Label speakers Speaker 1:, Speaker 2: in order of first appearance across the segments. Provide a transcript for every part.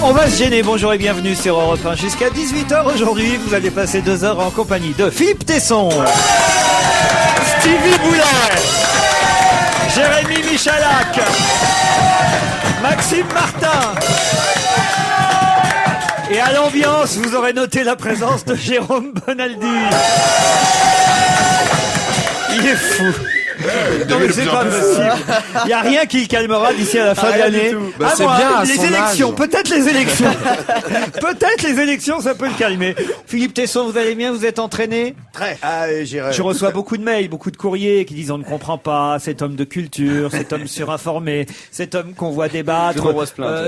Speaker 1: On va se gêner, bonjour et bienvenue sur Europe 1. Jusqu'à 18h aujourd'hui, vous allez passer 2 heures en compagnie de Philippe Tesson, Stevie Boulet, Jérémy Michalak, Maxime Martin. Et à l'ambiance, vous aurez noté la présence de Jérôme Bonaldi. Il est fou. Non mais c'est pas possible. Il n'y a rien qui le calmera d'ici à la fin de l'année.
Speaker 2: Bah, c'est bien
Speaker 1: les élections, peut-être les élections. Peut-être les élections, ça peut le calmer. Philippe Tesson, vous allez bien? Vous êtes entraîné?
Speaker 3: Très. Ah, j'irai.
Speaker 1: Je reçois beaucoup de mails, beaucoup de courriers qui disent on ne comprend pas cet homme de culture, cet homme surinformé, cet homme qu'on voit débattre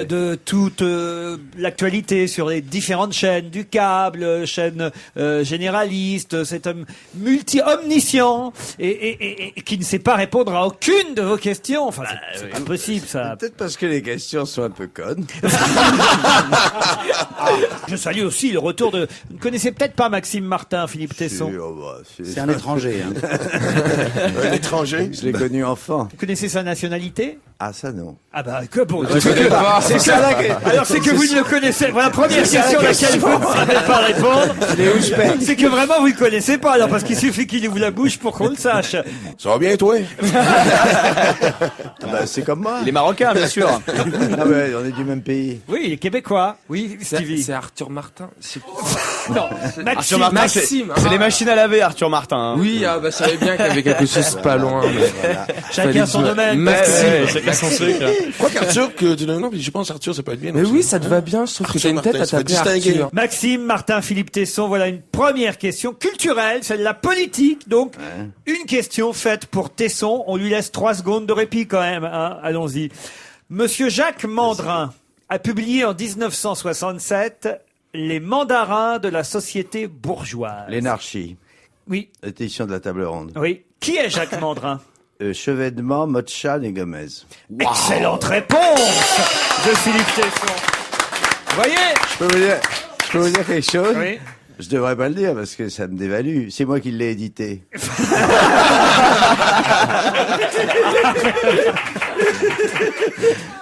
Speaker 1: de toute l'actualité sur les différentes chaînes, du câble, chaînes généralistes, cet homme omniscient et qui ne sait pas répondre à aucune de vos questions. Enfin, c'est pas possible, ça.
Speaker 3: Peut-être parce que les questions sont un peu connes.
Speaker 1: Je salue aussi le retour de... Vous ne connaissez peut-être pas Maxime Martin, Philippe Tesson.
Speaker 4: C'est un étranger. Hein.
Speaker 3: Un étranger? Je l'ai connu enfant.
Speaker 1: Vous connaissez sa nationalité?
Speaker 3: Ah, ça non.
Speaker 1: Ah bah, que bon.
Speaker 3: C'est ça là que...
Speaker 1: Alors c'est que vous ne le connaissez. Voilà la première question à laquelle vous ne savez pas répondre. C'est que vraiment vous ne le connaissez pas. Alors parce qu'il suffit qu'il ouvre la bouche pour qu'on le sache.
Speaker 3: Ça va bien, toi? Bah, c'est comme moi.
Speaker 2: Les Marocains, bien sûr.
Speaker 3: Ah ouais, on est du même pays.
Speaker 1: Oui, il est québécois. Oui, Stevie.
Speaker 2: C'est Arthur Martin.
Speaker 1: Non,
Speaker 2: Arthur Martin,
Speaker 1: Maxime.
Speaker 2: c'est les machines à laver, Arthur Martin. Hein.
Speaker 5: Oui, ah bah ça savais bien qu'il y avait quelque chose pas loin. Mais voilà.
Speaker 1: Chacun son domaine.
Speaker 5: Maxime.
Speaker 2: Chacun son truc.
Speaker 6: Crois qu'Arthur, non, je pense Arthur, ça peut être bien.
Speaker 5: Mais oui, ça te va bien, sauf que t'as une tête à t'appeler Arthur.
Speaker 1: Maxime, Martin, Philippe Tesson, voilà une première question culturelle, celle de la politique. Donc, une question faite pour Tesson. On lui laisse 3 secondes de répit quand même. Hein. Allons-y. Monsieur Jacques Mandrin a publié en 1967 Les mandarins de la société bourgeoise.
Speaker 3: L'énarchie.
Speaker 1: Oui.
Speaker 3: L'édition de la table ronde.
Speaker 1: Oui. Qui est Jacques Mandrin?
Speaker 3: Chevènement, Motchan et Gomez.
Speaker 1: Wow. Excellente réponse de Philippe Tesson. Vous voyez?
Speaker 3: Je peux vous dire quelque chose?
Speaker 1: Oui.
Speaker 3: Je devrais pas le dire parce que ça me dévalue. C'est moi qui l'ai édité.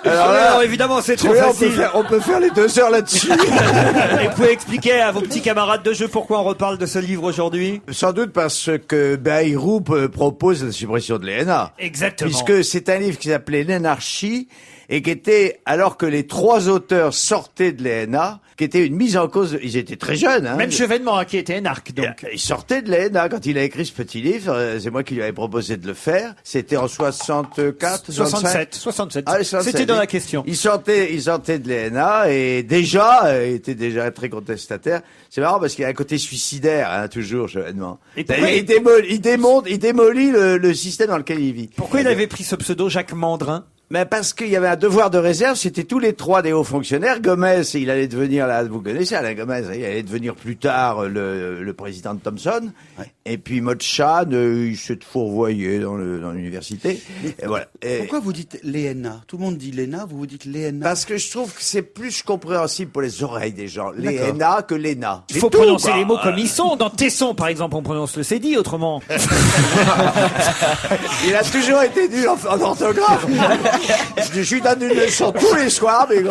Speaker 1: Alors évidemment, c'est trop facile.
Speaker 3: On peut faire les 2 heures là-dessus.
Speaker 1: Et vous pouvez expliquer à vos petits camarades de jeu pourquoi on reparle de ce livre aujourd'hui?
Speaker 3: Sans doute parce que Bayrou propose la suppression de l'ENA.
Speaker 1: Exactement.
Speaker 3: Puisque c'est un livre qui s'appelait L'Anarchie et qui était, alors que les 3 auteurs sortaient de l'ENA, qui était une mise en cause, ils étaient très jeunes. Hein.
Speaker 1: Même Chevènement, qui était énarque, donc.
Speaker 3: Il sortait de l'ENA quand il a écrit ce petit livre. C'est moi qui lui avais proposé de le faire. C'était en 64,
Speaker 1: 67.
Speaker 3: Ah, 67.
Speaker 1: C'était dans la question.
Speaker 3: Il sortait de l'ENA et déjà, il était déjà très contestataire. C'est marrant parce qu'il a un côté suicidaire, hein, toujours, Chevènement.
Speaker 1: Et pourquoi
Speaker 3: il démolit le système dans lequel il vit.
Speaker 1: Pourquoi il avait pris ce pseudo Jacques Mandrin?
Speaker 3: Mais parce qu'il y avait un devoir de réserve, c'était tous les 3 des hauts fonctionnaires. Gomez, il allait devenir, là, vous connaissez Alain Gomez, il allait devenir plus tard le président de Thomson. Ouais. Et puis Motchan, il s'est fourvoyé dans l'université. Et voilà.
Speaker 4: Pourquoi vous dites l'ENA? Tout le monde dit l'ENA, vous dites l'ENA?
Speaker 3: Parce que je trouve que c'est plus compréhensible pour les oreilles des gens. L'ENA que l'ENA.
Speaker 1: Il faut prononcer les mots comme ils sont. Dans Tesson, par exemple, on prononce le cédi autrement.
Speaker 3: Il a toujours été nul en orthographe. Je lui donne une leçon tous les soirs, mais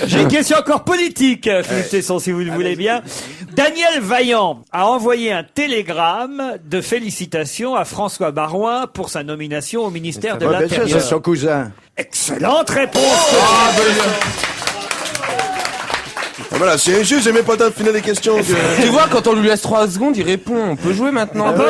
Speaker 1: J'ai une question encore politique, Philippe Tesson, si vous le voulez bien. Daniel Vaillant a envoyé un télégramme de félicitations à François Baroin pour sa nomination au ministère de l'Intérieur.
Speaker 3: C'est son cousin.
Speaker 1: Excellente réponse.
Speaker 6: Voilà, c'est injuste, j'ai même pas le temps de finir les questions.
Speaker 5: Tu vois, quand on lui laisse 3 secondes, il répond. On peut jouer maintenant.
Speaker 1: Oh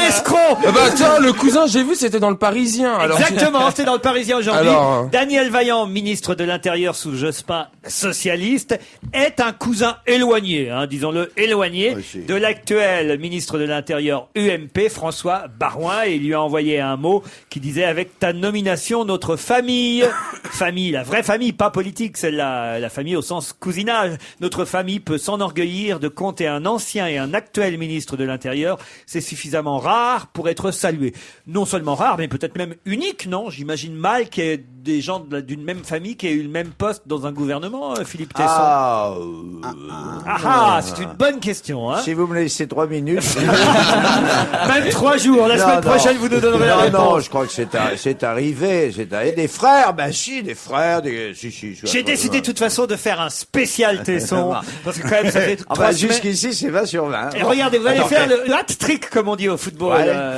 Speaker 1: l'escroc.
Speaker 5: Bah tiens, le cousin, j'ai vu, c'était dans le Parisien. Alors,
Speaker 1: exactement, c'était dans le Parisien aujourd'hui.
Speaker 5: Alors...
Speaker 1: Daniel Vaillant, ministre de l'Intérieur sous Jospin, socialiste, est un cousin éloigné, hein, disons-le, éloigné de l'actuel ministre de l'Intérieur UMP, François Baroin, et il lui a envoyé un mot qui disait: avec ta nomination, notre famille, la vraie famille, pas politique, celle-là, la famille au sens cousinage, notre famille peut s'enorgueillir de compter un ancien et un actuel ministre de l'Intérieur. C'est suffisamment rare pour être salué. Non seulement rare, mais peut-être même unique, non? J'imagine mal qu'il y ait des gens d'une même famille qui aient eu le même poste dans un gouvernement, Philippe Tesson? C'est une bonne question. Hein.
Speaker 3: Si vous me laissez 3 minutes.
Speaker 1: Même 3 jours. La semaine prochaine, vous nous donnerez la réponse.
Speaker 3: Non, je crois que c'est arrivé. Des frères, des frères.
Speaker 1: J'ai décidé de toute façon de faire un spécial Tesson. Parce que quand même, ça fait 3 semaines.
Speaker 3: Jusqu'ici, c'est 20 sur 20.
Speaker 1: Et regardez, vous allez faire le hat-trick, comme on dit au football.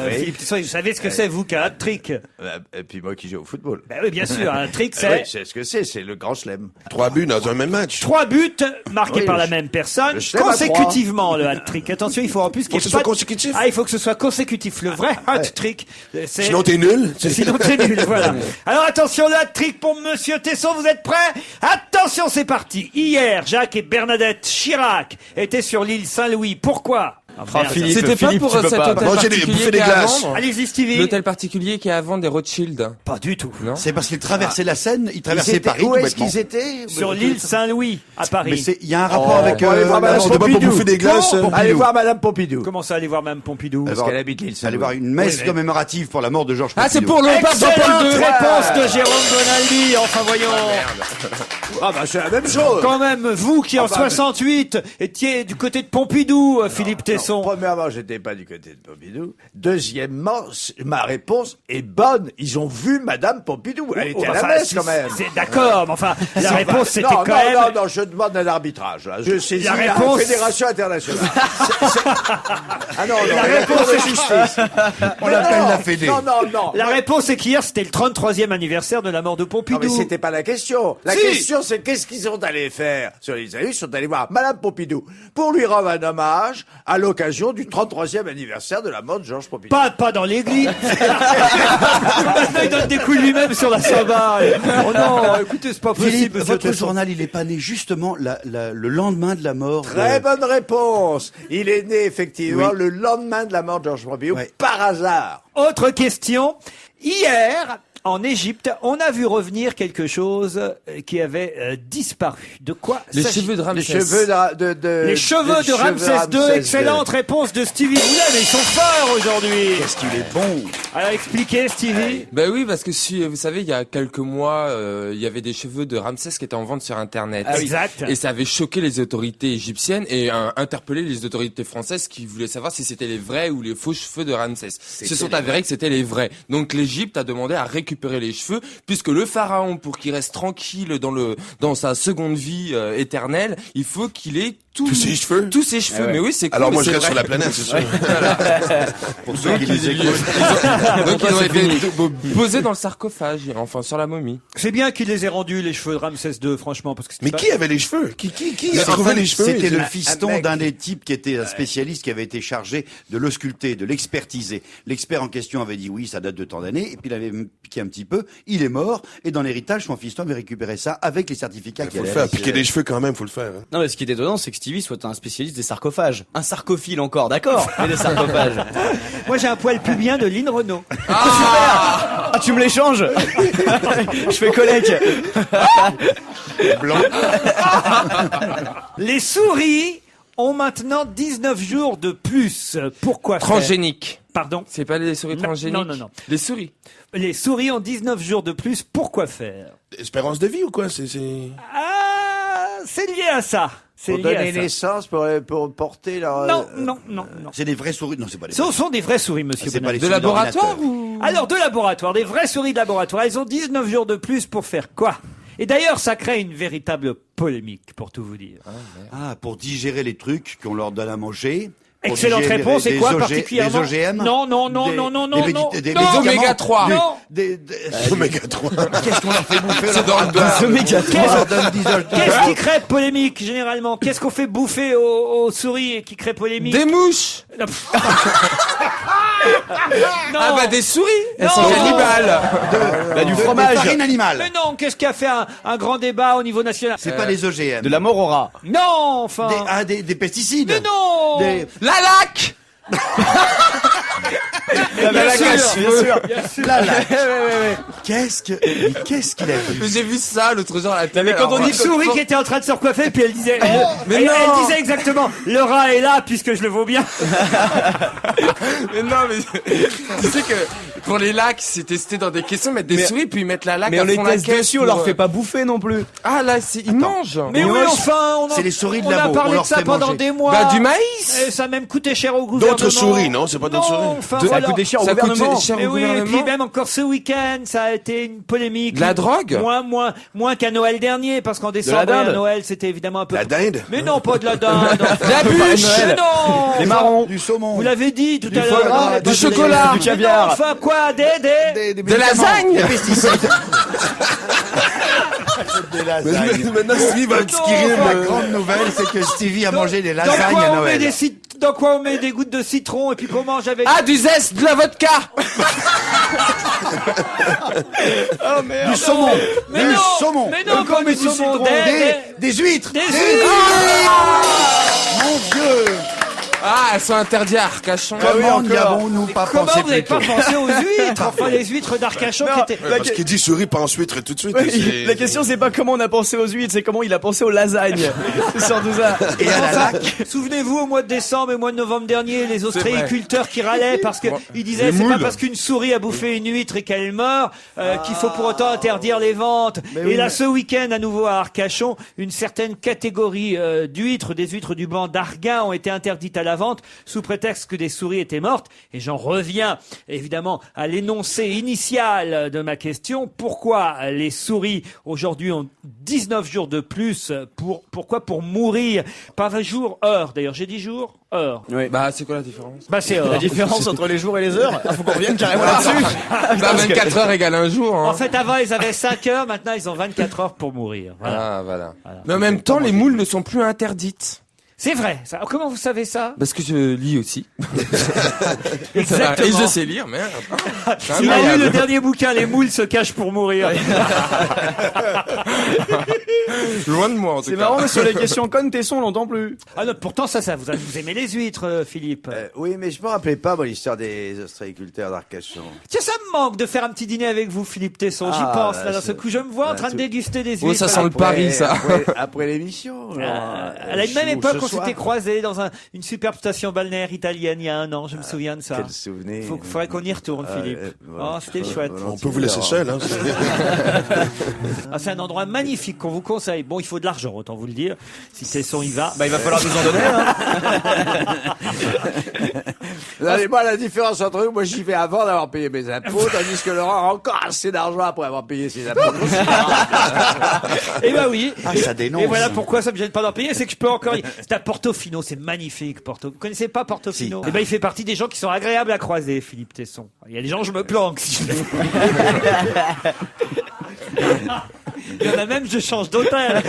Speaker 3: Oui.
Speaker 1: Philippe Tesson, vous savez ce que c'est, vous, qu'un hat-trick?
Speaker 3: Et puis moi qui joue au football.
Speaker 1: Oui, bien sûr. Un trick, c'est...
Speaker 3: Oui, c'est ce que c'est le grand chelem.
Speaker 6: 3 buts dans un même match.
Speaker 1: 3 buts marqués
Speaker 3: Oui,
Speaker 1: par la même personne,
Speaker 3: le chelem à
Speaker 1: consécutivement, le hat-trick. Attention, il faut en plus qu'il y ait
Speaker 6: Faut que ce soit consécutif.
Speaker 1: il faut que ce soit consécutif. Le vrai hat-trick.
Speaker 6: Sinon, t'es nul.
Speaker 1: Sinon, t'es nul, voilà. Alors, attention, le hat-trick pour Monsieur Tesson, vous êtes prêts? Attention, c'est parti. Hier, Jacques et Bernadette Chirac étaient sur l'île Saint-Louis. Pourquoi?
Speaker 5: C'était pas pour cet hôtel
Speaker 6: Manger des
Speaker 5: particulier
Speaker 6: bouffées
Speaker 5: qui
Speaker 6: des
Speaker 5: est à
Speaker 6: glaces.
Speaker 5: vendre.
Speaker 1: Allez-y, Stevie.
Speaker 5: L'hôtel particulier qui est à vendre des Rothschild.
Speaker 1: Pas du tout.
Speaker 5: Non.
Speaker 4: C'est parce qu'ils traversaient la Seine, ils traversaient Paris
Speaker 3: Où est-ce
Speaker 4: complètement.
Speaker 3: qu'ils étaient?
Speaker 1: Sur l'île Saint-Louis, à
Speaker 4: Mais
Speaker 1: Paris.
Speaker 4: il y a un rapport avec...
Speaker 3: Pour aller voir Madame
Speaker 6: on demande
Speaker 3: Pompidou.
Speaker 6: pour bouffer des glaces.
Speaker 3: Non, allez voir Madame Pompidou.
Speaker 1: Comment ça, aller voir Mme Pompidou?
Speaker 3: Parce qu'elle habite l'île
Speaker 4: Allez voir une messe commémorative pour la mort de Georges
Speaker 5: Ah, c'est
Speaker 4: Pompidou.
Speaker 5: pour le pape
Speaker 1: Excellente
Speaker 5: Jean-Paul II.
Speaker 1: réponse de Jérôme Bonaldi. Enfin, voyons.
Speaker 3: C'est la même chose.
Speaker 1: Quand même, vous qui en 68 étiez du côté de Pompidou, Philippe Tesson.
Speaker 3: Premièrement, j'étais pas du côté de Pompidou. Deuxièmement, ma réponse est bonne. Ils ont vu Madame Pompidou. Elle était à la messe, quand même.
Speaker 1: C'est d'accord, mais enfin, la réponse c'était
Speaker 3: non,
Speaker 1: quand
Speaker 3: non,
Speaker 1: même.
Speaker 3: non, je demande un arbitrage, là. Je saisis
Speaker 1: La
Speaker 3: la
Speaker 1: réponse-
Speaker 3: Fédération internationale. Ah non,
Speaker 1: La
Speaker 3: la
Speaker 1: réponse
Speaker 3: réponse
Speaker 1: est
Speaker 3: de justice.
Speaker 4: On l'appelle la Fédé.
Speaker 3: Non.
Speaker 1: La réponse est qu'hier c'était le 33e anniversaire de la mort de
Speaker 3: Non,
Speaker 1: Pompidou.
Speaker 3: mais c'était pas la question. La
Speaker 1: Si.
Speaker 3: question, c'est qu'est-ce qu'ils sont allés faire sur les Ils sont allés voir Madame Pompidou pour lui rendre un hommage à l'occasion du 33e anniversaire de la mort de Georges Pompidou.
Speaker 1: Pas dans l'église. Maintenant, il donne des coups lui-même sur la samba. Oh non, écoutez, c'est pas possible,
Speaker 4: Philippe,
Speaker 1: monsieur
Speaker 4: votre
Speaker 1: Tesson.
Speaker 4: journal, il est pas né justement le lendemain de la mort.
Speaker 3: Très
Speaker 4: de-
Speaker 3: bonne réponse. Il est né effectivement
Speaker 4: Oui.
Speaker 3: le lendemain de la mort de Georges Pompidou,
Speaker 4: Ouais.
Speaker 3: par hasard.
Speaker 1: Autre question. Hier, en Égypte, on a vu revenir quelque chose qui avait disparu. De quoi
Speaker 5: Les
Speaker 1: s'agit-il?
Speaker 5: cheveux de
Speaker 3: Les
Speaker 5: Ramsès.
Speaker 3: cheveux
Speaker 1: Les cheveux de Ramsès II. Excellente réponse de Stevie Boulet, mais ils sont forts aujourd'hui.
Speaker 4: Qu'est-ce qu'il est bon.
Speaker 1: Alors expliquez, Stevie.
Speaker 5: Ben oui, parce que si vous savez, il y a quelques mois, il y avait des cheveux de Ramsès qui étaient en vente sur Internet.
Speaker 1: Exact.
Speaker 5: Et ça avait choqué les autorités égyptiennes et interpellé les autorités françaises qui voulaient savoir si c'était les vrais ou les faux cheveux de Ramsès. Ils se sont avérés que c'était les vrais. Donc l'Égypte a demandé à récupérer les cheveux, puisque le pharaon, pour qu'il reste tranquille dans sa seconde vie éternelle, il faut qu'il ait
Speaker 6: Tous ses cheveux.
Speaker 5: Tous ses cheveux. Mais oui, c'est cool.
Speaker 6: Alors moi
Speaker 5: mais
Speaker 6: je
Speaker 5: c'est
Speaker 6: reste sur
Speaker 5: vrai.
Speaker 6: la planète, c'est sûr.
Speaker 4: Pour ceux qui les écoutent.
Speaker 5: Donc ils ont été posés dans le sarcophage, enfin sur la momie.
Speaker 1: C'est bien qu'il les ait rendus, les cheveux de Ramsès II, franchement, parce que c'était
Speaker 6: Mais
Speaker 1: pas-
Speaker 6: qui avait les cheveux? Qui a
Speaker 4: En
Speaker 6: trouvé
Speaker 4: fait,
Speaker 6: les cheveux?
Speaker 4: C'était le
Speaker 3: Un
Speaker 4: fiston
Speaker 3: mec.
Speaker 4: d'un des types qui était un spécialiste qui avait été chargé de l'ausculter, de l'expertiser. L'expert en question avait dit oui, ça date de tant d'années, et puis il avait piqué un petit peu, il est mort, et dans l'héritage, son fiston avait récupéré ça avec les certificats
Speaker 6: Faut
Speaker 4: qu'il
Speaker 6: le
Speaker 4: avait
Speaker 6: faire.
Speaker 4: récupérés.
Speaker 6: Piquer des cheveux quand même, faut le faire. hein.
Speaker 2: Non, mais ce qui est étonnant, c'est que Stevie soit un spécialiste des sarcophages. Un sarcophile encore, d'accord, mais des sarcophages.
Speaker 1: Moi, j'ai un poil pubien de Lynn Renault.
Speaker 2: Ah, tu me l'échanges. Je fais collègue.
Speaker 1: Les souris ont maintenant 19 jours de plus. Pourquoi faire?
Speaker 5: Transgénique.
Speaker 1: Pardon?
Speaker 5: C'est pas les souris
Speaker 1: Non,
Speaker 5: transgéniques.
Speaker 1: non.
Speaker 5: Les souris.
Speaker 1: Les souris ont 19 jours de plus. Pourquoi faire?
Speaker 6: Espérance de vie ou quoi? C'est...
Speaker 1: Ah, c'est lié à ça. C'est
Speaker 3: Pour
Speaker 1: lié à
Speaker 3: donner
Speaker 1: ça.
Speaker 3: naissance, pour porter leur...
Speaker 1: Non.
Speaker 4: C'est des vraies souris. Non, c'est pas des
Speaker 1: Ce sont des vraies souris, monsieur
Speaker 4: C'est pas
Speaker 1: Bonaldi.
Speaker 4: les
Speaker 5: De
Speaker 4: souris
Speaker 5: laboratoire
Speaker 4: d'ordinateur.
Speaker 5: ou
Speaker 1: Alors, de laboratoire, des vraies souris de laboratoire. Elles ont 19 jours de plus pour faire quoi? Et d'ailleurs, ça crée une véritable polémique, pour tout vous dire.
Speaker 4: Ah, pour digérer les trucs qu'on leur donne à manger. Pour
Speaker 1: Excellente
Speaker 4: digérer
Speaker 1: réponse.
Speaker 4: des
Speaker 1: Et quoi,
Speaker 4: OG
Speaker 1: particulièrement?
Speaker 4: Des OGM?
Speaker 1: Non.
Speaker 4: Des
Speaker 1: Non,
Speaker 4: médicaments?
Speaker 5: oméga 3.
Speaker 1: Non.
Speaker 6: Oméga 3.
Speaker 4: Qu'est-ce qu'on leur fait bouffer?
Speaker 5: C'est dans le beurre.
Speaker 2: Ce méga
Speaker 4: On leur donne 10
Speaker 1: Qu'est-ce qui crée polémique, généralement? Qu'est-ce qu'on fait bouffer aux souris et qui crée polémique?
Speaker 5: Des mouches.
Speaker 1: Non.
Speaker 5: Ah bah des souris. Elles
Speaker 1: Non.
Speaker 5: sont cannibales.
Speaker 2: Bah, du
Speaker 4: de
Speaker 2: fromage.
Speaker 4: farine animale.
Speaker 1: Mais non, qu'est-ce qui a fait un grand débat au niveau national?
Speaker 4: C'est pas les OGM.
Speaker 2: De la mort au rat.
Speaker 1: Non, enfin.
Speaker 4: Des pesticides.
Speaker 1: Mais non.
Speaker 5: La laque.
Speaker 2: Bien sûr.
Speaker 4: Qu'est-ce qu'il a vu?
Speaker 5: J'ai vu ça l'autre jour à la télé.
Speaker 2: mais quand on
Speaker 1: Une
Speaker 2: dit
Speaker 1: souris qui était en train de se recoiffer, puis elle disait,
Speaker 5: mais
Speaker 1: elle
Speaker 5: non.
Speaker 1: disait exactement, le rat est là puisque je le vaux bien.
Speaker 5: Mais non, mais tu sais que pour les lacs, c'est testé dans des caissons, mettre des souris, puis mettre la laque
Speaker 2: Mais
Speaker 5: à
Speaker 2: on les
Speaker 5: fond la
Speaker 2: teste
Speaker 5: caisse
Speaker 2: dessus, on
Speaker 5: pour,
Speaker 2: leur fait pas bouffer non plus.
Speaker 5: Ah, là, ils mangent.
Speaker 1: Mais oui, enfin,
Speaker 4: C'est les souris de
Speaker 1: on a
Speaker 4: labo, on
Speaker 1: parlé de
Speaker 4: leur
Speaker 1: ça
Speaker 4: fait
Speaker 1: pendant
Speaker 4: manger.
Speaker 1: des mois.
Speaker 5: Bah, du maïs.
Speaker 1: Et ça a même coûté cher au gouvernement.
Speaker 6: D'autres souris, non? C'est pas d'autres souris?
Speaker 1: Enfin,
Speaker 2: Ça a
Speaker 1: voilà.
Speaker 2: coûté cher au
Speaker 5: Ça coûte
Speaker 2: gouvernement.
Speaker 5: cher
Speaker 1: Mais
Speaker 5: au
Speaker 1: oui, et
Speaker 5: gouvernement.
Speaker 1: puis même encore ce week-end, ça a été une polémique.
Speaker 5: De la drogue?
Speaker 1: Moins qu'à Noël dernier, parce qu'en décembre,
Speaker 2: la dinde
Speaker 1: et à Noël, c'était évidemment un peu...
Speaker 6: La dinde?
Speaker 1: Mais non, pas de la dinde.
Speaker 2: La bûche.
Speaker 1: Mais non.
Speaker 2: Les marrons.
Speaker 4: Du saumon.
Speaker 1: Vous l'avez dit tout à
Speaker 4: foie
Speaker 1: l'heure.
Speaker 4: gras,
Speaker 5: du chocolat.
Speaker 2: Du caviar.
Speaker 1: Enfin, quoi,
Speaker 5: De lasagne.
Speaker 4: Des lasagnes.
Speaker 6: Maintenant, Stevie va être
Speaker 4: La grande nouvelle, c'est que Stevie a mangé des lasagnes à Noël.
Speaker 1: Dans quoi on met des gouttes de citron et puis qu'on mange avec...
Speaker 5: Ah, du zeste, de la vodka.
Speaker 2: Oh merde.
Speaker 4: Du saumon.
Speaker 1: Mais
Speaker 4: Du
Speaker 1: non.
Speaker 4: saumon.
Speaker 1: Mais non,
Speaker 2: Encore
Speaker 1: pas
Speaker 2: du
Speaker 1: du saumon.
Speaker 2: citron.
Speaker 4: Des huîtres.
Speaker 1: Des huîtres.
Speaker 4: Mon Dieu.
Speaker 5: Ah, elles sont interdites à Arcachon.
Speaker 4: Comment n'y avons-nous pas
Speaker 1: Comment
Speaker 4: pensé
Speaker 1: vous n'avez
Speaker 4: plus
Speaker 1: pas
Speaker 4: tôt?
Speaker 1: pensé aux huîtres? Enfin, les huîtres d'Arcachon qui étaient...
Speaker 6: Parce qu'il dit souris, pense huître tout de suite.
Speaker 2: La question, c'est pas comment on a pensé aux huîtres, c'est comment il a pensé aux lasagnes. C'est surtout ça.
Speaker 4: Et à la laque.
Speaker 1: Souvenez-vous, au mois de décembre et au mois de novembre dernier, les ostréiculteurs qui râlaient parce que ils disaient
Speaker 5: Les
Speaker 1: c'est pas
Speaker 5: moules.
Speaker 1: parce qu'une souris a bouffé une huître et qu'elle meurt qu'il faut pour autant interdire les ventes. Et là, ce week-end, à nouveau à Arcachon, une certaine catégorie d'huîtres, des huîtres du banc d'Arguin, ont été interdites à la vente sous prétexte que des souris étaient mortes. Et j'en reviens évidemment à l'énoncé initial de ma question. Pourquoi les souris aujourd'hui ont 19 jours de plus pourquoi pour mourir? Pas 20 jours, heure. D'ailleurs, j'ai dit jours, heure.
Speaker 2: Oui.
Speaker 5: Bah, c'est quoi la différence?
Speaker 1: Bah, c'est heure.
Speaker 2: La différence entre les jours et les heures, faut qu'on revienne carrément là-dessus.
Speaker 5: Bah, 24 heures égale un jour, hein.
Speaker 1: En fait, avant, ils avaient 5 heures. Maintenant, ils ont 24 heures pour mourir. Voilà.
Speaker 5: Ah, voilà. Mais en même temps, les moules ne sont plus interdites.
Speaker 1: C'est vrai, ça. Comment vous savez ça?
Speaker 5: Parce que je lis aussi.
Speaker 1: Exactement.
Speaker 5: Et je sais lire, merde. C'est
Speaker 1: Il a lu
Speaker 5: incroyable.
Speaker 1: le dernier bouquin, Les moules se cachent pour mourir.
Speaker 5: Loin de moi, en tout
Speaker 2: C'est
Speaker 5: cas.
Speaker 2: marrant, mais sur les questions connes, Tesson, on l'entend plus.
Speaker 1: Ah non, pourtant, ça, vous aimez les huîtres, Philippe.
Speaker 3: Oui, mais je me rappelais pas, moi, l'histoire des ostréiculteurs d'Arcachon.
Speaker 1: Tiens, ça me manque de faire un petit dîner avec vous, Philippe Tesson. J'y
Speaker 3: Ah,
Speaker 1: pense,
Speaker 3: là,
Speaker 1: là, dans ce
Speaker 3: c'est-
Speaker 1: coup. Je me vois en
Speaker 3: là,
Speaker 1: train de
Speaker 3: tout-
Speaker 1: déguster des
Speaker 5: Oh,
Speaker 1: huîtres.
Speaker 5: ça sent le Paris, ça.
Speaker 3: Après l'émission.
Speaker 1: À la même époque, on s'était croisés dans une superbe station balnéaire italienne il y a un an. Je me souviens de ça.
Speaker 3: Quel souvenir.
Speaker 1: Faudrait qu'on y retourne, Philippe.
Speaker 3: voilà.
Speaker 1: Oh, c'était chouette.
Speaker 6: On peut vous laisser seul, hein.
Speaker 1: Ah, c'est un endroit magnifique qu'on vous conseille. Bon, il faut de l'argent, autant vous le dire. Si Tesson y va.
Speaker 2: Bah, il va falloir nous en donner, hein.
Speaker 3: Vous savez pas la différence entre eux, moi j'y vais avant d'avoir payé mes impôts, tandis que Laurent a encore assez d'argent après avoir payé ses impôts.
Speaker 1: Eh ben oui.
Speaker 4: Ah, ça dénonce.
Speaker 1: Et voilà pourquoi ça me gêne pas d'en payer, c'est que je peux encore. C'est à Portofino, c'est magnifique, Porto. Vous connaissez pas Portofino?
Speaker 4: Si.
Speaker 1: Eh ben il fait partie des gens qui sont agréables à croiser, Philippe Tesson. Il y a des gens, je me planque. Si je... Il y en a même, je change d'hôtel.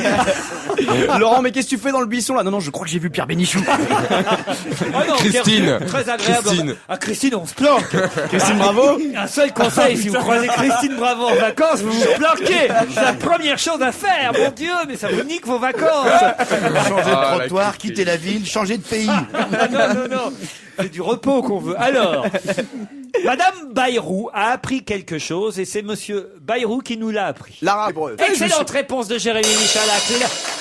Speaker 2: Laurent, mais qu'est-ce que tu fais dans le buisson là? Non, je crois que j'ai vu Pierre Bénichou.
Speaker 1: Ah non,
Speaker 5: Christine.
Speaker 1: Très agréable.
Speaker 5: Christine.
Speaker 1: Ah, Christine, on se planque.
Speaker 2: Christine Bravo.
Speaker 1: Un seul conseil, si vous croisez Christine Bravo en vacances, vous vous planquez. C'est la première chose à faire. Mon Dieu, mais ça vous nique vos vacances.
Speaker 4: Changer de
Speaker 5: Ah, la
Speaker 4: trottoir,
Speaker 5: culture.
Speaker 4: quitter la ville, changer de pays.
Speaker 1: Non. C'est du repos qu'on veut. Alors, Madame Bayrou a appris quelque chose et c'est Monsieur Bayrou qui nous l'a appris.
Speaker 3: L'arabe.
Speaker 1: Excellente réponse de Jérémy Michalak.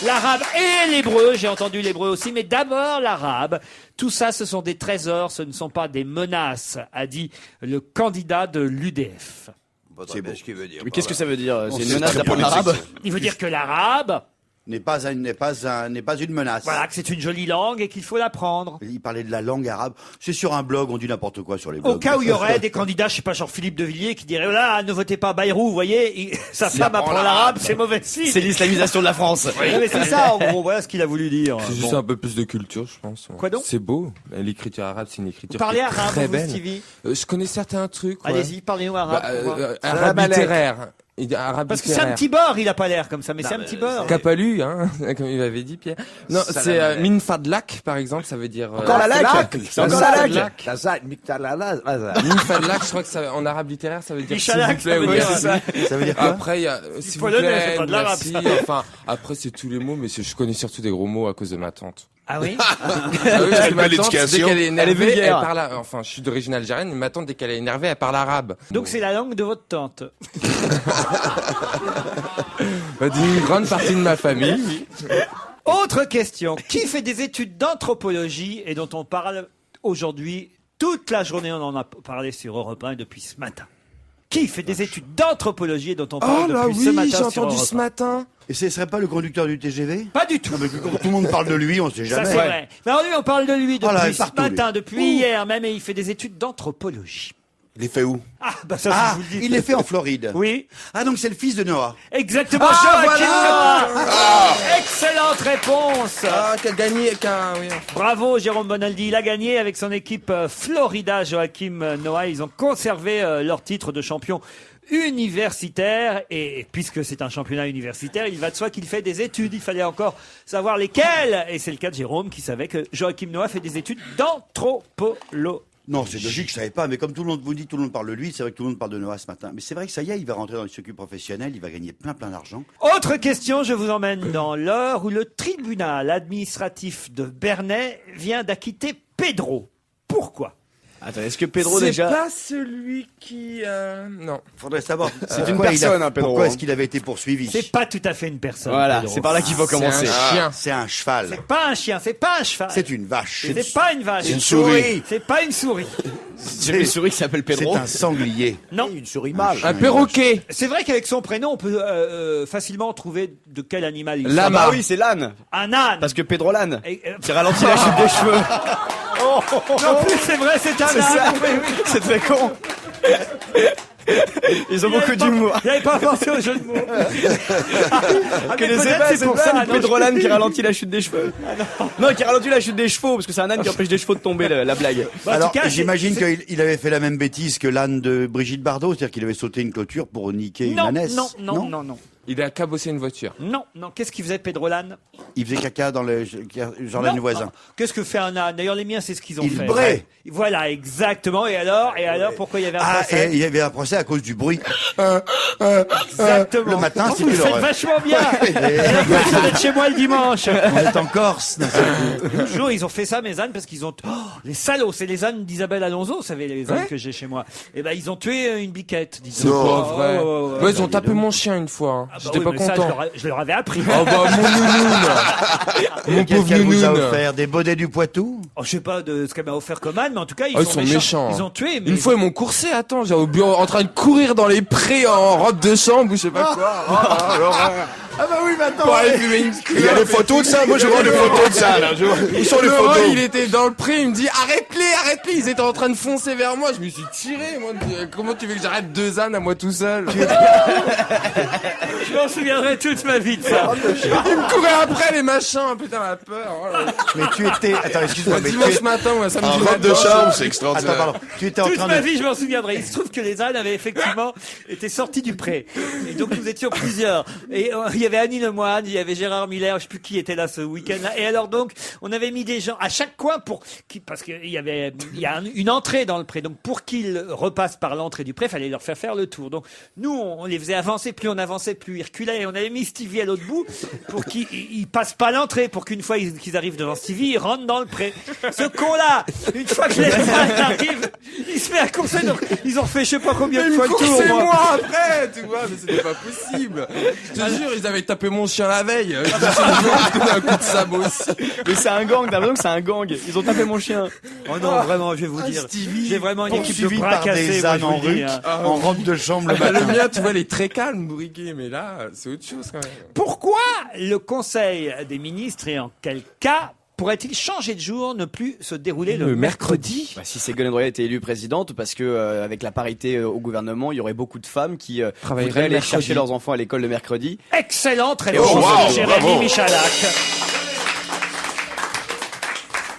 Speaker 1: L'arabe et l'hébreu, j'ai entendu l'hébreu aussi, mais d'abord l'arabe. Tout ça, ce sont des trésors, ce ne sont pas des menaces, a dit le candidat de l'UDF.
Speaker 3: C'est beau ce qu'il veut dire.
Speaker 2: Mais qu'est-ce que ça veut dire? C'est une
Speaker 6: c'est
Speaker 2: menace
Speaker 6: très
Speaker 2: d'apprendre
Speaker 6: politique,
Speaker 2: l'arabe?
Speaker 1: Il veut dire que l'arabe,
Speaker 4: N'est pas une menace.
Speaker 1: voilà, que c'est une jolie langue et qu'il faut l'apprendre.
Speaker 4: Il parlait de la langue arabe. C'est sur un blog, on dit n'importe quoi sur les blogs.
Speaker 1: Au cas où il y aurait des candidats, je sais pas, genre Philippe de Villiers, qui dirait, oh là, ne votez pas Bayrou, vous voyez, sa femme apprend l'arabe, c'est mauvais signe.
Speaker 2: C'est l'islamisation de la France.
Speaker 1: Oui, mais c'est ça, en gros, voilà ce qu'il a voulu dire.
Speaker 5: C'est juste
Speaker 1: Bon.
Speaker 5: un peu plus de culture, je pense.
Speaker 1: Quoi donc?
Speaker 5: C'est beau. L'écriture arabe, c'est une écriture
Speaker 1: Parlez
Speaker 5: qui est
Speaker 1: arabe,
Speaker 5: très
Speaker 1: vous,
Speaker 5: belle.
Speaker 1: Stevie.
Speaker 5: Je connais certains trucs. Ouais.
Speaker 1: Allez-y, parlez-nous arabe.
Speaker 5: Bah,
Speaker 1: pour voir.
Speaker 5: arabe
Speaker 3: Malek.
Speaker 5: littéraire. Arabe
Speaker 1: Parce que c'est un
Speaker 5: littéraire.
Speaker 1: petit beurre, il a pas l'air comme ça, mais c'est un petit beurre.
Speaker 5: Qu'a pas lu, hein, comme il avait dit Pierre. Non, c'est Minfadlak, par exemple, ça veut dire.
Speaker 2: Encore la laque. C'est encore la laque.
Speaker 3: La zac,
Speaker 5: Minfadlak, je crois que ça, en arabe littéraire, ça veut dire s'il
Speaker 1: Michalak,
Speaker 5: vous plaît
Speaker 1: ça veut
Speaker 5: ou
Speaker 1: dire-
Speaker 5: merci.
Speaker 4: Ça veut dire quoi?
Speaker 5: Après, il y a s'il vous
Speaker 1: polonais,
Speaker 5: plaît,
Speaker 1: c'est pas de l'arabe,
Speaker 5: merci.
Speaker 1: ça.
Speaker 5: Enfin, après c'est tous les mots, mais je connais surtout des gros mots à cause de ma tante.
Speaker 1: Ah oui?
Speaker 5: Ah oui, parce que ma
Speaker 6: belle
Speaker 5: tante, dès
Speaker 6: éducation.
Speaker 5: qu'elle est énervée,
Speaker 2: Elle est vulgaire.
Speaker 5: elle parle. Enfin, je suis d'origine algérienne, mais ma tante, dès qu'elle est énervée, elle parle arabe.
Speaker 1: Donc c'est la langue de votre tante.
Speaker 5: D'une grande partie de ma famille. Oui.
Speaker 1: Autre question. Qui fait des études d'anthropologie et dont on parle aujourd'hui Toute la journée, on en a parlé sur Europe 1 depuis ce matin. Qui fait des études d'anthropologie et dont on parle depuis ce matin
Speaker 5: j'ai
Speaker 1: sur
Speaker 5: entendu
Speaker 1: Europe
Speaker 5: ce
Speaker 1: 1.
Speaker 5: matin.
Speaker 4: Et ce serait pas le conducteur du TGV?
Speaker 1: Pas du tout.
Speaker 4: Non, mais quand tout le monde parle de lui, on sait
Speaker 1: Ça,
Speaker 4: jamais.
Speaker 1: c'est vrai. Mais alors lui, on parle de lui depuis
Speaker 4: Voilà,
Speaker 1: ce
Speaker 4: partout,
Speaker 1: matin,
Speaker 4: lui.
Speaker 1: depuis hier même, et il fait des études d'anthropologie.
Speaker 6: Il est fait où?
Speaker 1: Ah, bah ça,
Speaker 4: Ah,
Speaker 1: je vous le dis.
Speaker 4: il est fait en Floride.
Speaker 1: Oui,
Speaker 4: Ah, donc c'est le fils de Noah.
Speaker 1: exactement.
Speaker 5: Ah,
Speaker 1: Joachim
Speaker 5: voilà.
Speaker 1: Noah. Excellente réponse.
Speaker 5: Qui a gagné, oui.
Speaker 1: Bravo Jérôme Bonaldi, il a gagné avec son équipe Florida. Joachim Noah, ils ont conservé leur titre de champion universitaire, et puisque c'est un championnat universitaire, il va de soi qu'il fait des études. Il fallait encore savoir lesquelles, et c'est le cas de Jérôme qui savait que Joachim Noah fait des études d'anthropologie.
Speaker 4: Non, c'est logique, je savais pas, mais comme tout le monde vous dit, tout le monde parle de lui, c'est vrai que tout le monde parle de Noah ce matin. Mais c'est vrai que ça y est, il va rentrer dans le circuit professionnel, il va gagner plein d'argent.
Speaker 1: Autre question, je vous emmène dans l'heure où le tribunal administratif de Bernay vient d'acquitter Pedro. Pourquoi?
Speaker 2: Attends, est-ce que Pedro
Speaker 5: C'est
Speaker 2: déjà...
Speaker 5: pas celui qui... Non.
Speaker 4: Faudrait savoir.
Speaker 2: C'est une
Speaker 4: pourquoi
Speaker 2: personne, hein, Pedro,
Speaker 4: Pourquoi
Speaker 2: hein.
Speaker 4: est-ce qu'il avait été poursuivi?
Speaker 1: C'est pas tout à fait une personne.
Speaker 2: Voilà,
Speaker 1: Pedro.
Speaker 2: c'est par là qu'il faut commencer.
Speaker 5: C'est un chien.
Speaker 4: C'est un cheval.
Speaker 1: C'est pas un chien, c'est pas un cheval.
Speaker 4: C'est une vache.
Speaker 1: C'est pas une vache.
Speaker 6: C'est une souris.
Speaker 1: C'est pas une souris.
Speaker 2: J'ai une souris qui s'appelle Pedro.
Speaker 4: C'est un sanglier.
Speaker 1: Non.
Speaker 3: Une souris mâle.
Speaker 5: Un perroquet.
Speaker 1: C'est vrai qu'avec son prénom, on peut facilement trouver de quel animal il
Speaker 5: Lama.
Speaker 2: Ah bah oui, c'est l'âne.
Speaker 1: Un âne.
Speaker 2: Parce que Pedro l'âne,
Speaker 1: Et,
Speaker 2: qui ralentit la chute des cheveux.
Speaker 1: en plus, c'est vrai, c'est un
Speaker 2: C'est ça.
Speaker 1: âne. Oui, oui.
Speaker 2: C'est très con. Ils ont beaucoup d'humour.
Speaker 1: J'avais pas pensé au jeu de mots. Ah,
Speaker 2: Que
Speaker 1: mais
Speaker 2: les
Speaker 1: peut-être
Speaker 2: ébats,
Speaker 1: c'est pour ça. non,
Speaker 2: Pedro l'âne qui ralentit la chute des cheveux. Non, qui ralentit la chute des chevaux, parce que c'est un âne qui empêche des chevaux de tomber, la blague.
Speaker 1: Bah, en
Speaker 4: Alors,
Speaker 1: tout cas,
Speaker 4: j'imagine
Speaker 1: c'est-
Speaker 4: qu'il avait fait la même bêtise que l'âne de Brigitte Bardot, c'est-à-dire qu'il avait sauté une clôture pour niquer une
Speaker 1: Non,
Speaker 4: ânesse.
Speaker 1: non.
Speaker 5: Il a cabossé une voiture.
Speaker 1: Non. Qu'est-ce qu'il faisait, Pedro l'âne?
Speaker 4: Il faisait caca dans le jardin
Speaker 1: Non.
Speaker 4: du voisin.
Speaker 1: Qu'est-ce que fait un âne? D'ailleurs, les miens, c'est ce qu'ils ont
Speaker 4: Il
Speaker 1: fait.
Speaker 4: braie.
Speaker 1: Voilà, exactement. Et alors, pourquoi il y avait un
Speaker 4: Ah,
Speaker 1: procès?
Speaker 4: et il y avait un procès à cause du bruit.
Speaker 1: Exactement.
Speaker 4: Le matin,
Speaker 1: Oh,
Speaker 4: c'est
Speaker 1: vous
Speaker 4: plus
Speaker 1: le faites
Speaker 4: l'horreur.
Speaker 1: vachement bien. J'ai l'impression d'être chez moi le dimanche.
Speaker 4: On est en Corse. d'un seul coup.
Speaker 1: Un jour, ils ont fait ça, mes ânes, parce qu'ils ont... Oh, les salauds, c'est les ânes d'Isabelle Alonso, vous savez, les ânes
Speaker 5: Ouais.
Speaker 1: que j'ai chez moi. Et ben, ils ont tué une biquette,
Speaker 5: C'est
Speaker 1: disons.
Speaker 5: pas
Speaker 1: Oh,
Speaker 5: vrai.
Speaker 1: oh, oh,
Speaker 5: Ouais, ils ont
Speaker 1: oh.
Speaker 5: tapé mon chien une fois. Hein.
Speaker 1: Ah bah
Speaker 5: J'étais
Speaker 1: oui,
Speaker 5: pas
Speaker 1: mais ça,
Speaker 5: content.
Speaker 1: je leur avais appris.
Speaker 5: Oh bah mon nounoun. Mon pauvre
Speaker 4: Quelqu'un vous a
Speaker 5: nounoun.
Speaker 4: offert des bodets du Poitou?
Speaker 1: Oh, je sais pas de ce qu'elle m'a offert comme âne, mais en tout cas,
Speaker 5: Oh, ils sont méchants.
Speaker 1: Ils ont tué, mais...
Speaker 5: Une fois, ils m'ont coursé. Attends, j'étais au bureau en train de courir dans les prés en robe de chambre ou je sais pas quoi. Oh, l'horreur.
Speaker 4: Ah bah oui, maintenant.
Speaker 5: Pour aller fumer une
Speaker 6: Il y a des photos de ça? Moi, je vois des photos de ça, là. Où sont les
Speaker 5: Laurent,
Speaker 6: photos?
Speaker 5: il était dans le pré, il me dit arrête-les, ils étaient en train de foncer vers moi, je me suis tiré, moi, comment tu veux que j'arrête 2 ânes à moi tout seul?
Speaker 1: Je m'en souviendrai toute ma vie de ça.
Speaker 5: Ils me couraient après les machins, putain la peur. Oh là là.
Speaker 4: Mais tu étais. Attends, excuse-moi, mais tu
Speaker 5: Dimanche
Speaker 4: étais.
Speaker 5: matin ou un samedi
Speaker 6: En robe de
Speaker 5: matin.
Speaker 6: chambre, c'est
Speaker 4: Attends,
Speaker 6: extraordinaire.
Speaker 4: pardon. Tu étais en
Speaker 1: Toute
Speaker 4: train
Speaker 1: ma
Speaker 4: de.
Speaker 1: vie, je m'en souviendrai. Il se trouve que les ânes avaient effectivement été sortis du pré. Et donc, nous étions plusieurs. Et il y avait Annie Lemoine, il y avait Gérard Miller, je sais plus qui était là ce week-end-là. Et alors, donc, on avait mis des gens à chaque coin parce qu'il y a une entrée dans le pré. Donc, pour qu'ils repassent par l'entrée du pré, il fallait leur faire le tour. Donc, nous, on les faisait avancer. Plus on avançait, plus ils reculaient. Et on avait mis Stevie à l'autre bout pour qu'ils passent pas l'entrée. Pour qu'une fois qu'ils arrivent devant Stevie, ils rentrent dans le pré. Ce con-là, une fois que les ânes arrivent, il se met à courser. Donc, ils ont fait je sais pas combien de
Speaker 5: Ils
Speaker 1: fois
Speaker 5: me
Speaker 1: le tour.
Speaker 5: coursaient
Speaker 1: moi.
Speaker 5: moi après, tu vois, mais c'était pas possible. Je te jure, ils avaient tapé mon chien la veille. Je me suis dit, donné un coup de sabot aussi.
Speaker 2: Mais c'est un gang, t'as l'impression que c'est un gang. Ils ont tapé mon chien.
Speaker 1: Oh non, vraiment, je vais vous dire.
Speaker 4: Stevie,
Speaker 1: J'ai vraiment une équipe de
Speaker 4: poursuivi
Speaker 1: bras
Speaker 4: par
Speaker 1: cassés,
Speaker 4: des
Speaker 1: moi,
Speaker 4: ânes
Speaker 1: je
Speaker 4: en
Speaker 1: vous le dis,
Speaker 4: rue,
Speaker 1: hein.
Speaker 4: en robe de chambre le
Speaker 5: Bah, le
Speaker 4: matin.
Speaker 5: mien, tu vois, il est très calme, Bourriquet, mais là, c'est autre chose quand même.
Speaker 1: Pourquoi le Conseil des ministres et en quel cas pourrait-il changer de jour, ne plus se dérouler le mercredi?
Speaker 2: Bah, si Ségolène Royal était élue présidente, parce que avec la parité au gouvernement, il y aurait beaucoup de femmes qui
Speaker 5: Travailleraient
Speaker 2: voudraient
Speaker 5: le
Speaker 2: aller
Speaker 5: mercredi.
Speaker 2: chercher leurs enfants à l'école le mercredi.
Speaker 1: Excellente réponse
Speaker 6: Oh, wow,
Speaker 1: de Jérémy
Speaker 6: bravo.
Speaker 1: Michalak.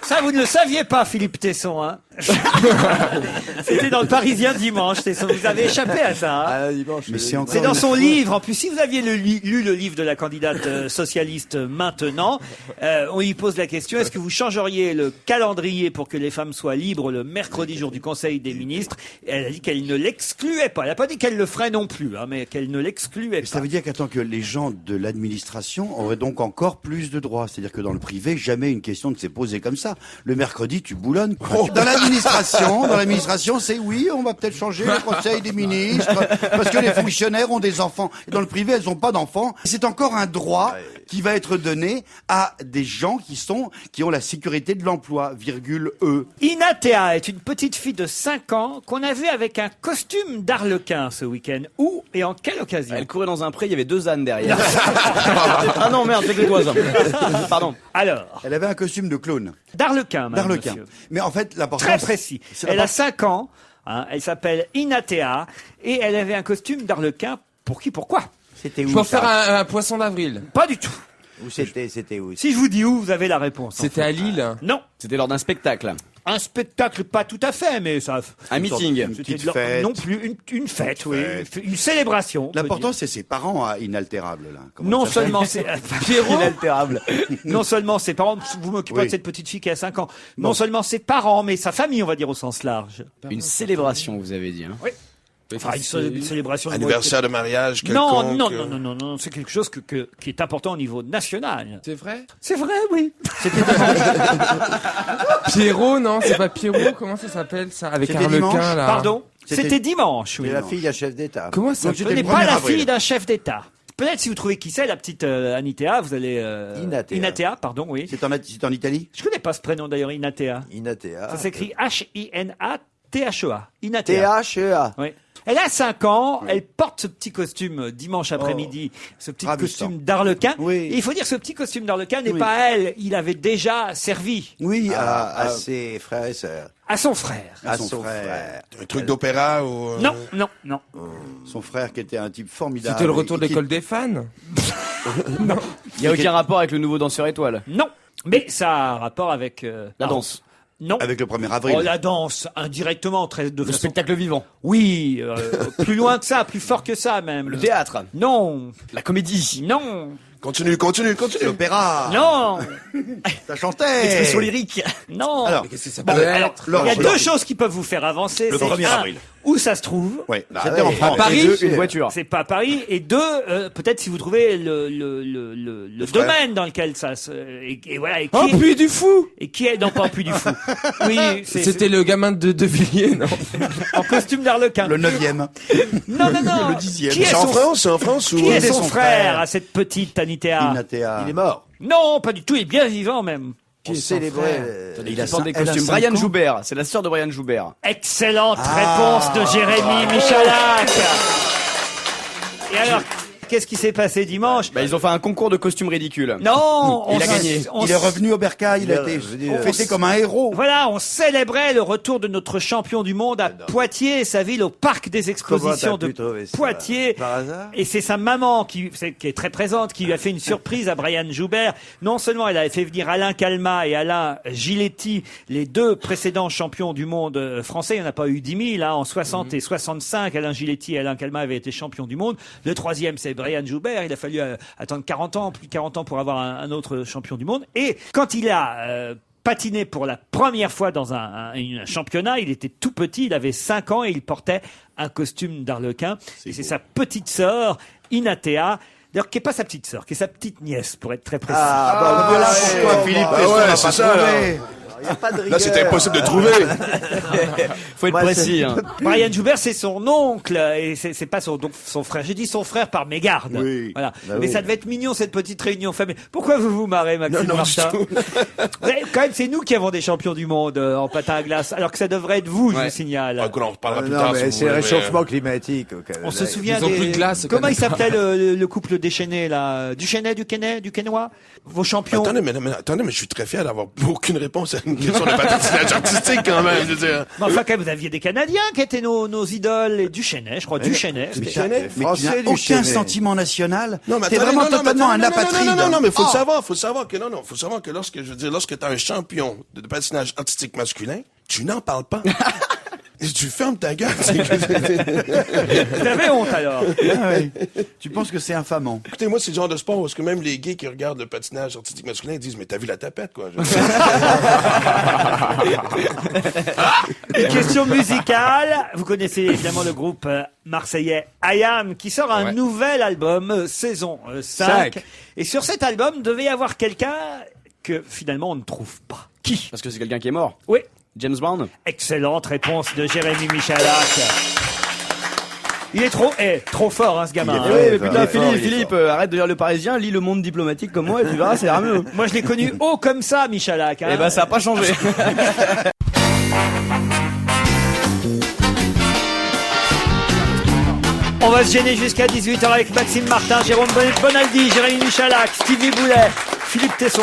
Speaker 1: Ça, vous ne le saviez pas, Philippe Tesson, hein? C'était dans le Parisien dimanche, Tesson. Vous avez échappé à ça, hein?
Speaker 4: Mais c'est encore
Speaker 1: C'est dans
Speaker 4: une
Speaker 1: son
Speaker 4: fois-
Speaker 1: livre. En plus, si vous aviez lu le livre de la candidate socialiste maintenant, on lui pose la question, est-ce que vous changeriez le calendrier pour que les femmes soient libres le mercredi, jour du Conseil des ministres? Et elle a dit qu'elle ne l'excluait pas. Elle n'a pas dit qu'elle le ferait non plus, hein, mais qu'elle ne l'excluait
Speaker 4: Ça
Speaker 1: pas.
Speaker 4: veut dire qu'attends que les gens de l'administration auraient donc encore plus de droits. C'est-à-dire que dans le privé, jamais une question ne s'est posée comme ça. Le mercredi, tu boulonnes. Dans l'administration, l'administration, c'est oui, on va peut-être changer le conseil des ministres, parce que les fonctionnaires ont des enfants. Et dans le privé, elles n'ont pas d'enfants. C'est encore un droit qui va être donné à des gens qui ont la sécurité de l'emploi, eux.
Speaker 1: Inatea est une petite fille de 5 ans qu'on a vue avec un costume d'arlequin ce week-end. Où et en quelle occasion?
Speaker 2: Elle courait dans un pré, il y avait 2 ânes derrière. Ah non, merde, c'est que les oiseaux. Pardon.
Speaker 1: Alors,
Speaker 4: Elle avait un costume de clown.
Speaker 1: d'arlequin, madame,
Speaker 4: D'arlequin.
Speaker 1: monsieur.
Speaker 4: Mais en fait, l'important...
Speaker 1: Très précis. Elle a 5 ans, hein, elle s'appelle Inatea, et elle avait un costume d'arlequin. Pour qui, pourquoi?
Speaker 3: C'était où?
Speaker 5: Pour
Speaker 3: ça
Speaker 5: faire un poisson d'avril.
Speaker 1: Pas du tout.
Speaker 3: Où c'était où?
Speaker 1: Si je vous dis où, vous avez la réponse. en
Speaker 5: C'était
Speaker 1: fait.
Speaker 5: à Lille.
Speaker 1: Non.
Speaker 2: C'était lors d'un spectacle.
Speaker 1: Un spectacle, pas tout à fait, mais ça...
Speaker 2: Un meeting.
Speaker 4: Une
Speaker 1: C'était
Speaker 4: petite
Speaker 1: de la-
Speaker 4: fête.
Speaker 1: Non plus, une fête, oui. Une célébration. on peut
Speaker 4: L'important,
Speaker 1: dire.
Speaker 4: c'est ses parents inaltérables, là. Comment
Speaker 1: Non
Speaker 4: ça s'appelle
Speaker 1: seulement c'est...
Speaker 2: Inaltérable.
Speaker 1: Non seulement ses parents, vous m'occupez
Speaker 4: Oui.
Speaker 1: de cette petite fille qui a 5 ans, non seulement ses parents, mais sa famille, on va dire au sens large.
Speaker 2: Une célébration, vous avez dit. Hein.
Speaker 1: Enfin, une célébration.
Speaker 6: Anniversaire de mariage,
Speaker 1: Non,
Speaker 6: quelconque.
Speaker 1: non, non, non, non, non, c'est quelque chose qui est important au niveau national.
Speaker 5: C'est vrai?
Speaker 1: C'est vrai, oui.
Speaker 5: Pierrot, non? C'est pas Pierrot? Comment ça s'appelle, ça? Avec
Speaker 4: C'était
Speaker 5: Arlequin,
Speaker 4: dimanche.
Speaker 5: là.
Speaker 1: Pardon?
Speaker 4: C'était-
Speaker 1: C'était dimanche, oui.
Speaker 3: C'est la fille d'un chef d'État.
Speaker 5: Comment ça
Speaker 4: Donc,
Speaker 1: Ce
Speaker 4: c'était
Speaker 1: n'est
Speaker 4: le
Speaker 1: pas
Speaker 4: 1er
Speaker 1: la
Speaker 4: avril.
Speaker 1: fille d'un chef d'État. Peut-être si vous trouvez qui c'est, la petite Anitea, vous allez...
Speaker 3: Inatea.
Speaker 1: Inatea, pardon, oui.
Speaker 4: C'est en Italie?
Speaker 1: Je connais pas ce prénom d'ailleurs, Inatea.
Speaker 3: Inatea.
Speaker 1: Ça s'écrit H-I-N-A-T-H-E-A. Inatea.
Speaker 3: T-H-E-A.
Speaker 1: Oui. Elle a 5 ans, elle porte ce petit costume dimanche après-midi, ce petit
Speaker 4: Ravissant.
Speaker 1: costume d'arlequin.
Speaker 4: Oui.
Speaker 1: Et il faut dire que ce petit costume d'arlequin n'est
Speaker 4: Oui.
Speaker 1: pas à elle, il avait déjà servi
Speaker 4: Oui,
Speaker 3: À ses frères et sœurs.
Speaker 1: à son frère.
Speaker 3: À
Speaker 4: son
Speaker 3: son
Speaker 4: frère.
Speaker 3: frère.
Speaker 6: Un truc d'opéra ou...
Speaker 1: Non, non, non.
Speaker 4: son frère qui était un type formidable.
Speaker 5: C'était le retour de
Speaker 4: Et qui-
Speaker 5: l'école des fans?
Speaker 2: Il n'y a aucun rapport avec le nouveau danseur étoile.
Speaker 1: Non. Mais ça a un rapport avec...
Speaker 2: La danse.
Speaker 1: Non.
Speaker 4: Avec le 1er avril.
Speaker 1: Oh, la danse, indirectement, très de
Speaker 2: Le
Speaker 1: façon...
Speaker 2: spectacle vivant.
Speaker 1: Oui, plus loin que ça, plus fort que ça même.
Speaker 2: Le théâtre.
Speaker 1: Non,
Speaker 2: La comédie.
Speaker 1: non,
Speaker 6: Continue.
Speaker 4: L'opéra.
Speaker 1: non,
Speaker 4: Ça chantait.
Speaker 2: L'expression lyrique.
Speaker 1: non.
Speaker 4: Alors,
Speaker 5: Qu'est-ce que ça
Speaker 1: Bon,
Speaker 5: peut
Speaker 1: alors,
Speaker 5: être?
Speaker 1: il y a
Speaker 4: Laurent,
Speaker 1: deux choses qui peuvent vous faire avancer.
Speaker 4: Le
Speaker 1: C'est
Speaker 4: 1er
Speaker 1: un,
Speaker 4: avril.
Speaker 1: où ça se trouve.
Speaker 4: ouais,
Speaker 3: Ah
Speaker 4: c'était
Speaker 3: ouais.
Speaker 4: en France.
Speaker 2: À Paris,
Speaker 3: Et deux,
Speaker 2: une voiture.
Speaker 1: C'est pas à Paris. Et deux, peut-être si vous trouvez le
Speaker 4: frère.
Speaker 1: domaine dans lequel ça se... Et voilà. Et qui,
Speaker 5: Oh,
Speaker 1: est,
Speaker 5: puis du fou!
Speaker 1: et qui est... Non, pas en plus du fou. Oui,
Speaker 5: C'était le gamin de Villiers, non?
Speaker 1: en costume d'arlequin.
Speaker 4: Le 9e.
Speaker 1: Non, non, non.
Speaker 4: Le 10e.
Speaker 1: Qui est
Speaker 6: C'est en
Speaker 1: son,
Speaker 6: France, c'est en France ou...
Speaker 1: qui est
Speaker 4: c'est
Speaker 1: son
Speaker 4: son
Speaker 1: frère
Speaker 4: frère
Speaker 1: à cette petite Anitea?
Speaker 4: Inatea.
Speaker 3: Il est mort.
Speaker 1: Non, pas du tout. Il est bien vivant même.
Speaker 3: On célébrait.
Speaker 4: Il a
Speaker 2: porte des
Speaker 4: elle a
Speaker 2: costumes.
Speaker 4: 5
Speaker 2: Brian
Speaker 4: ans.
Speaker 2: Joubert. C'est la sœur de Brian Joubert.
Speaker 1: Excellente réponse de Jérémy Michalak. Et alors, qu'est-ce qui s'est passé dimanche?
Speaker 2: Bah, ils ont fait un concours de costumes ridicules.
Speaker 1: Non,
Speaker 2: Il a gagné.
Speaker 4: Il est revenu au Bercail, il a été fêté comme un héros.
Speaker 1: Voilà, on célébrait le retour de notre champion du monde à Poitiers, sa ville au parc des expositions
Speaker 3: Comment t'as
Speaker 1: de
Speaker 3: pu trouver ça?
Speaker 1: Poitiers.
Speaker 3: Par hasard?
Speaker 1: Et c'est sa maman qui est très présente, qui lui a fait une surprise à Brian Joubert. Non seulement elle avait fait venir Alain Calmat et Alain Giletti, les deux précédents champions du monde français. Il n'y en a pas eu 10 000, hein. En 60 et 65, Alain Giletti et Alain Calmat avaient été champions du monde. Le troisième, c'est Brian Joubert. Il a fallu attendre 40 ans, plus de 40 ans pour avoir un autre champion du monde. Et quand il a patiné pour la première fois dans un championnat, il était tout petit, il avait 5 ans et il portait un costume d'arlequin. Et c'est sa petite sœur, Inatea, d'ailleurs qui n'est pas sa petite sœur, qui est sa petite nièce, pour être très précis.
Speaker 3: Ah, bah voilà
Speaker 4: Pourquoi Philippe
Speaker 6: Ah
Speaker 4: Pesson
Speaker 6: ouais,
Speaker 4: n'a
Speaker 6: c'est
Speaker 4: pas
Speaker 6: ça,
Speaker 4: trouvé?
Speaker 3: Il y a pas de
Speaker 6: Là,
Speaker 3: rigueur.
Speaker 6: c'était impossible de trouver.
Speaker 2: Faut être
Speaker 3: Moi,
Speaker 2: précis. Hein.
Speaker 1: Brian Joubert, c'est son oncle et c'est pas son frère. J'ai dit son frère par mégarde.
Speaker 4: Oui.
Speaker 1: Voilà.
Speaker 3: Bah
Speaker 1: Mais
Speaker 3: oui.
Speaker 1: ça devait être mignon cette petite réunion familiale. Pourquoi vous vous marrez, Maxime
Speaker 6: Non,
Speaker 1: Martin?
Speaker 6: du tout.
Speaker 1: Ouais, quand même, c'est nous qui avons des champions du monde en patin à glace, alors que ça devrait être vous, je
Speaker 2: Ouais.
Speaker 1: vous signale.
Speaker 6: Ah, écoute, on reparlera plus
Speaker 3: Non,
Speaker 6: tard.
Speaker 3: mais
Speaker 6: si vous
Speaker 3: c'est le
Speaker 6: voulez,
Speaker 3: réchauffement climatique au Canada.
Speaker 1: On se souvient
Speaker 5: Ils ont
Speaker 1: des...
Speaker 5: plus de glace au
Speaker 1: Comment il
Speaker 5: Canada.
Speaker 1: s'appelait le couple déchaîné là? Duchesnay, Duquesnois? Vos champions?
Speaker 6: Attendez, mais je suis très fier d'avoir aucune réponse à une question de patinage artistique quand même. Je veux dire.
Speaker 1: Mais enfin, quand même, vous aviez des Canadiens qui étaient nos idoles, et Duchesnay, je crois, Duchesnay.
Speaker 6: Mais
Speaker 1: c'était-
Speaker 4: Mais tu
Speaker 3: Français
Speaker 4: n'as
Speaker 3: du
Speaker 4: aucun
Speaker 3: Chénet.
Speaker 4: sentiment national.
Speaker 6: Non, mais
Speaker 4: T'es
Speaker 6: attendez,
Speaker 4: vraiment
Speaker 6: non, non,
Speaker 4: totalement
Speaker 6: mais
Speaker 4: un
Speaker 6: attendez,
Speaker 4: apatride.
Speaker 6: Non, mais faut
Speaker 4: Ah.
Speaker 6: savoir que lorsque t'as un champion de patinage artistique masculin, tu n'en parles pas. Tu fermes ta gueule.
Speaker 1: Vous avez honte alors?
Speaker 4: Ah ouais. Tu penses que c'est infamant.
Speaker 6: Écoutez, moi, c'est le genre de sport où est-ce que même les gays qui regardent le patinage artistique masculin disent, mais t'as vu la tapette, quoi.
Speaker 1: Une question musicale. Vous connaissez évidemment le groupe marseillais IAM qui sort un
Speaker 5: Ouais.
Speaker 1: nouvel album, saison 5.
Speaker 2: Cinq.
Speaker 1: Et sur cet album, devait y avoir quelqu'un que finalement on ne trouve pas. Qui?
Speaker 2: Parce que c'est quelqu'un qui est mort.
Speaker 1: Oui.
Speaker 2: James Brown.
Speaker 1: Excellente réponse de Jérémy Michalak. Il est trop fort, hein, ce gamin.
Speaker 3: Il est
Speaker 1: hein.
Speaker 2: Oui, mais putain,
Speaker 3: fort,
Speaker 2: Philippe, arrête de lire Le Parisien, lis Le Monde diplomatique comme moi et tu verras, c'est rameux.
Speaker 1: Moi, je l'ai connu haut comme ça, Michalak. Hein.
Speaker 2: Eh ben, ça a pas changé.
Speaker 1: On va se gêner jusqu'à 18h avec Maxime Martin, Jérôme Bonaldi, Jérémy Michalak, Stevie Boulet, Philippe Tesson.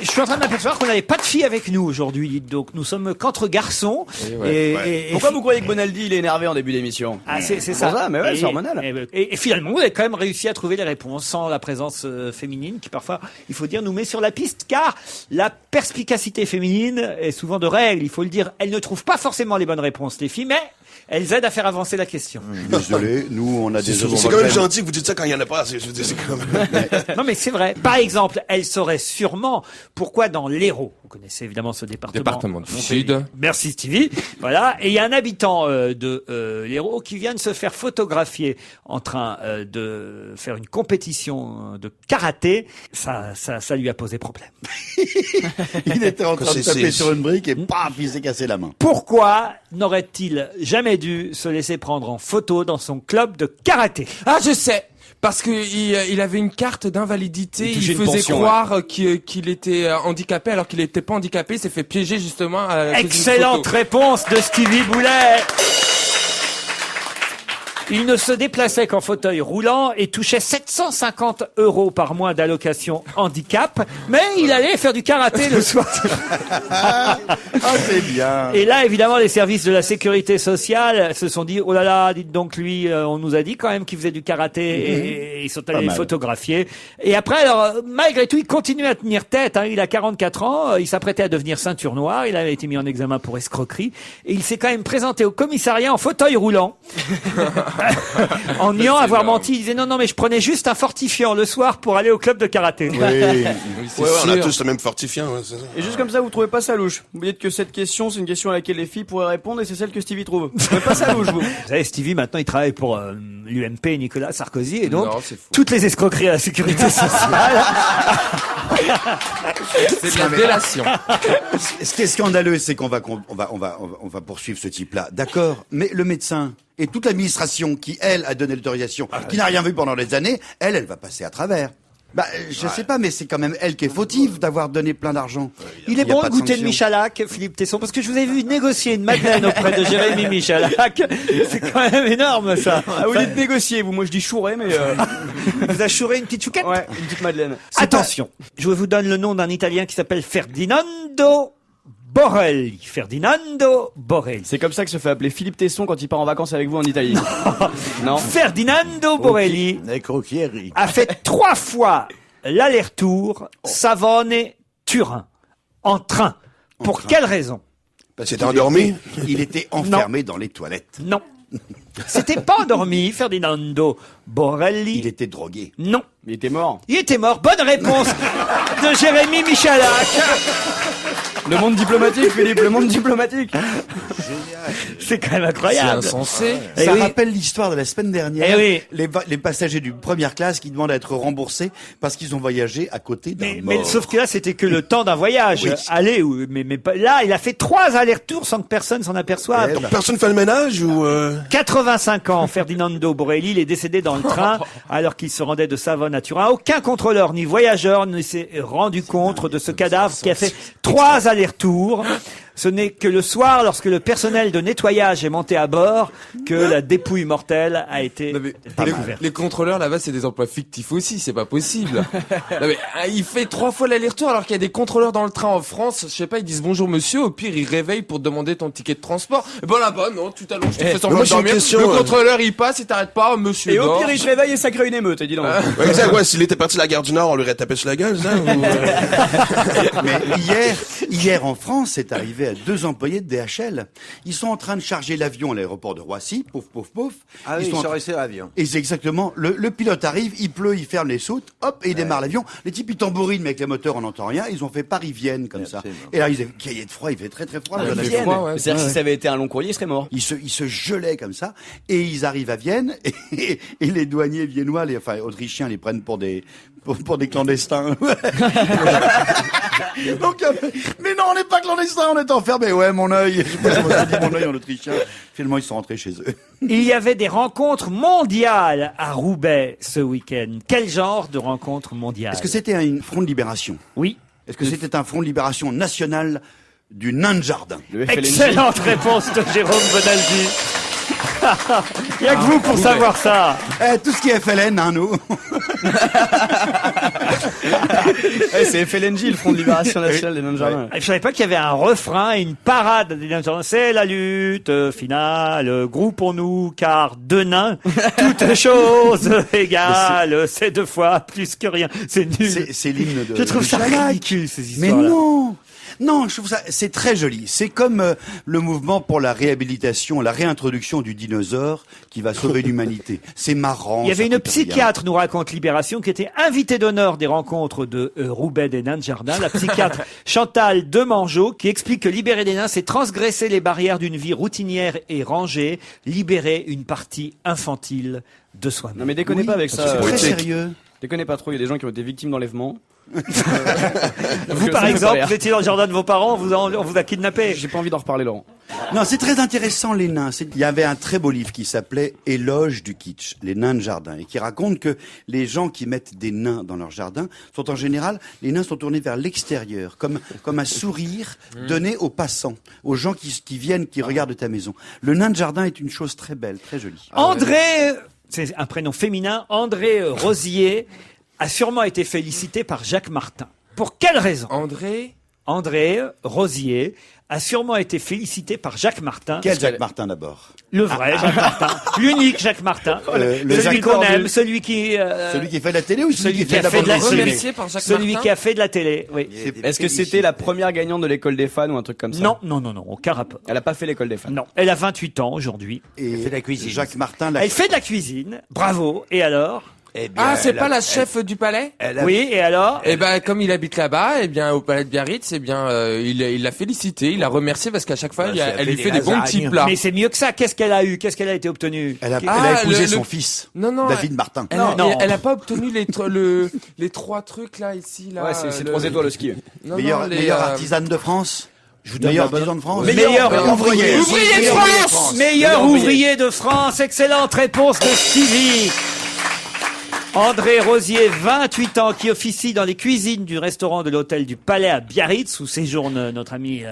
Speaker 1: Je suis en train de m'apercevoir qu'on n'avait pas de filles avec nous aujourd'hui, donc nous sommes qu'entre garçons. Et
Speaker 2: Pourquoi vous croyez que Bonaldi, il est énervé en début d'émission?
Speaker 1: Ah, c'est
Speaker 2: ça.
Speaker 1: ça.
Speaker 2: Mais ouais, c'est hormonal.
Speaker 1: Et finalement, vous avez quand même réussi à trouver les réponses sans la présence féminine qui parfois, il faut dire, nous met sur la piste, car la perspicacité féminine est souvent de règle. Il faut le dire, elle ne trouve pas forcément les bonnes réponses, les filles, mais elles aident à faire avancer la question.
Speaker 4: Désolé, nous, on a des
Speaker 6: C'est quand même gentil que vous dites ça quand il y en a pas. Je veux dire, c'est quand même...
Speaker 1: Non, mais c'est vrai. Par exemple, elle saurait sûrement pourquoi dans l'Hérault, vous connaissez évidemment ce département
Speaker 5: du Sud.
Speaker 1: Merci Stevie. Voilà. Et il y a un habitant de l'Hérault qui vient de se faire photographier en train de faire une compétition de karaté. Ça lui a posé problème.
Speaker 4: Il était en train de taper
Speaker 6: c'est-
Speaker 4: sur une brique et paf, il s'est cassé la main.
Speaker 1: Pourquoi n'aurait-il jamais dû se laisser prendre en photo dans son club de karaté?
Speaker 5: Ah, je sais. Parce que il avait une carte d'invalidité,
Speaker 2: Il touchait
Speaker 5: il
Speaker 2: une
Speaker 5: faisait
Speaker 2: pension,
Speaker 5: croire qu'il était handicapé alors qu'il n'était pas handicapé, il s'est fait piéger justement à cause d'une
Speaker 1: Excellente
Speaker 5: photo.
Speaker 1: réponse de Stevie Boulet. Il ne se déplaçait qu'en fauteuil roulant et touchait 750 € par mois d'allocation handicap, mais il allait faire du karaté le soir.
Speaker 4: Ah, c'est bien.
Speaker 1: Et là, évidemment, les services de la sécurité sociale se sont dit, oh là là, dites donc lui, on nous a dit quand même qu'il faisait du karaté et ils sont allés le
Speaker 4: mal.
Speaker 1: photographier. Et après, alors, malgré tout, il continue à tenir tête, hein. Il a 44 ans, il s'apprêtait à devenir ceinture noire, il avait été mis en examen pour escroquerie et il s'est quand même présenté au commissariat en fauteuil roulant. En niant avoir menti, il disait non, mais je prenais juste un fortifiant le soir pour aller au club de karaté.
Speaker 4: Oui.
Speaker 5: Oui, c'est
Speaker 6: Ouais, on a
Speaker 5: sûr.
Speaker 6: tous le même fortifiant. Ouais, c'est ça.
Speaker 2: Et juste comme ça, vous trouvez pas ça louche. Vous dites que cette question, c'est une question à laquelle les filles pourraient répondre et c'est celle que Stevie trouve. Vous trouvez pas ça louche, vous?
Speaker 1: Vous savez, Stevie, maintenant, il travaille pour l'UMP, Nicolas Sarkozy, et donc,
Speaker 5: Non, c'est faux.
Speaker 1: toutes les escroqueries à la sécurité sociale.
Speaker 5: C'est de la délation.
Speaker 4: Ce qui est scandaleux, c'est qu'on va poursuivre ce type-là. D'accord. Mais le médecin et toute l'administration qui, elle, a donné l'autorisation, qui n'a rien vu pendant des années, elle va passer à travers. Bah, je sais pas, mais c'est quand même elle qui est fautive d'avoir donné plein d'argent.
Speaker 1: Il est
Speaker 4: y a
Speaker 1: bon
Speaker 4: pas
Speaker 1: le
Speaker 4: de
Speaker 1: goûter de
Speaker 4: sanction.
Speaker 1: Michalak, Philippe Tesson, parce que je vous ai vu négocier une madeleine auprès de Jérémy Michalak. C'est quand même énorme, ça.
Speaker 2: Ah, vous dites négocier, vous. Moi, je dis chourer, mais
Speaker 1: Vous assurez une petite chouquette?
Speaker 2: ouais, une petite madeleine.
Speaker 1: Attention, je vous donne le nom d'un Italien qui s'appelle Ferdinando Borelli. Ferdinando Borelli.
Speaker 2: C'est comme ça que se fait appeler Philippe Tesson quand il part en vacances avec vous en Italie. Non.
Speaker 1: Ferdinando Borelli
Speaker 3: Avec Rocchieri.
Speaker 1: a fait 3 fois l'aller-retour Savone-Turin en train. Pour quelle raison?
Speaker 6: C'était endormi?
Speaker 4: Il était enfermé dans les toilettes.
Speaker 1: Non. C'était pas endormi, Ferdinando Borelli.
Speaker 4: Il était drogué.
Speaker 1: Non.
Speaker 2: Il était mort.
Speaker 1: Il était mort. Bonne réponse de Jérémy Michalak.
Speaker 2: Le monde diplomatique, Philippe, le monde diplomatique.
Speaker 1: C'est quand même
Speaker 5: C'est
Speaker 1: incroyable.
Speaker 5: insensé.
Speaker 1: Eh
Speaker 4: Ça
Speaker 1: oui.
Speaker 4: rappelle l'histoire de la semaine dernière.
Speaker 1: Eh oui.
Speaker 4: Les passagers du première classe qui demandent à être remboursés parce qu'ils ont voyagé à côté d'un
Speaker 1: Mais
Speaker 4: mort.
Speaker 1: sauf que là, c'était que le temps d'un voyage.
Speaker 4: Oui.
Speaker 1: Aller ou mais pas- là, il a fait 3 allers-retours sans que personne s'en aperçoive.
Speaker 4: Eh ben.
Speaker 6: Personne fait le ménage ou...
Speaker 1: 85 ans, Ferdinando Borelli, il est décédé dans le train alors qu'il se rendait de Savone à Turin. Aucun contrôleur ni voyageur ne s'est rendu compte de ce cadavre qui a fait 3 allers-retours. Ce n'est que le soir, lorsque le personnel de nettoyage est monté à bord, que la dépouille mortelle a été
Speaker 5: Non, mais
Speaker 1: découverte.
Speaker 5: les contrôleurs là-bas, c'est des emplois fictifs aussi, c'est pas possible. Non, mais, il fait 3 fois l'aller-retour alors qu'il y a des contrôleurs dans le train en France, je sais pas, ils disent bonjour monsieur, au pire ils réveillent pour te demander ton ticket de transport. Et bon là-bas, non, tu t'allonges, tu fais
Speaker 6: mais
Speaker 5: semblant
Speaker 6: moi,
Speaker 5: de
Speaker 6: j'ai une
Speaker 5: dormir.
Speaker 6: question,
Speaker 5: Le contrôleur il passe, il t'arrête pas, monsieur
Speaker 2: Et au
Speaker 5: dort.
Speaker 2: pire, il se réveille et ça crée une émeute, dis donc.
Speaker 6: Ouais, exact, ouais, s'il était parti de la gare du Nord, on lui aurait tapé sur la gueule, ça, ou,
Speaker 4: Mais hier en France, c'est arrivé à 2 employés de DHL. Ils sont en train de charger l'avion à l'aéroport de Roissy, pouf, pouf, pouf.
Speaker 3: Ah oui,
Speaker 4: sont
Speaker 3: ils
Speaker 4: en
Speaker 3: sont
Speaker 4: train-
Speaker 3: restés à l'avion.
Speaker 4: Et c'est exactement, le pilote arrive, il pleut, il ferme les soutes, hop, et il démarre l'avion. Les types, ils tambourinent, mais avec les moteurs, on n'entend rien. Ils ont fait Paris-Vienne, comme ça.
Speaker 3: Absolument.
Speaker 4: Et là, ils avaient cahier de froid, il fait très très froid. dans
Speaker 5: il
Speaker 4: la
Speaker 5: fait
Speaker 4: Vienne.
Speaker 5: froid, ouais.
Speaker 2: C'est-à-dire que si ça avait été un long courrier, il serait mort.
Speaker 4: Ils se gelaient comme ça, et ils arrivent à Vienne, et les douaniers viennois, enfin autrichiens, les prennent pour des clandestins. Donc, mais non, on n'est pas clandestin, on est enfermés. Ouais, mon œil. Je sais pas comment ça dit mon œil en autrichien. Finalement, ils sont rentrés chez eux.
Speaker 1: Il y avait des rencontres mondiales à Roubaix ce week-end. Quel genre de rencontres mondiales?
Speaker 4: Est-ce que c'était un front de libération?
Speaker 1: Oui.
Speaker 4: Est-ce que c'était un front de libération national du nain de jardin?
Speaker 1: Excellente réponse de Jérôme Bonaldi. Il n'y a que vous pour savoir ça.
Speaker 4: Tout ce qui est FLN, hein, nous.
Speaker 2: C'est FLNJ, le Front de Libération Nationale des Nains de Jardin.
Speaker 1: Je savais pas qu'il y avait un refrain et une parade des nains de jardin. C'est la lutte finale, groupons-nous, car deux nains, toutes choses égales, c'est 2 fois plus que rien. C'est nul.
Speaker 4: C'est l'hymne de...
Speaker 1: Je trouve ça
Speaker 4: Chalac.
Speaker 1: ridicule, ces
Speaker 4: Mais
Speaker 1: histoires-là.
Speaker 4: non! Non, je trouve ça, c'est très joli. C'est comme le mouvement pour la réhabilitation, la réintroduction du dinosaure qui va sauver l'humanité. C'est marrant.
Speaker 1: Il y avait
Speaker 4: ça
Speaker 1: une
Speaker 4: coûte rien.
Speaker 1: psychiatre, nous raconte Libération, qui était invitée d'honneur des rencontres de Roubaix des nains de jardin, la psychiatre Chantal Demangeau, qui explique que libérer des nains, c'est transgresser les barrières d'une vie routinière et rangée, libérer une partie infantile de soi-même.
Speaker 2: Non mais déconnez pas avec ça.
Speaker 4: C'est très sérieux.
Speaker 2: Déconnez pas trop, il y a des gens qui ont été victimes d'enlèvement.
Speaker 1: Vous, par exemple, vous étiez dans le jardin de vos parents, on vous a kidnappé.
Speaker 2: J'ai pas envie d'en reparler, Laurent.
Speaker 4: Non, c'est très intéressant, les nains. Il y avait un très beau livre qui s'appelait Éloge du kitsch, les nains de jardin, et qui raconte que les gens qui mettent des nains dans leur jardin sont en général, les nains sont tournés vers l'extérieur, comme un sourire donné aux passants, aux gens qui viennent, qui regardent ta maison. Le nain de jardin est une chose très belle, très jolie.
Speaker 1: André, c'est un prénom féminin, André Rosier a sûrement été félicité par Jacques Martin. Pour quelle raison? André Rosier a sûrement été félicité par Jacques Martin.
Speaker 4: Quel Jacques Martin d'abord?
Speaker 1: Le vrai Jacques Martin. L'unique Jacques Martin.
Speaker 4: Le
Speaker 1: celui
Speaker 4: Jacques
Speaker 1: qu'on
Speaker 4: Tordu.
Speaker 1: aime, celui qui...
Speaker 4: Celui qui fait de la télé ou celui qui fait
Speaker 1: a fait de la
Speaker 4: bande dessinée?
Speaker 5: Remercié par Jacques
Speaker 1: Celui
Speaker 5: Martin.
Speaker 1: qui a fait de la télé, oui.
Speaker 2: Est-ce que c'était la première gagnante de l'école des fans ou un truc comme ça?
Speaker 1: Non, aucun rapport.
Speaker 2: Elle a pas fait l'école des fans.
Speaker 1: Non, elle a 28 ans aujourd'hui.
Speaker 4: Et
Speaker 3: fait de la cuisine.
Speaker 4: Jacques Martin,
Speaker 1: Elle fait de la cuisine, bravo. Et alors?
Speaker 3: Eh bien,
Speaker 5: Ah, c'est
Speaker 3: elle
Speaker 5: pas
Speaker 3: a-
Speaker 5: la chef du palais?
Speaker 3: elle a-
Speaker 1: Oui, et alors?
Speaker 5: Eh ben, comme il habite là-bas, eh bien, au palais de Biarritz, eh bien, il l'a félicité, il l'a remercié parce qu'à chaque fois,
Speaker 3: Bah,
Speaker 5: elle lui
Speaker 3: fait
Speaker 5: fait
Speaker 3: des
Speaker 5: des bons
Speaker 3: lasagnes.
Speaker 5: petits plats.
Speaker 1: Mais c'est mieux que ça. Qu'est-ce qu'elle a eu? Qu'est-ce qu'elle a été obtenue?
Speaker 4: Elle a
Speaker 5: Ah,
Speaker 4: épousé
Speaker 5: le-
Speaker 4: son fils,
Speaker 5: Non,
Speaker 4: David Martin.
Speaker 5: Elle a pas obtenu les 3 trucs là, ici, là.
Speaker 2: Ouais, c'est 3 étoiles au ski.
Speaker 5: Non,
Speaker 4: Meilleure
Speaker 5: les,
Speaker 4: artisane de France.
Speaker 3: Je vous donne
Speaker 4: Meilleur
Speaker 3: la bonne-
Speaker 4: artisan de France.
Speaker 1: Meilleur
Speaker 4: ouvrier.
Speaker 1: Ouvrier de France! Meilleur ouvrier de France! Excellente réponse de Stevie! André Rosier, 28 ans, qui officie dans les cuisines du restaurant de l'hôtel du Palais à Biarritz, où séjourne notre ami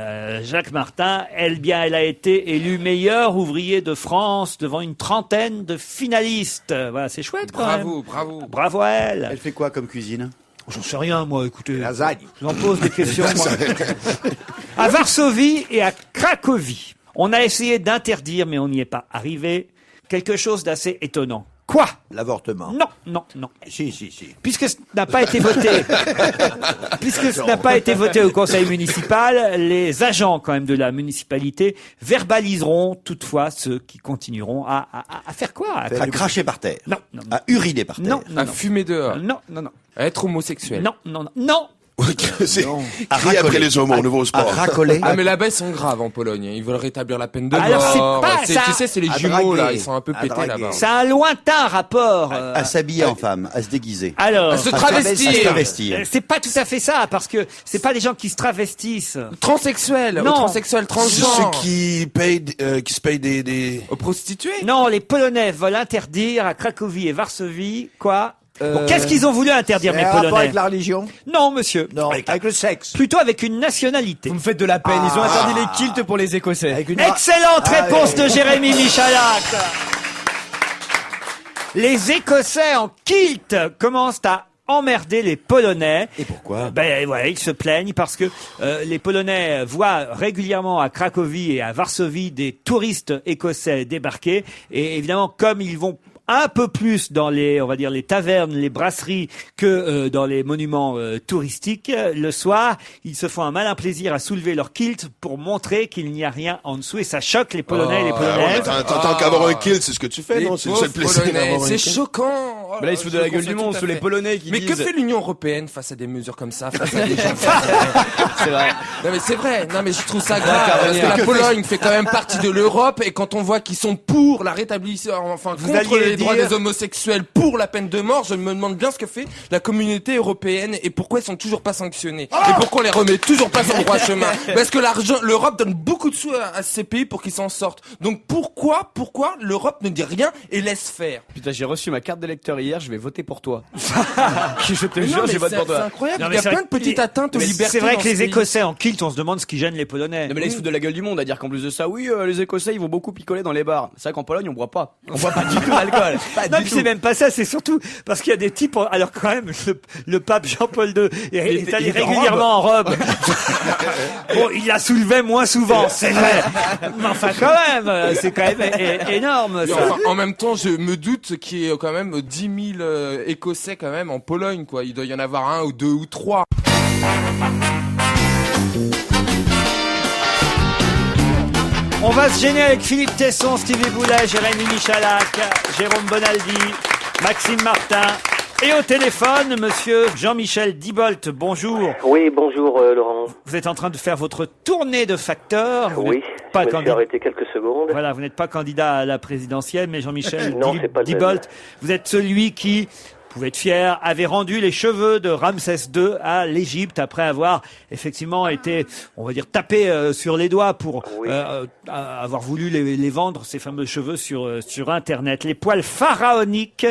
Speaker 1: Jacques Martin. Elle a été élue meilleur ouvrier de France devant une trentaine de finalistes. Voilà, c'est chouette quand même.
Speaker 5: Bravo.
Speaker 1: Bravo à elle.
Speaker 4: Elle fait quoi comme cuisine?
Speaker 1: J'en sais rien, moi, écoutez.
Speaker 3: Lasagne.
Speaker 1: J'en pose des questions, moi. À Varsovie et à Cracovie, on a essayé d'interdire, mais on n'y est pas arrivé, quelque chose d'assez étonnant. Quoi?
Speaker 3: L'avortement.
Speaker 1: Non.
Speaker 3: Si.
Speaker 1: Puisque ce n'a pas été voté, au conseil municipal, les agents quand même de la municipalité verbaliseront toutefois ceux qui continueront à faire quoi?
Speaker 4: À cracher par terre.
Speaker 1: Non.
Speaker 4: À uriner par terre.
Speaker 1: Non.
Speaker 5: À fumer dehors.
Speaker 1: Non.
Speaker 5: À être homosexuel.
Speaker 1: Non.
Speaker 6: C'est
Speaker 4: À
Speaker 6: crier après
Speaker 4: racoler.
Speaker 6: les homos au nouveau
Speaker 4: À
Speaker 6: sport.
Speaker 4: racoler.
Speaker 5: Ah mais là-bas ils sont graves en Pologne. Ils veulent rétablir la peine de
Speaker 1: Alors, c'est
Speaker 5: mort.
Speaker 1: pas ça.
Speaker 5: Tu sais c'est les
Speaker 3: À
Speaker 5: jumeaux là.
Speaker 3: draguer.
Speaker 5: Ils sont un peu
Speaker 3: À
Speaker 5: pétés
Speaker 3: draguer.
Speaker 5: là-bas.
Speaker 1: Ça a un lointain rapport.
Speaker 4: À s'habiller en femme, à se déguiser.
Speaker 1: Alors,
Speaker 5: À se
Speaker 4: À se
Speaker 5: travestir.
Speaker 4: travestir.
Speaker 1: c'est pas tout à fait ça, parce que c'est pas des gens qui se travestissent.
Speaker 5: Transsexuel.
Speaker 1: Non.
Speaker 5: Transexuel,
Speaker 6: Ceux
Speaker 5: transgenre.
Speaker 6: qui se payent des...
Speaker 5: Aux prostituées.
Speaker 1: Non, les Polonais veulent interdire à Cracovie et Varsovie, quoi? Bon, qu'est-ce qu'ils ont voulu interdire,
Speaker 3: C'est
Speaker 1: mes
Speaker 3: un rapport
Speaker 1: Polonais?
Speaker 3: avec la religion?
Speaker 1: Non, monsieur.
Speaker 3: Non, avec le sexe.
Speaker 1: Plutôt avec une nationalité.
Speaker 2: Vous me faites de la peine, ils ont interdit les kilts pour les Écossais.
Speaker 3: Avec une
Speaker 1: Excellente
Speaker 3: Ah,
Speaker 1: réponse
Speaker 3: ouais.
Speaker 1: de Jérémy Michalak. Les Écossais en kilt commencent à emmerder les Polonais.
Speaker 4: Et pourquoi?
Speaker 1: Ben voilà, ils se plaignent parce que les Polonais voient régulièrement à Cracovie et à Varsovie des touristes écossais débarquer, et évidemment comme ils vont un peu plus dans les, on va dire, les tavernes, les brasseries que dans les monuments touristiques, le soir, ils se font un malin plaisir à soulever leur kilt pour montrer qu'il n'y a rien en dessous, et ça choque les Polonais et les
Speaker 6: Ah ouais,
Speaker 1: Polonaises.
Speaker 6: tant qu'avoir un kill, c'est ce que tu fais,
Speaker 5: Les
Speaker 6: non? C'est le seul
Speaker 5: pauvres
Speaker 6: plaisir
Speaker 5: Polonais,
Speaker 6: d'avoir un
Speaker 5: c'est
Speaker 6: kill.
Speaker 5: choquant.
Speaker 2: Mais là, il se fout de la gueule du monde, sous les Polonais qui
Speaker 5: Mais
Speaker 2: disent...
Speaker 5: que fait l'Union Européenne face à des mesures comme ça, face à des gens
Speaker 2: C'est vrai.
Speaker 5: Non mais c'est vrai, non mais je trouve ça grave, parce que la Pologne fait quand même partie de l'Europe, et quand on voit qu'ils sont pour la rétablissement, enfin
Speaker 1: Vous
Speaker 5: contre
Speaker 1: alliez
Speaker 5: les droits
Speaker 1: dire-
Speaker 5: des homosexuels, pour la peine de mort, je me demande bien ce que fait la communauté européenne, et pourquoi ils sont toujours pas sanctionnés, et pourquoi on les remet toujours pas sur le droit chemin. Parce que l'Europe donne beaucoup de sous à ces pays pour qu'ils s'en sortent. Donc pourquoi l'Europe ne dit rien et laisse faire?
Speaker 2: Putain, j'ai reçu ma carte d'électeur hier, je vais voter pour toi. Je te
Speaker 5: Mais non,
Speaker 2: jure,
Speaker 5: mais
Speaker 2: je vote pour
Speaker 5: c'est
Speaker 2: toi.
Speaker 5: incroyable,
Speaker 1: Non,
Speaker 5: il
Speaker 1: mais
Speaker 5: y a
Speaker 1: c'est
Speaker 5: plein
Speaker 1: vrai
Speaker 5: de petites atteintes aux
Speaker 1: Mais
Speaker 5: libertés.
Speaker 1: c'est vrai
Speaker 5: dans
Speaker 1: que
Speaker 5: ce
Speaker 1: les
Speaker 5: pays.
Speaker 1: Écossais en kilt, on se demande ce qui gêne les Polonais.
Speaker 2: Non mais là, ils se foutent de la gueule du monde à dire qu'en plus de ça, oui, les Écossais, ils vont beaucoup picoler dans les bars. C'est vrai qu'en Pologne, on boit pas. On boit pas du tout d'alcool. Pas
Speaker 1: Non,
Speaker 2: du
Speaker 1: puis
Speaker 2: tout.
Speaker 1: c'est même pas ça, c'est surtout parce qu'il y a des types, alors quand même, le pape Jean-Paul II est allé
Speaker 2: il était en
Speaker 1: régulièrement en robe. Bon, il la soulevait moins souvent, c'est vrai. Mais enfin, quand même, c'est quand même énorme,
Speaker 5: Mais
Speaker 1: ça.
Speaker 5: enfin, en même temps, je me doute qu'il y ait quand même 10 000 Écossais quand même en Pologne, quoi. Il doit y en avoir un ou deux ou trois.
Speaker 1: On va se gêner avec Philippe Tesson, Stevie Boulet, Jérémy Michalak, Jérôme Bonaldi, Maxime Martin. Et au téléphone, monsieur Jean-Michel Dibolt, bonjour.
Speaker 7: Oui, bonjour Laurent.
Speaker 1: Vous êtes en train de faire votre tournée de facteurs. Vous
Speaker 7: Oui,
Speaker 1: n'êtes pas
Speaker 7: je me suis
Speaker 1: candidat.
Speaker 7: arrêté quelques secondes.
Speaker 1: Voilà, vous n'êtes pas candidat à la présidentielle, mais Jean-Michel
Speaker 7: Non, c'est pas le
Speaker 1: Dibolt, vous êtes celui qui, vous pouvez être fier, avait rendu les cheveux de Ramsès II à l'Égypte après avoir effectivement été, on va dire, tapé sur les doigts pour
Speaker 7: Oui.
Speaker 1: avoir voulu les vendre, ces fameux cheveux sur Internet. Les poils pharaoniques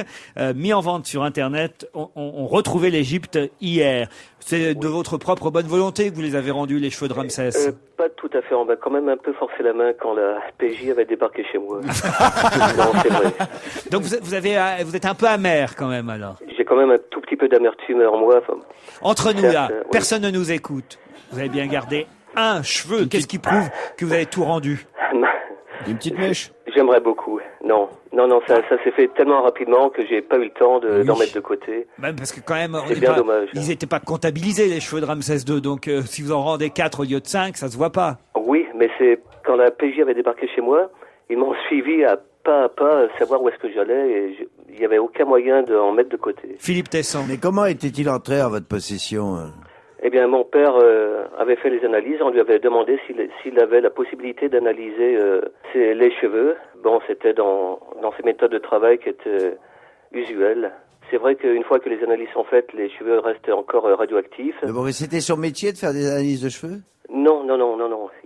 Speaker 1: mis en vente sur Internet ont retrouvé l'Égypte hier. C'est de votre propre bonne volonté que vous les avez rendus, les cheveux de Ramsès.
Speaker 7: Pas tout à fait. On m'a quand même un peu forcé la main quand la PJ avait débarqué chez moi. Non, c'est vrai.
Speaker 1: Donc vous êtes un peu amer quand même alors.
Speaker 7: J'ai quand même un tout petit peu d'amertume en moi. Enfin,
Speaker 1: Entre nous
Speaker 7: certes,
Speaker 1: là,
Speaker 7: oui.
Speaker 1: personne ne nous écoute. Vous avez bien gardé un cheveu. Qu'est-ce qui prouve que vous avez tout rendu?
Speaker 2: Une petite mèche.
Speaker 7: J'aimerais beaucoup. Non, ça s'est fait tellement rapidement que j'ai pas eu le temps d'en mettre de côté.
Speaker 1: Même parce que quand même, on
Speaker 7: C'est
Speaker 1: est
Speaker 7: bien
Speaker 1: pas-
Speaker 7: dommage.
Speaker 1: ils n'étaient pas comptabilisés les cheveux de Ramsès II. Donc si vous en rendez 4 au lieu de 5, ça se voit pas.
Speaker 7: Oui, mais c'est quand la PJ avait débarqué chez moi, ils m'ont suivi à pas, savoir où est-ce que j'allais et il n'y avait aucun moyen d'en mettre de côté.
Speaker 3: Philippe Tesson. Mais comment était-il entré en votre possession
Speaker 7: Eh bien, mon père avait fait les analyses. On lui avait demandé s'il avait la possibilité d'analyser les cheveux. Bon, c'était dans ces méthodes de travail qui étaient usuelles. C'est vrai qu'une fois que les analyses sont faites, les cheveux restent encore radioactifs.
Speaker 3: Bon, et c'était son métier de faire des analyses de cheveux?
Speaker 7: Non.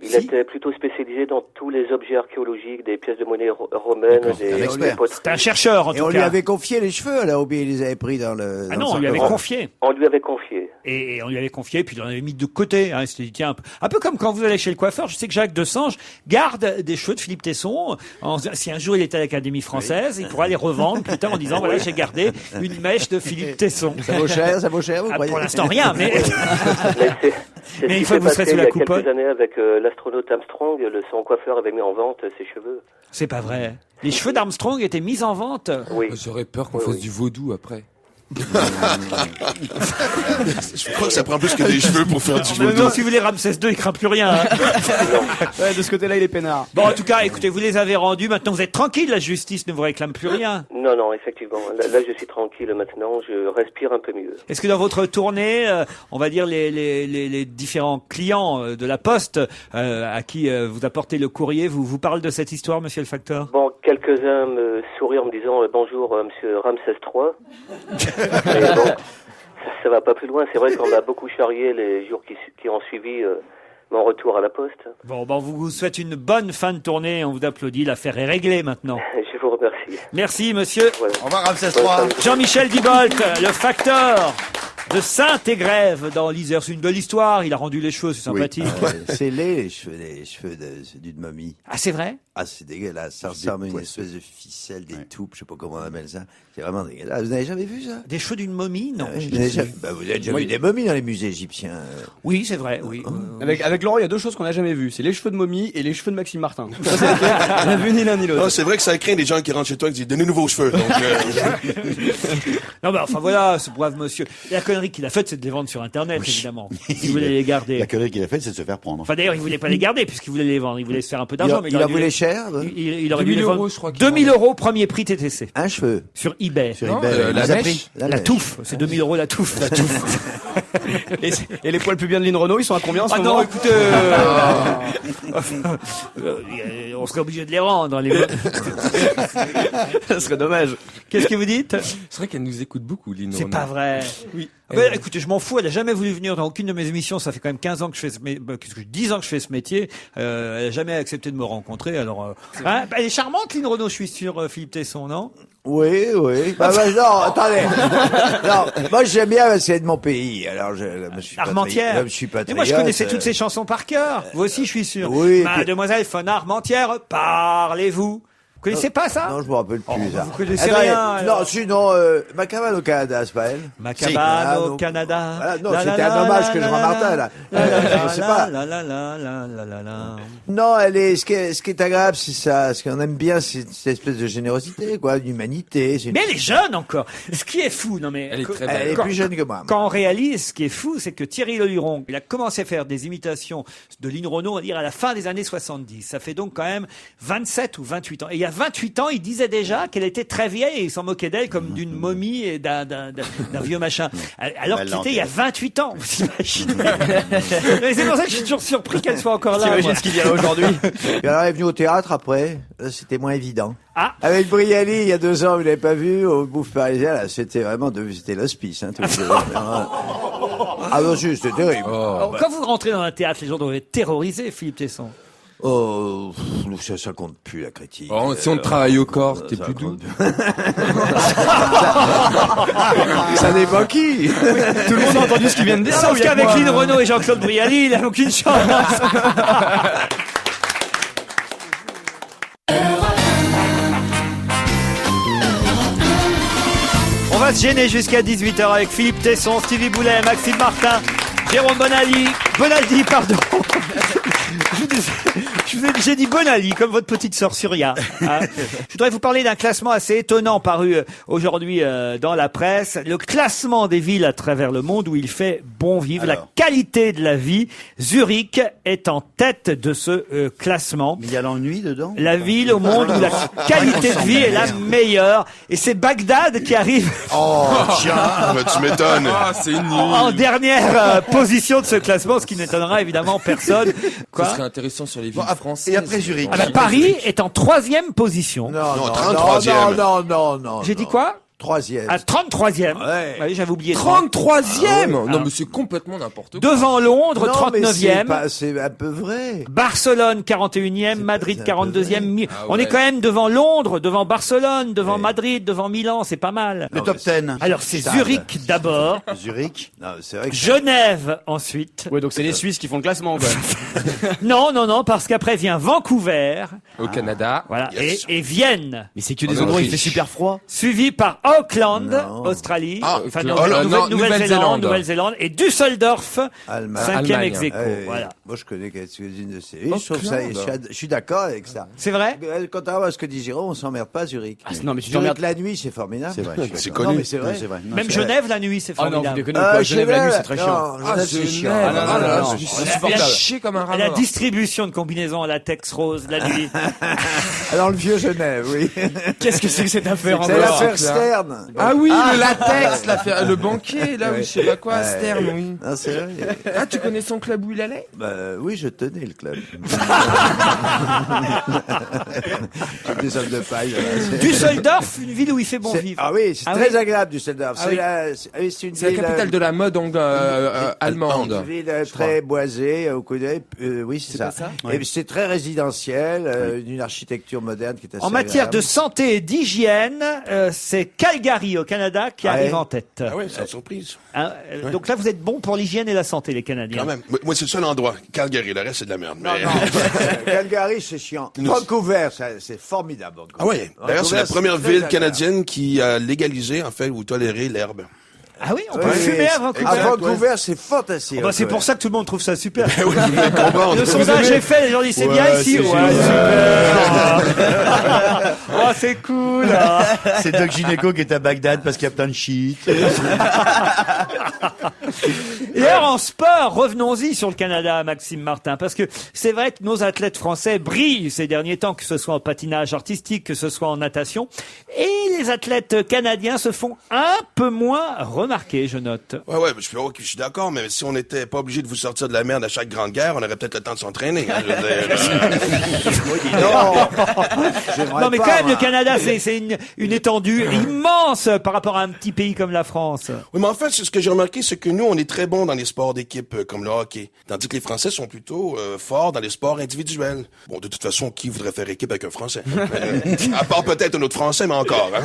Speaker 7: Il
Speaker 3: Si.
Speaker 7: était plutôt spécialisé dans tous les objets archéologiques, des pièces de monnaie romaines,
Speaker 3: un expert.
Speaker 7: poteries.
Speaker 1: C'est un chercheur en
Speaker 3: Et
Speaker 1: tout
Speaker 3: on
Speaker 1: cas.
Speaker 3: lui avait confié les cheveux, alors ou bien il les avait pris dans le...
Speaker 1: Ah
Speaker 3: dans
Speaker 1: non,
Speaker 3: son
Speaker 1: on lui avait
Speaker 3: coffre.
Speaker 1: confié.
Speaker 7: On lui avait confié.
Speaker 1: Et on lui avait confié, puis il en avait mis de côté. Hein. Il s'était dit, tiens, un peu comme quand vous allez chez le coiffeur. Je sais que Jacques Desange garde des cheveux de Philippe Tesson. Si un jour il est à l'Académie française, il pourra les revendre plus tard en disant, voilà, j'ai gardé une mèche de Philippe Tesson.
Speaker 3: Ça vaut cher, vous
Speaker 1: Ah,
Speaker 3: croyez?
Speaker 1: pour l'instant, rien, mais...
Speaker 7: Mais c'est
Speaker 1: Mais
Speaker 7: ce
Speaker 1: une
Speaker 7: qui
Speaker 1: fois
Speaker 7: s'est
Speaker 1: que vous serez
Speaker 7: passé
Speaker 1: sous la
Speaker 7: il y a
Speaker 1: coupole.
Speaker 7: quelques années avec l'astronaute Armstrong. Son coiffeur avait mis en vente ses cheveux.
Speaker 1: C'est pas vrai. Les cheveux d'Armstrong étaient mis en vente.
Speaker 7: Oui.
Speaker 5: J'aurais peur qu'on
Speaker 7: Oui,
Speaker 5: fasse
Speaker 7: oui.
Speaker 5: du vaudou après.
Speaker 6: Je crois que ça prend plus que des cheveux pour faire du
Speaker 1: Mais
Speaker 6: vaudou.
Speaker 1: non, si vous voulez, Ramsès II, il craint plus rien. Hein.
Speaker 2: Ouais, de ce côté-là, il est peinard.
Speaker 1: Bon, en tout cas, écoutez, vous les avez rendus. Maintenant, vous êtes tranquille. La justice ne vous réclame plus rien.
Speaker 7: Non, effectivement. Là, je suis tranquille maintenant. Je respire un peu mieux.
Speaker 1: Est-ce que dans votre tournée, on va dire les différents clients de la Poste à qui vous apportez le courrier, vous parlent de cette histoire, monsieur le facteur?
Speaker 7: Bon, quelques-uns me sourient en me disant bonjour, monsieur Ramsès III. Mais bon, ça va pas plus loin. C'est vrai qu'on m'a beaucoup charrié les jours qui ont suivi mon retour à la Poste.
Speaker 1: Bon, on vous souhaite une bonne fin de tournée. On vous applaudit. L'affaire est réglée maintenant.
Speaker 7: Je vous remercie.
Speaker 1: Merci, monsieur.
Speaker 7: Voilà.
Speaker 3: Au revoir, Ramsès
Speaker 7: Bonne
Speaker 3: III.
Speaker 7: fin de-
Speaker 1: Jean-Michel Dibolt, le facteur de Saint-Égrève dans l'Isère. C'est une belle histoire. Il a rendu les cheveux, c'est sympathique.
Speaker 3: C'est les cheveux d'une momie.
Speaker 1: Ah, c'est vrai?
Speaker 3: Ah, c'est dégueulasse. Ça ressemble à une espèce de ficelle, des toupes, je sais pas comment on appelle ça. C'est vraiment dégueulasse. Vous n'avez jamais vu ça?
Speaker 1: Des cheveux d'une momie? Non.
Speaker 3: Vous avez déjà vu des momies dans les musées égyptiens.
Speaker 1: Oui, c'est vrai, oui.
Speaker 2: Avec Laurent, il y a deux choses qu'on n'a jamais vues. C'est les cheveux de momie et les cheveux de Maxime Martin. Ça, c'est lesquels on n'a vu ni l'un ni l'autre.
Speaker 6: Non, c'est vrai que ça craint des gens qui rentrent chez toi et qui disent donnez-nous vos cheveux. Donc,
Speaker 1: Non, mais enfin voilà, ce brave monsieur. La connerie connerie qu'il a faite, c'est de les vendre sur Internet, évidemment. Si vous voulez les garder.
Speaker 4: La connerie qu'il a faite, c'est de se faire prendre.
Speaker 1: Enfin, d'ailleurs, il voulait pas les garder puisqu'il voulait les vendre. Il voulait se faire un peu d'argent.
Speaker 3: Il a voulu cher.
Speaker 1: Il aurait dû
Speaker 5: 2000
Speaker 1: les vendre.
Speaker 5: euros, je crois qu'il
Speaker 1: 2000 euros, premier prix TTC.
Speaker 3: Un cheveu.
Speaker 1: Sur eBay.
Speaker 4: Sur
Speaker 5: Non,
Speaker 4: eBay,
Speaker 5: la
Speaker 4: il les a
Speaker 5: mèche.
Speaker 4: pris.
Speaker 1: La touffe. C'est 2000 euros la touffe. La touffe.
Speaker 2: Et les poils plus bien de Lynn Renault, ils sont à combien en ce
Speaker 1: Ah
Speaker 2: moment
Speaker 1: non, écoutez, on serait obligé de les rendre.
Speaker 2: Ça serait dommage.
Speaker 1: Qu'est-ce que vous dites?
Speaker 5: C'est vrai qu'elle nous écoute beaucoup, Lynn
Speaker 1: C'est
Speaker 5: Renaud.
Speaker 1: pas vrai.
Speaker 2: Oui.
Speaker 1: Ah ben, écoutez, je m'en fous. Elle a jamais voulu venir dans aucune de mes émissions. Ça fait quand même 15 ans que je fais 10 ans que je fais ce métier. Elle a jamais accepté de me rencontrer. Alors, hein, elle est charmante, Lynn Renaud, je suis sûr, Philippe Tesson, non?
Speaker 3: Oui. Non, attendez. Non, moi j'aime bien, c'est de mon pays. Alors je me suis
Speaker 1: Armentières.
Speaker 3: Je suis patriote.
Speaker 1: Et moi, je connaissais toutes ces chansons par cœur. Vous aussi, je suis sûr.
Speaker 3: Oui,
Speaker 1: Mademoiselle von Armentières, parlez-vous. Vous connaissez pas ça?
Speaker 3: Non, je me rappelle plus. ça.
Speaker 1: vous connaissez
Speaker 3: Attendez,
Speaker 1: rien, alors.
Speaker 3: Non, sinon, ma cabane au Canada, c'est pas elle?
Speaker 1: Ma
Speaker 3: Si.
Speaker 1: cabane
Speaker 3: Ah,
Speaker 1: au
Speaker 3: donc,
Speaker 1: Canada.
Speaker 3: voilà, non, c'était un hommage que je rends Martin, là. Je sais pas. Non, ce qui est agréable, c'est ça. Ce qu'on aime bien, c'est cette espèce de générosité, quoi, d'humanité.
Speaker 1: Mais elle est jeune encore. Ce qui est fou, non mais.
Speaker 5: Elle est très
Speaker 3: Elle
Speaker 5: belle.
Speaker 3: est plus jeune que moi.
Speaker 1: Quand on réalise, ce qui est fou, c'est que Thierry Leluron, il a commencé à faire des imitations de Lynn Renaud, on va dire, à la fin des années 70. Ça fait donc quand même 27 ou 28 ans. Et il y a 28 ans, il disait déjà qu'elle était très vieille et il s'en moquait d'elle comme d'une momie et d'un vieux machin. Alors que c'était il y a 28 ans, vous imaginez. Mais c'est pour ça que je suis toujours surpris qu'elle soit encore là.
Speaker 2: T'imagines
Speaker 1: moi.
Speaker 2: ce qu'il dirait aujourd'hui?
Speaker 3: Et alors, elle est venue au théâtre après. Là, c'était moins évident.
Speaker 1: Ah.
Speaker 3: Avec Brialy, il y a 2 ans, vous l'avez pas vu, au Bouffe Parisien, là, c'était vraiment c'était l'hospice, hein, tout Ah non, si, c'était terrible.
Speaker 1: Alors, quand vous rentrez dans un théâtre, les gens doivent être terrorisés, Philippe Tesson.
Speaker 3: Oh, ça compte plus, la critique.
Speaker 5: Oh, si on travaille au corps, t'es
Speaker 3: ça
Speaker 5: plus
Speaker 3: compte
Speaker 5: doux.
Speaker 3: Ça dépend qui.
Speaker 2: Tout le monde a entendu ce qu'il vient de dire.
Speaker 1: Sauf qu'avec Lynn Renaud et Jean-Claude Brialy, il n'a aucune chance. On va se gêner jusqu'à 18h avec Philippe Tesson, Stevie Boulet, Maxime Martin, Jérôme Bonaldi, pardon. J'ai dit Bonali, comme votre petite sœur Surya. Hein. Je voudrais vous parler d'un classement assez étonnant paru aujourd'hui dans la presse. Le classement des villes à travers le monde où il fait bon vivre. La qualité de la vie. Zurich est en tête de ce classement.
Speaker 4: Mais il y a l'ennui dedans.
Speaker 1: La ville au monde où la qualité de vie est la meilleure. Et c'est Bagdad qui arrive
Speaker 6: Oh, tiens, tu m'étonnes.
Speaker 5: Ah, c'est nul.
Speaker 1: en dernière position de ce classement, ce qui n'étonnera évidemment personne.
Speaker 5: Ce serait intéressant sur les villes françaises.
Speaker 4: Et après Zurich.
Speaker 1: Ah bah, Paris est en 3e position.
Speaker 6: Non, 33e.
Speaker 3: Non.
Speaker 1: J'ai dit quoi?
Speaker 3: 3e.
Speaker 1: À 33e.
Speaker 3: Ouais.
Speaker 1: Oui, j'avais oublié.
Speaker 5: 33e
Speaker 1: Ah oui.
Speaker 5: Non, mais c'est complètement n'importe quoi.
Speaker 1: Devant Londres,
Speaker 3: Non, mais
Speaker 1: 39e.
Speaker 3: c'est un peu vrai.
Speaker 1: Barcelone, 41e. Madrid,
Speaker 3: c'est un peu
Speaker 1: 42e.
Speaker 5: Ah
Speaker 1: On
Speaker 5: ouais.
Speaker 1: est quand même devant Londres, devant Barcelone, devant Madrid, devant Milan. C'est pas mal.
Speaker 4: Le top 10.
Speaker 1: Alors, c'est
Speaker 3: Stade.
Speaker 1: Zurich d'abord.
Speaker 4: Zurich.
Speaker 3: Non, c'est vrai que
Speaker 1: Genève ensuite.
Speaker 2: Ouais, donc c'est les Suisses qui font le classement, quoi.
Speaker 1: Non, parce qu'après vient Vancouver.
Speaker 5: Au Canada.
Speaker 1: Voilà.
Speaker 6: Yes.
Speaker 1: Et Vienne.
Speaker 2: Mais c'est que des
Speaker 5: En
Speaker 2: endroits où il
Speaker 5: Autriche.
Speaker 2: fait super froid.
Speaker 1: Suivi par Auckland,
Speaker 3: Non.
Speaker 1: Australie,
Speaker 5: non, Nouvelle-Zélande.
Speaker 1: Nouvelle-Zélande, et Düsseldorf,
Speaker 3: Allemagne.
Speaker 1: 5e
Speaker 5: Allemagne.
Speaker 1: ex-aequo. Voilà.
Speaker 3: Moi, je connais quelques-unes de ces villes. Je trouve ça, je suis d'accord avec ça.
Speaker 1: C'est vrai?
Speaker 3: Contrairement à ce que dit Jérôme, on s'emmerde pas à Zurich.
Speaker 2: Non, mais tu
Speaker 3: Zurich
Speaker 2: t'emmerdes.
Speaker 3: la nuit, c'est formidable.
Speaker 4: C'est vrai.
Speaker 6: C'est
Speaker 3: Non,
Speaker 6: connu.
Speaker 3: mais c'est vrai.
Speaker 4: Non, c'est vrai. Non,
Speaker 1: Même
Speaker 4: c'est vrai.
Speaker 1: Genève la nuit, c'est
Speaker 2: Ah non, vous
Speaker 1: formidable.
Speaker 2: déconnez quoi. Genève la nuit, c'est très chiant.
Speaker 3: Non, Genève, c'est chiant.
Speaker 5: Genève.
Speaker 2: Ah, non, non, non,
Speaker 5: c'est
Speaker 2: non.
Speaker 5: insupportable. Chier comme un rat
Speaker 1: La
Speaker 5: mort.
Speaker 1: distribution de combinaisons à latex rose la nuit.
Speaker 3: Alors, le vieux Genève, oui.
Speaker 2: Qu'est-ce que c'est que cette affaire
Speaker 3: C'est
Speaker 2: encore?
Speaker 3: l'affaire Stern.
Speaker 5: Ah oui, le latex, le banquier, là, où je sais pas quoi,
Speaker 3: Ouais.
Speaker 5: Stern, oui.
Speaker 3: Non, c'est vrai.
Speaker 5: Ah, tu connais son club où il allait?
Speaker 3: Bah, oui, je tenais le club. Des hommes de paille. voilà, c'est-
Speaker 1: Düsseldorf, une ville où il fait bon
Speaker 3: c'est-
Speaker 1: vivre.
Speaker 3: Ah oui, c'est
Speaker 1: Ah
Speaker 3: très
Speaker 1: oui.
Speaker 3: agréable, Düsseldorf.
Speaker 1: Ah
Speaker 3: C'est
Speaker 1: oui.
Speaker 3: c'est une
Speaker 5: C'est la
Speaker 3: ville,
Speaker 5: capitale de la mode allemande.
Speaker 3: Une ville très boisée, au coup d'œil. Oui, c'est ça.
Speaker 5: pas ça
Speaker 3: Et c'est très résidentiel, d'une architecture moderne qui est assez
Speaker 1: En matière de
Speaker 3: agréable.
Speaker 1: santé et d'hygiène, c'est Calgary au Canada qui
Speaker 3: Ouais.
Speaker 1: arrive en tête.
Speaker 6: Ah oui, sans surprise.
Speaker 1: Hein, donc là, vous êtes bon pour l'hygiène et la santé, les Canadiens.
Speaker 6: Quand même. Moi, c'est le seul endroit. Calgary, le reste, c'est de la merde. Mais-
Speaker 3: Calgary, c'est chiant. Vancouver, c'est formidable. Vancouver.
Speaker 6: Ah oui. D'ailleurs, c'est la
Speaker 3: Vancouver,
Speaker 6: première
Speaker 3: très
Speaker 6: ville
Speaker 3: agréable.
Speaker 6: canadienne qui a légalisé, en fait, ou toléré l'herbe.
Speaker 1: Ah oui, on peut fumer à Vancouver.
Speaker 3: À Vancouver, c'est fantastique.
Speaker 1: C'est pour ça que tout le monde trouve ça super.
Speaker 6: Oui, vous allez comprendre.
Speaker 1: Le sondage est fait, les gens disent c'est bien ici. Ouais, super. Oh, c'est cool.
Speaker 4: C'est Doc Gynéco qui est à Bagdad parce qu'il y a plein de shit.
Speaker 1: Et alors en sport, revenons-y sur le Canada, Maxime Martin, parce que c'est vrai que nos athlètes français brillent ces derniers temps, que ce soit en patinage artistique, que ce soit en natation, et les athlètes canadiens se font un peu moins remarquer, je note.
Speaker 6: Ouais, je suis d'accord, mais si on n'était pas obligé de vous sortir de la merde à chaque grande guerre, on aurait peut-être le temps de s'entraîner. Hein,
Speaker 1: Non, mais quand même, le Canada, c'est une étendue immense par rapport à un petit pays comme la France.
Speaker 6: Oui, mais en fait, ce que j'ai remarqué, c'est que nous, on est très bons dans les sports d'équipe, comme le hockey. Tandis que les Français sont plutôt forts dans les sports individuels. Bon, de toute façon, qui voudrait faire équipe avec un Français? À part peut-être un autre Français, mais encore. Hein?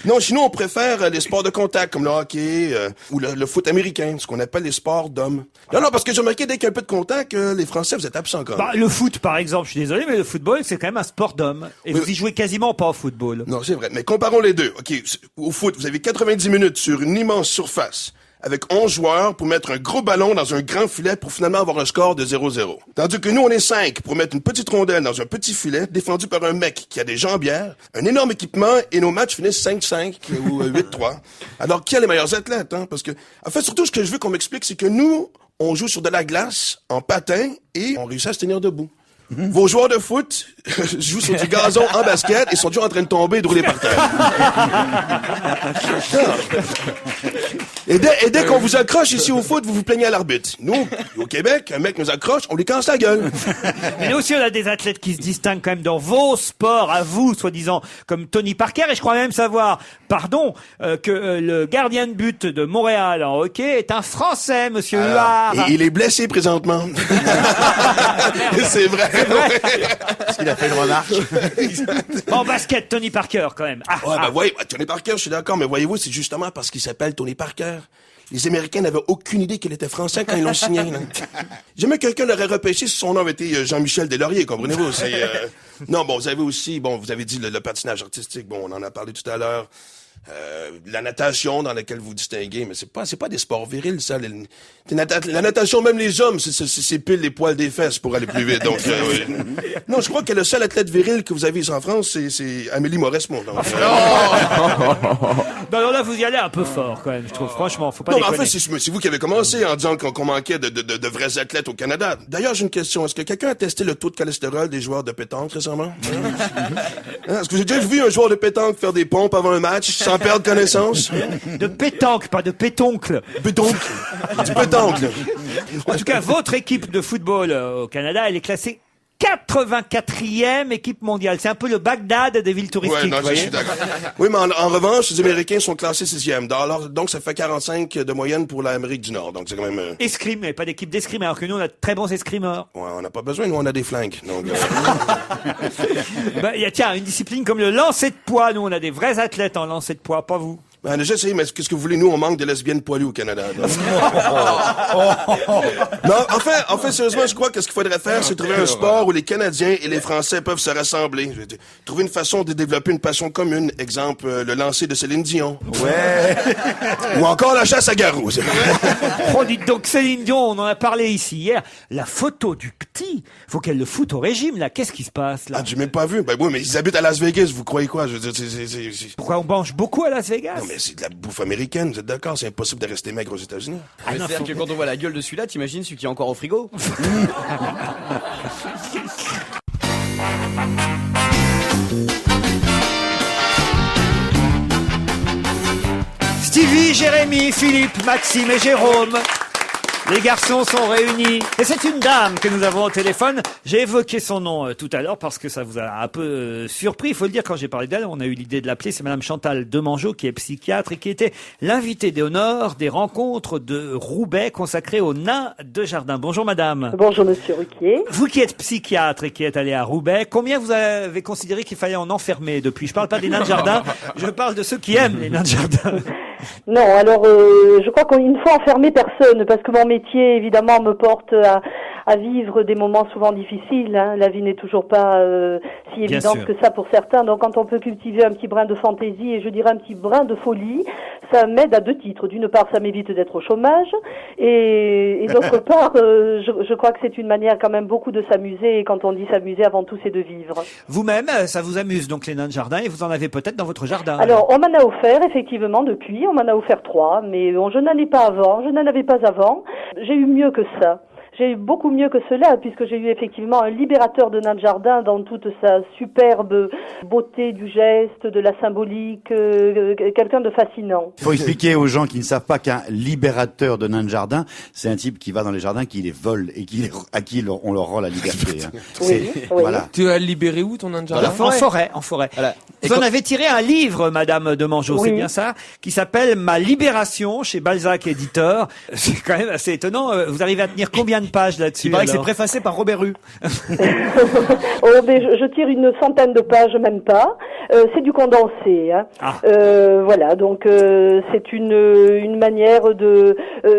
Speaker 6: Non, chez nous, on préfère les sports de contact, comme le hockey ou le foot américain, ce qu'on appelle les sports d'hommes. Non, parce que j'ai remarqué, dès qu'il y a un peu de contact, les Français, vous êtes absents quand même.
Speaker 1: Le foot, par exemple, je suis désolé, mais le football, c'est quand même un sport d'hommes. Et vous y jouez quasiment pas au football.
Speaker 6: Non, c'est vrai. Mais comparons les deux. OK, au foot, vous avez 90 minutes sur une immense surface avec 11 joueurs pour mettre un gros ballon dans un grand filet pour finalement avoir un score de 0-0. Tandis que nous, on est 5 pour mettre une petite rondelle dans un petit filet défendu par un mec qui a des jambières, un énorme équipement et nos matchs finissent 5-5 ou 8-3. Alors, qui a les meilleurs athlètes, hein? Parce que, en fait, surtout, ce que je veux qu'on m'explique, c'est que nous, on joue sur de la glace, en patin, et on réussit à se tenir debout. Vos joueurs de foot jouent sur du gazon en basket et sont toujours en train de tomber et de rouler par terre. Et dès qu'on vous accroche ici au foot, vous vous plaignez à l'arbitre. Nous, au Québec, un mec nous accroche, on lui casse la gueule.
Speaker 1: Mais nous aussi, on a des athlètes qui se distinguent quand même dans vos sports, à vous, soi-disant, comme Tony Parker. Et je crois même savoir, que le gardien de but de Montréal en hockey est un Français, monsieur Huard.
Speaker 6: Et il est blessé présentement. C'est vrai.
Speaker 4: Parce qu'il a fait une remarque.
Speaker 1: En basket, Tony Parker, quand même.
Speaker 6: Voyez, Tony Parker, je suis d'accord, mais voyez-vous, c'est justement parce qu'il s'appelle Tony Parker. Les Américains n'avaient aucune idée qu'il était français quand ils l'ont signé. Jamais quelqu'un l'aurait repêché si son nom avait été Jean-Michel Deslauriers, comprenez-vous? Non, vous avez aussi, vous avez dit le patinage artistique, on en a parlé tout à l'heure. La natation dans laquelle vous distinguez, mais c'est pas des sports virils, ça. La natation, même les hommes, c'est pile les poils des fesses pour aller plus vite. Donc, non, je crois que le seul athlète viril que vous avez ici en France, c'est Amélie Mauresmo. Donc,
Speaker 1: non, là, vous y allez un peu fort, quand même, je trouve. Franchement, faut pas
Speaker 6: déconner.
Speaker 1: Non,
Speaker 6: mais en fait, c'est vous qui avez commencé en disant qu'on manquait de vrais athlètes au Canada. D'ailleurs, j'ai une question. Est-ce que quelqu'un a testé le taux de cholestérol des joueurs de pétanque récemment? Est-ce que vous avez déjà vu un joueur de pétanque faire des pompes avant un match sans perdre connaissance?
Speaker 1: De pétanque, pas de pétoncle.
Speaker 6: Pétoncle. Du pétoncle.
Speaker 1: En tout cas, votre équipe de football au Canada, elle est classée 84e équipe mondiale. C'est un peu le Bagdad des villes touristiques.
Speaker 6: Ouais, non, je suis d'accord. Oui, mais en revanche, les Américains sont classés 6e. Donc, ça fait 45 de moyenne pour l'Amérique du Nord. Donc, c'est quand même...
Speaker 1: Escrime, mais pas d'équipe d'escrime, alors que nous, on a de très bons escrimeurs.
Speaker 6: Ouais, on n'a pas besoin, nous, on a des flingues. Donc,
Speaker 1: il y a, une discipline comme le lancer de poids. Nous, on a des vrais athlètes en lancer de poids, pas vous.
Speaker 6: Déjà, mais qu'est-ce que vous voulez? Nous, on manque de lesbiennes poilues au Canada. Non, en fait, sérieusement, je crois que ce qu'il faudrait faire, c'est trouver un sport où les Canadiens et les Français peuvent se rassembler. Trouver une façon de développer une passion commune. Exemple, le lancer de Céline Dion.
Speaker 3: Ouais.
Speaker 6: Ou encore la chasse à garous.
Speaker 1: Dites donc, Céline Dion, on en a parlé ici hier. La photo du petit, faut qu'elle le foute au régime, là. Qu'est-ce qui se passe, là?
Speaker 6: J'ai même pas vu. Oui, mais ils habitent à Las Vegas, vous croyez quoi? Je veux dire, c'est...
Speaker 1: Pourquoi on mange beaucoup à Las Vegas?
Speaker 6: Non, mais c'est de la bouffe américaine, vous êtes d'accord? C'est impossible de rester maigre aux États-Unis.
Speaker 2: C'est-à-dire que quand on voit la gueule de celui-là, t'imagines celui qui est encore au frigo?
Speaker 1: Stevie, Jérémy, Philippe, Maxime et Jérôme. Les garçons sont réunis. Et c'est une dame que nous avons au téléphone. J'ai évoqué son nom tout à l'heure parce que ça vous a un peu surpris. Il faut le dire, quand j'ai parlé d'elle, on a eu l'idée de l'appeler. C'est Madame Chantal Demangeau, qui est psychiatre et qui était l'invitée d'honneur des rencontres de Roubaix consacrées aux nains de jardin. Bonjour Madame.
Speaker 8: Bonjour Monsieur Ruquier.
Speaker 1: Vous qui êtes psychiatre et qui êtes allé à Roubaix, combien vous avez considéré qu'il fallait en enfermer depuis? Je parle pas des nains de jardin, je parle de ceux qui aiment les nains de jardin.
Speaker 8: Non, alors je crois qu'il ne faut enfermer personne parce que mon métier évidemment me porte à à vivre des moments souvent difficiles. Hein. La vie n'est toujours pas si
Speaker 1: Bien
Speaker 8: évidente
Speaker 1: sûr.
Speaker 8: que ça pour certains. Donc quand on peut cultiver un petit brin de fantaisie et je dirais un petit brin de folie, ça m'aide à 2 titres. D'une part, ça m'évite d'être au chômage et d'autre part, je crois que c'est une manière quand même beaucoup de s'amuser. Et quand on dit s'amuser, avant tout, c'est de vivre.
Speaker 1: Vous-même, ça vous amuse donc les nains de jardin et vous en avez peut-être dans votre jardin.
Speaker 8: Alors, on m'en a offert, effectivement, depuis. On m'en a offert 3, mais je n'en ai pas avant. Je n'en avais pas avant. J'ai eu mieux que ça. J'ai eu beaucoup mieux que cela, puisque j'ai eu effectivement un libérateur de nains de jardin dans toute sa superbe beauté du geste, de la symbolique, quelqu'un de fascinant.
Speaker 4: Il faut expliquer aux gens qui ne savent pas qu'un libérateur de nains de jardin, c'est un type qui va dans les jardins, qui les vole et à qui on leur rend la liberté. Hein.
Speaker 8: Oui, oui.
Speaker 4: Voilà.
Speaker 5: Tu as libéré où ton nain de jardin?
Speaker 1: En forêt.
Speaker 2: Voilà.
Speaker 1: Vous en avez tiré un livre, Madame de Mangeot,
Speaker 8: Oui.
Speaker 1: c'est bien ça, qui s'appelle Ma Libération chez Balzac Éditeur. C'est quand même assez étonnant. Vous arrivez à tenir combien de pages là-dessus?
Speaker 2: Il paraît que c'est
Speaker 1: alors
Speaker 2: préfacé par Robert Rue.
Speaker 8: Oh, mais je tire une centaine de pages, même pas. C'est du condensé. Hein.
Speaker 1: Ah.
Speaker 8: Voilà, donc c'est une manière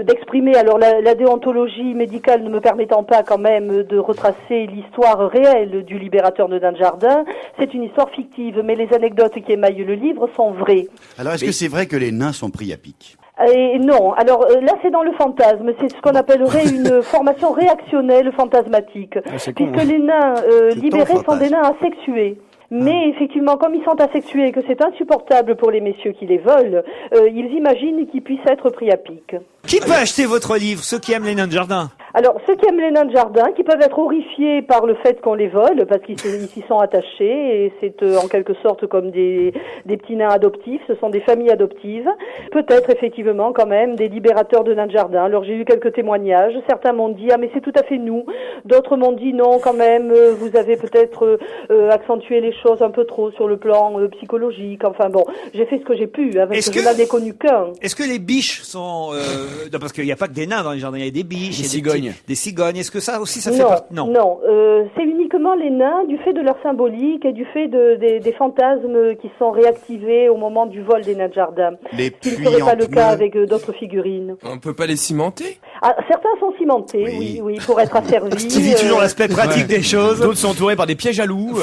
Speaker 8: d'exprimer. Alors la déontologie médicale ne me permettant pas quand même de retracer l'histoire réelle du libérateur de nains de jardin, c'est une histoire fictive. Mais les anecdotes qui émaillent le livre sont vraies.
Speaker 4: Alors, est-ce que c'est vrai que les nains sont pris à pic?
Speaker 8: Et non, alors là c'est dans le fantasme, c'est ce qu'on appellerait une formation réactionnelle fantasmatique,
Speaker 2: c'est con,
Speaker 8: puisque
Speaker 2: hein.
Speaker 8: les nains
Speaker 4: C'est
Speaker 8: libérés
Speaker 4: ton
Speaker 8: sont des
Speaker 4: fantasme.
Speaker 8: nains asexués. Mais effectivement, comme ils sont asexués et que c'est insupportable pour les messieurs qui les volent, ils imaginent qu'ils puissent être pris à pic.
Speaker 1: Qui peut acheter votre livre? Ceux qui aiment les nains de jardin.
Speaker 8: Alors, ceux qui aiment les nains de jardin, qui peuvent être horrifiés par le fait qu'on les vole, parce qu'ils s'y sont attachés, et c'est en quelque sorte comme des petits nains adoptifs, ce sont des familles adoptives. Peut-être effectivement quand même des libérateurs de nains de jardin. Alors j'ai eu quelques témoignages, certains m'ont dit « Ah mais c'est tout à fait nous », d'autres m'ont dit « Non, quand même, vous avez peut-être accentué les choses un peu trop sur le plan psychologique ». Enfin bon, j'ai fait ce que j'ai pu, hein, parce
Speaker 1: Est-ce
Speaker 8: que je
Speaker 1: que-
Speaker 8: n'en ai connu qu'un.
Speaker 1: Est-ce que les biches sont... non, parce qu'il n'y a pas que des nains dans les jardins, il y a des biches,
Speaker 2: Des
Speaker 1: il y a
Speaker 2: cigognes.
Speaker 1: des cigognes. Est-ce que ça aussi, ça fait
Speaker 8: Non,
Speaker 1: partie?
Speaker 8: non, c'est uniquement les nains du fait de leur symbolique et du fait des fantasmes qui sont réactivés au moment du vol des nains de jardin.
Speaker 4: Les
Speaker 8: Ce qui ne
Speaker 4: puits
Speaker 8: serait
Speaker 4: en
Speaker 8: pas le cas
Speaker 4: pneus.
Speaker 8: avec d'autres figurines.
Speaker 5: On peut pas les cimenter?
Speaker 8: Ah, certains sont cimentés,
Speaker 4: Oui.
Speaker 8: oui, pour être asservis.
Speaker 1: Stevie, toujours l'aspect pratique des choses.
Speaker 2: D'autres sont entourés par des pièges à loups.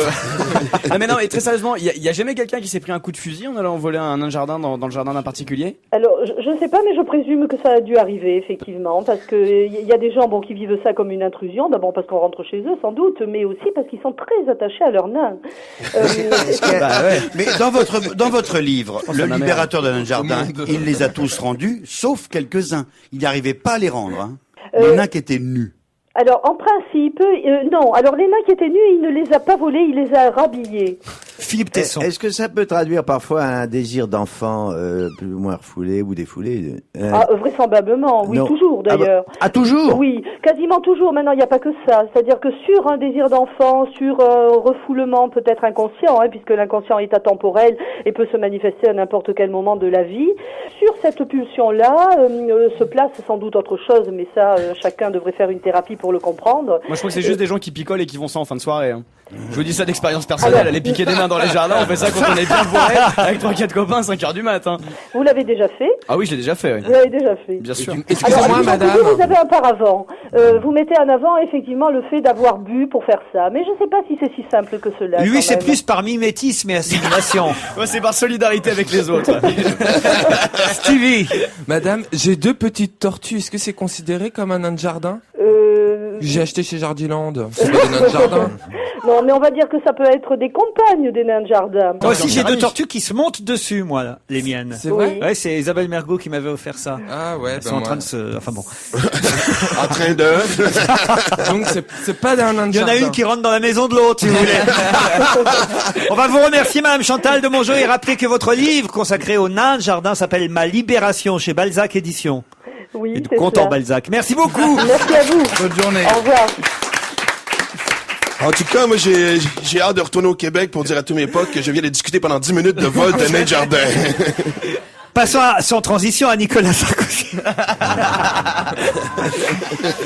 Speaker 2: Non mais non, mais très sérieusement, il y a jamais quelqu'un qui s'est pris un coup de fusil en allant voler un nain de jardin dans le jardin d'un particulier?
Speaker 8: Alors, je ne sais pas, mais je présume que ça a dû arriver, effectivement, parce que il y a des gens qui vivent ça comme une intrusion, d'abord parce qu'on rentre chez eux, sans doute, mais aussi parce qu'ils sont très attachés à leurs nains.
Speaker 2: Bah ouais.
Speaker 4: Mais dans votre livre,
Speaker 2: Oh,
Speaker 4: le
Speaker 2: c'est ma mère.
Speaker 4: libérateur de nains de jardin,
Speaker 5: monde.
Speaker 4: il les a tous rendus, sauf quelques-uns. Il n'arrivait pas à les rendre. Hein. Les nains qui étaient nus.
Speaker 8: Alors, en principe, non. Alors, les nains qui étaient nus, il ne les a pas volés, il les a rhabillés.
Speaker 1: Philippe Tesson.
Speaker 3: Est-ce que ça peut traduire parfois un désir d'enfant plus ou moins refoulé ou défoulé
Speaker 8: Ah, vraisemblablement, oui,
Speaker 3: non.
Speaker 8: toujours d'ailleurs.
Speaker 3: Ah, toujours
Speaker 8: Oui, quasiment toujours. Maintenant, il n'y a pas que ça. C'est-à-dire que sur un désir d'enfant, sur un refoulement peut-être inconscient, hein, puisque l'inconscient est atemporel et peut se manifester à n'importe quel moment de la vie, sur cette pulsion-là se place sans doute autre chose, mais ça, chacun devrait faire une thérapie pour le comprendre.
Speaker 2: Moi je crois que c'est juste des gens qui picolent et qui vont ça en fin de soirée. Hein. Je vous dis ça d'expérience personnelle, aller piquer des nains dans les jardins, on fait ça quand on est bien bourré, avec 3-4 copains, 5h du matin.
Speaker 8: Vous l'avez déjà fait?
Speaker 2: Ah oui, je l'ai déjà fait, oui.
Speaker 8: Vous l'avez déjà fait.
Speaker 2: Bien sûr.
Speaker 5: Excusez-moi,
Speaker 8: Alors,
Speaker 5: madame.
Speaker 8: vous avez un paravent. Vous mettez en avant effectivement le fait d'avoir bu pour faire ça. Mais je ne sais pas si c'est si simple que cela.
Speaker 1: Lui,
Speaker 8: quand
Speaker 1: c'est
Speaker 8: même.
Speaker 1: plus par mimétisme et assimilation.
Speaker 2: Ouais, c'est par solidarité avec les autres.
Speaker 1: Stevie.
Speaker 5: Madame, j'ai 2 petites tortues. Est-ce que c'est considéré comme un nain de jardin? J'ai acheté chez Jardiland. C'est pas des nains de jardin.
Speaker 8: Non, mais on va dire que ça peut être des compagnes des nains de jardin.
Speaker 1: Moi aussi, j'ai
Speaker 2: Jérémy.
Speaker 1: 2 tortues qui se montent dessus, moi, là, les miennes.
Speaker 5: C'est vrai?
Speaker 1: Ouais, c'est Isabelle Mergo qui m'avait offert ça.
Speaker 5: Ah ouais,
Speaker 1: Elles sont en train de se... Enfin bon.
Speaker 6: En train de...
Speaker 5: Donc c'est pas d'un nain de
Speaker 1: Il y en
Speaker 5: jardin.
Speaker 1: a une qui rentre dans la maison de l'autre, si vous voulez. On va vous remercier, Madame Chantal de Mongeau, et rappeler que votre livre consacré aux nains de jardin s'appelle Ma Libération chez Balzac Éditions.
Speaker 8: Oui,
Speaker 1: Et de
Speaker 8: c'est
Speaker 1: content
Speaker 8: ça.
Speaker 1: Balzac. Merci beaucoup.
Speaker 8: Merci à vous.
Speaker 2: Bonne journée.
Speaker 8: Au revoir.
Speaker 6: En tout cas, moi, j'ai hâte de retourner au Québec pour dire à tous mes potes que je viens de discuter pendant 10 minutes de vol de nains de jardin.
Speaker 1: Passons sans transition à Nicolas Sarkozy.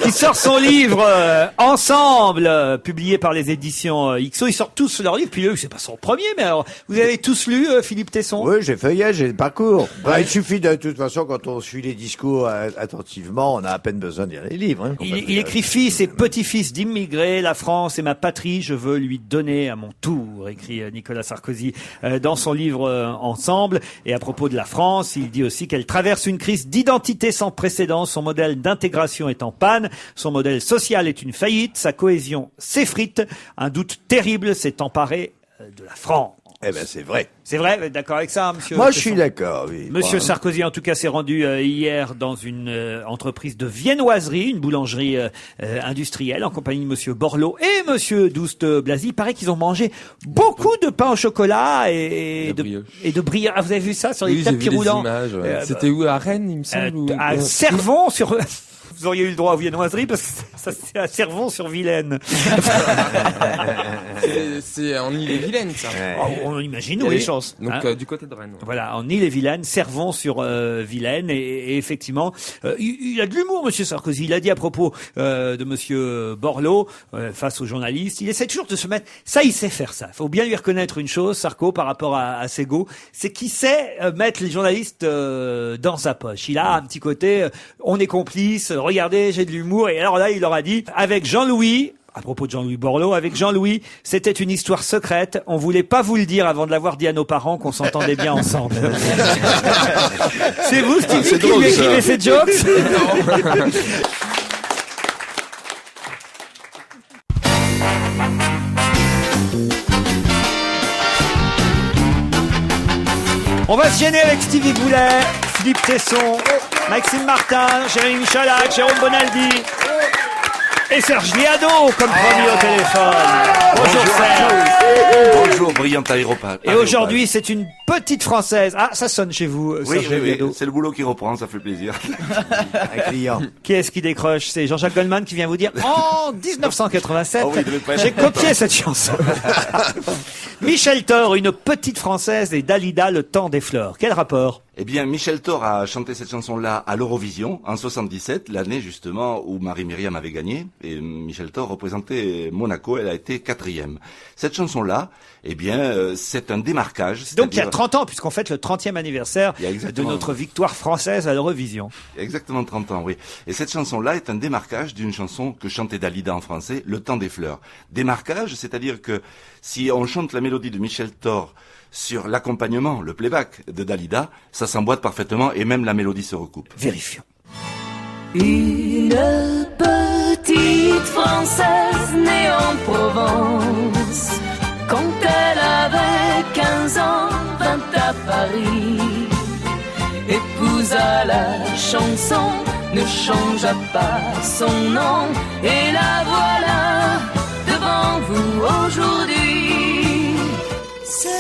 Speaker 1: Qui sort son livre Ensemble, publié par les éditions XO. Ils sortent tous leurs livres, puis eux, c'est pas son premier, mais alors, vous avez tous lu Philippe Tesson?
Speaker 3: Oui, j'ai feuillé, j'ai le parcours. Il suffit de toute façon, quand on suit les discours attentivement, on a à peine besoin de lire les livres. Hein,
Speaker 1: il écrit fils et petits-fils d'immigrés, la France est ma patrie, je veux lui donner à mon tour, écrit Nicolas Sarkozy dans son livre Ensemble. Et à propos de la France, il dit aussi qu'elle traverse une crise d'identité sans précédent, son modèle d'intégration est en panne, son modèle social est une faillite, sa cohésion s'effrite, un doute terrible s'est emparé de la France.
Speaker 3: Eh ben, c'est vrai.
Speaker 1: C'est vrai, vous êtes d'accord avec ça, monsieur?
Speaker 3: Moi, je suis d'accord, oui.
Speaker 1: Monsieur Sarkozy, en tout cas, s'est rendu hier dans une entreprise de viennoiserie, une boulangerie industrielle, en compagnie de monsieur Borloo et monsieur Douste-Blazy. Il paraît qu'ils ont mangé beaucoup de pain au chocolat et de brioche. Ah, vous avez vu ça sur les tapis roulants?
Speaker 5: C'était où, à Rennes, il me semble?
Speaker 1: À Cervon, sur... Vous auriez eu le droit aux viennoiseries parce que ça c'est à Cervon-sur-Vilaine.
Speaker 5: C'est en Ille-et-Vilaine, ça.
Speaker 1: On imagine,
Speaker 2: il y a
Speaker 1: oui.
Speaker 2: des chances.
Speaker 5: Donc du côté de Rennes.
Speaker 1: Voilà, en Ille-et-Vilaine, Cervon-sur-Vilaine, et effectivement, il a de l'humour, monsieur Sarkozy. Il a dit à propos de monsieur Borloo face aux journalistes, il essaie toujours de se mettre. Ça, il sait faire ça. Faut bien lui reconnaître une chose, Sarko, par rapport à Sego, c'est qu'il sait mettre les journalistes dans sa poche. Il a un petit côté, on est complices. Regardez, j'ai de l'humour. Et alors là, il leur a dit, avec Jean-Louis, à propos de Jean-Louis Borloo, avec Jean-Louis, c'était une histoire secrète. On voulait pas vous le dire avant de l'avoir dit à nos parents qu'on s'entendait bien ensemble. C'est vous, Stevie, qui lui écrivez ces jokes? On va se gêner avec Stevie Boulet, Philippe Tesson, Maxime Martin, Jérémy Michalak, Jérôme Bonaldi et Serge Liado comme premier au téléphone. Bonjour Serge.
Speaker 9: Bonjour, brillante aéropage.
Speaker 1: Et aujourd'hui, c'est une petite Française. Ah, ça sonne chez vous, Serge Liado.
Speaker 9: C'est le boulot qui reprend, ça fait plaisir.
Speaker 3: Un client.
Speaker 1: Qui est-ce qui décroche? C'est Jean-Jacques Goldman qui vient vous dire en 1987, j'ai copié cette chanson. Michel Thor, une petite Française, et Dalida, le temps des fleurs. Quel rapport?
Speaker 9: Eh bien, Michel Thor a chanté cette chanson-là à l'Eurovision en 77, l'année justement où Marie-Myriam avait gagné. Et Michel Thor représentait Monaco, elle a été 4e. Cette chanson-là, eh bien, c'est un démarquage.
Speaker 1: Donc il y a 30 ans, puisqu'on fête le 30e anniversaire de notre victoire française à l'Eurovision.
Speaker 9: Exactement 30 ans, oui. Et cette chanson-là est un démarquage d'une chanson que chantait Dalida en français, Le temps des fleurs. Démarquage, c'est-à-dire que si on chante la mélodie de Michel Thor sur l'accompagnement, le playback de Dalida, ça s'emboîte parfaitement et même la mélodie se recoupe.
Speaker 1: Vérifions.
Speaker 10: Une petite Française née en Provence, quand elle avait 15 ans, vint à Paris, épousa la chanson, ne changea pas son nom, et la voilà devant vous aujourd'hui. C'était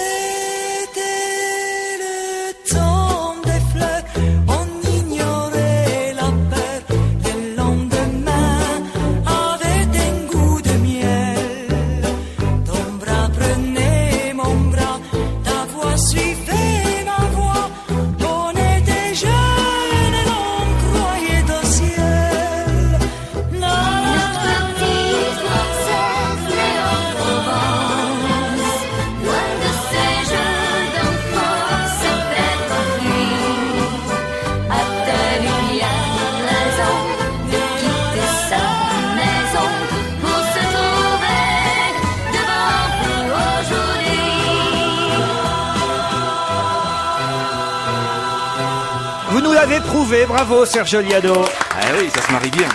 Speaker 10: le temps des fleurs, on ignorait la peur, le lendemain avait un goût de miel. Ton bras prenait mon bras, ta voix suivait ma voix, on était jeunes et l'on croyait au ciel. Notre petite Française née en Provence, loin de ces jeux d'enfants, c'était enfuie. A-t-elle eu bien raison de quitter sa maison pour se trouver devant vous aujourd'hui?
Speaker 1: Vous nous l'avez prouvé, bravo Serge Liado.
Speaker 9: Ah oui, ça se marie bien.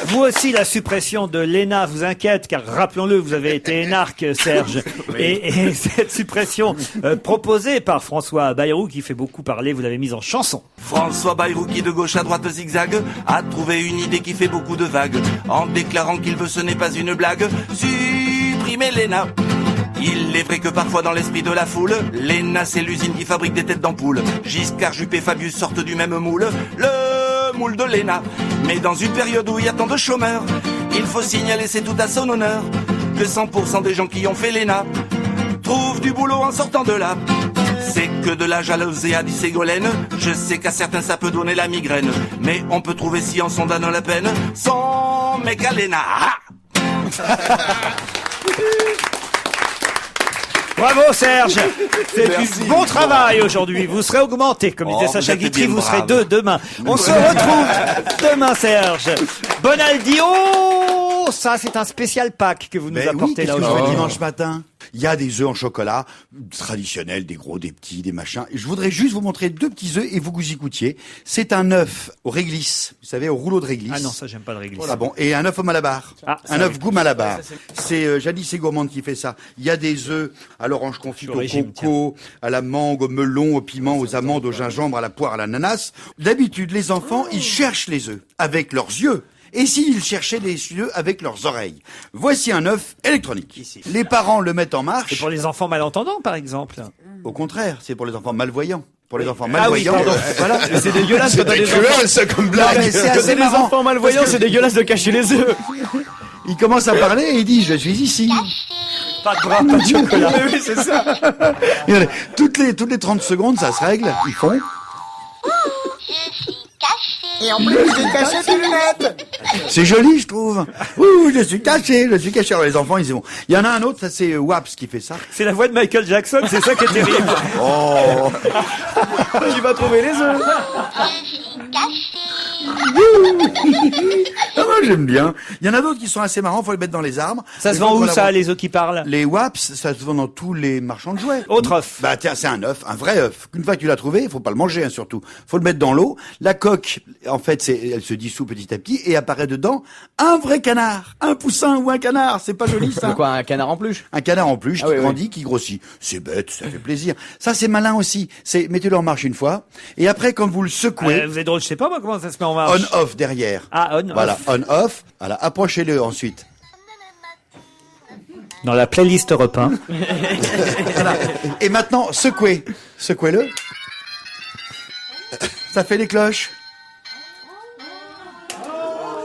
Speaker 1: Vous aussi, la suppression de l'ENA vous inquiète, car rappelons-le, vous avez été énarque, Serge. Et cette suppression proposée par François Bayrou, qui fait beaucoup parler, vous l'avez mise en chanson.
Speaker 9: François Bayrou qui de gauche à droite zigzag a trouvé une idée qui fait beaucoup de vagues en déclarant qu'il veut, ce n'est pas une blague, supprimer l'ENA. Il est vrai que parfois dans l'esprit de la foule, l'ENA c'est l'usine qui fabrique des têtes d'ampoule. Giscard, Juppé, Fabius sortent du même moule, le moule de l'ENA. Mais dans une période où il y a tant de chômeurs, il faut signaler, c'est tout à son honneur, que 100% des gens qui ont fait l'ENA trouvent du boulot en sortant de là. C'est que de la jalousie, a dit Ségolène. Je sais qu'à certains ça peut donner la migraine, mais on peut trouver si en s'en donnant la peine son mec Alena.
Speaker 1: Bravo Serge, c'est du bon travail aujourd'hui. Vous serez augmenté, comme disait Sacha Guitry, vous serez 2 demain. On se retrouve demain Serge. Bonaldi, oh, ça c'est un spécial pack que vous nous apportez là aujourd'hui.
Speaker 4: Dimanche matin, il y a des œufs en chocolat traditionnels, des gros, des petits, des machins. Je voudrais juste vous montrer 2 petits œufs et vous y goûtiez. C'est un œuf au réglisse, vous savez, au rouleau de réglisse.
Speaker 1: Ah non, ça j'aime pas le réglisse.
Speaker 4: Voilà, bon, et un œuf au malabar. Un œuf goût malabar. C'est Jadis et Gourmande qui fait ça. Il y a des œufs à l'orange confit, au coco, à la mangue, au melon, au piment, aux amandes, au gingembre, à la poire, à l'ananas. D'habitude, les enfants, ils cherchent les œufs avec leurs yeux. Et s'ils cherchaient les œufs avec leurs oreilles. Voici un œuf électronique. Ici. Les parents le mettent en marche.
Speaker 1: Et pour les enfants malentendants, par exemple.
Speaker 4: Au contraire, c'est pour les enfants malvoyants. Pour les enfants malvoyants.
Speaker 2: Oui,
Speaker 4: voilà.
Speaker 2: C'est dégueulasse.
Speaker 6: C'est cruel, ça, comme blague.
Speaker 4: Non, c'est
Speaker 2: Quand
Speaker 4: assez
Speaker 2: les
Speaker 4: marrant.
Speaker 2: enfants malvoyants, c'est dégueulasse de cacher les œufs.
Speaker 4: Il commence à parler et il dit, je suis ici.
Speaker 1: Pas de bras, pas de chocolat.
Speaker 2: Oui, c'est ça.
Speaker 4: Regardez, toutes les 30 secondes, ça se règle. Ils font.
Speaker 11: Et en plus, j'ai caché tes lunettes.
Speaker 4: C'est joli, je trouve. Ouh, je suis caché. Alors les enfants, ils y vont. Il y en a un autre, ça c'est Waps qui fait ça.
Speaker 1: C'est la voix de Michael Jackson, c'est ça qui est terrible.
Speaker 4: Oh.
Speaker 2: Qui va trouver les œufs?
Speaker 4: Ah, moi j'aime bien. Il y en a d'autres qui sont assez marrants, faut les mettre dans les arbres.
Speaker 1: Ça se vend où ça, les œufs qui parlent?
Speaker 4: Les Waps, ça se vend dans tous les marchands de jouets.
Speaker 1: Autre œuf.
Speaker 4: Bah tiens, c'est un œuf, un vrai œuf. Une fois que tu l'as trouvé, il faut pas le manger, hein, surtout. Faut le mettre dans l'eau. La coque, en fait, elle se dissout petit à petit et apparaît dedans un vrai canard, un poussin ou un canard. C'est pas joli ça.
Speaker 2: C'est quoi, un canard en peluche?
Speaker 4: Un canard en peluche qui
Speaker 2: oui,
Speaker 4: grandit, qui grossit. C'est bête, ça fait plaisir. Ça c'est malin aussi. C'est mettez-le en marche une fois et après quand vous le secouez,
Speaker 1: vous êtes drôle, je sais pas moi comment ça se met en marche.
Speaker 4: on-off derrière.
Speaker 1: Ah, on-off.
Speaker 4: Voilà, on-off. Voilà, approchez-le ensuite.
Speaker 1: Dans la playlist Europe 1.
Speaker 4: Voilà. Et maintenant, secouez. Secouez-le. Ça fait les cloches.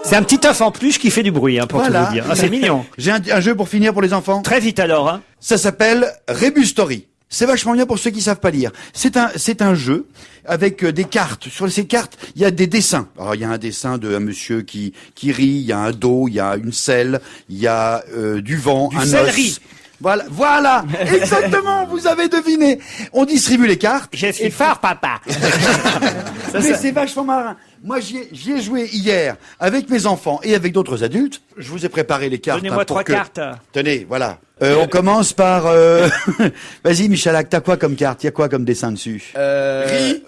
Speaker 1: C'est un petit œuf en peluche qui fait du bruit, hein, pour tout vous dire. Ah, c'est mignon.
Speaker 4: J'ai un jeu pour finir pour les enfants.
Speaker 1: Très vite alors, hein.
Speaker 4: Ça s'appelle Rebustory. C'est vachement bien pour ceux qui savent pas lire. C'est un jeu avec des cartes. Sur ces cartes, il y a des dessins. Alors il y a un dessin d'un monsieur qui rit, il y a un dos, il y a une selle, il y a du vent, un
Speaker 1: céleri.
Speaker 4: os. Voilà, exactement, vous avez deviné. On distribue les cartes.
Speaker 1: Je suis fort, papa.
Speaker 4: Mais c'est vachement marrant. Moi, j'y ai joué hier avec mes enfants et avec d'autres adultes. Je vous ai préparé les cartes.
Speaker 1: Donnez-moi 3 cartes.
Speaker 4: Tenez, voilà. On commence par... Vas-y, Michalak, t'as quoi comme carte? Il y a quoi comme dessin dessus?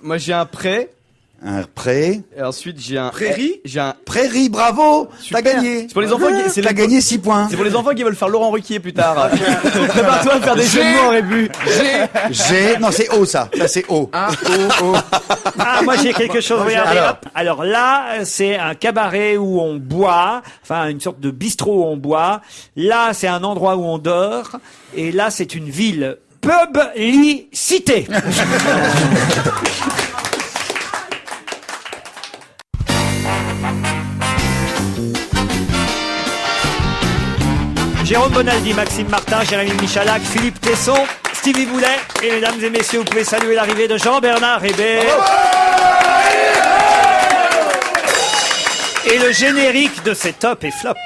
Speaker 2: Moi, j'ai un prêt.
Speaker 4: Un prêt.
Speaker 2: Et ensuite, j'ai un...
Speaker 4: Prairie?
Speaker 2: J'ai un...
Speaker 4: Prairie, bravo!
Speaker 2: Super.
Speaker 4: T'as gagné.
Speaker 2: C'est pour les enfants qui...
Speaker 4: T'as gagné 6 points.
Speaker 2: C'est pour les enfants qui veulent faire Laurent Ruquier plus tard. Prépare-toi à faire des jeux de mots en rébut.
Speaker 4: Non, c'est O, ça. Ça, c'est O. O.
Speaker 1: Ah, moi j'ai quelque chose. Regardez, hop. Alors là, c'est un cabaret où on boit, enfin une sorte de bistrot où on boit. Là, c'est un endroit où on dort. Et là, c'est une ville. Publicité. Jérôme Bonaldi, Maxime Martin, Jérémy Michalak, Philippe Tesson, Stevie Boulet. Et mesdames et messieurs, vous pouvez saluer l'arrivée de Jean-Bernard Hébert. Et le générique de ces tops et flops.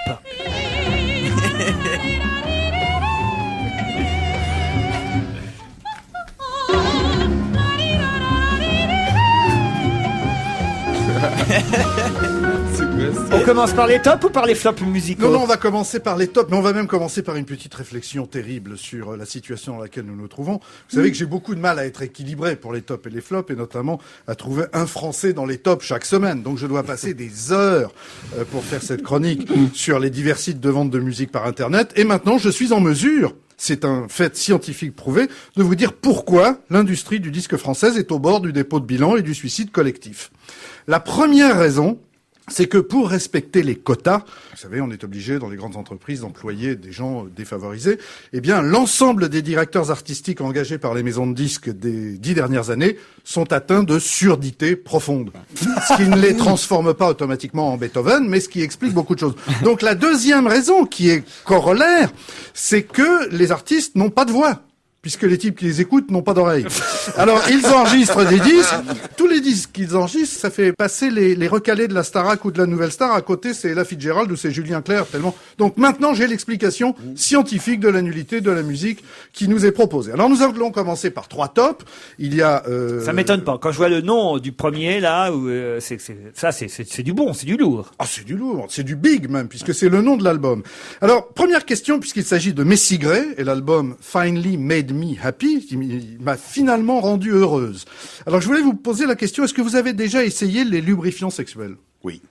Speaker 1: On commence par les tops ou par les flops musicaux?
Speaker 12: Non, on va commencer par les tops, mais on va même commencer par une petite réflexion terrible sur la situation dans laquelle nous nous trouvons. Vous savez que j'ai beaucoup de mal à être équilibré pour les tops et les flops, et notamment à trouver un Français dans les tops chaque semaine. Donc je dois passer des heures pour faire cette chronique sur les divers sites de vente de musique par Internet. Et maintenant, je suis en mesure, c'est un fait scientifique prouvé, de vous dire pourquoi l'industrie du disque française est au bord du dépôt de bilan et du suicide collectif. La première raison, c'est que pour respecter les quotas, vous savez, on est obligé dans les grandes entreprises d'employer des gens défavorisés, eh bien, l'ensemble des directeurs artistiques engagés par les maisons de disques des 10 dernières années sont atteints de surdité profonde. Ce qui ne les transforme pas automatiquement en Beethoven, mais ce qui explique beaucoup de choses. Donc la deuxième raison, qui est corollaire, c'est que les artistes n'ont pas de voix, puisque les types qui les écoutent n'ont pas d'oreilles. Alors, ils enregistrent des disques. Tous les disques qu'ils enregistrent, ça fait passer les recalés de la Starac ou de la Nouvelle Star. À côté, c'est Ella Fitzgerald ou c'est Julien Clerc, tellement. Donc maintenant, j'ai l'explication scientifique de la nullité de la musique qui nous est proposée. Alors, nous allons commencer par 3 tops. Il y a...
Speaker 1: Ça m'étonne pas. Quand je vois le nom du premier, là, où, c'est du bon, c'est du lourd.
Speaker 12: Ah, c'est du lourd. C'est du big, même, puisque c'est le nom de l'album. Alors, première question, puisqu'il s'agit de Messi Gray, et l'album Finally Made Me Happy, qui m'a finalement rendu heureuse. Alors, je voulais vous poser la question, est-ce que vous avez déjà essayé les lubrifiants sexuels?
Speaker 4: Oui.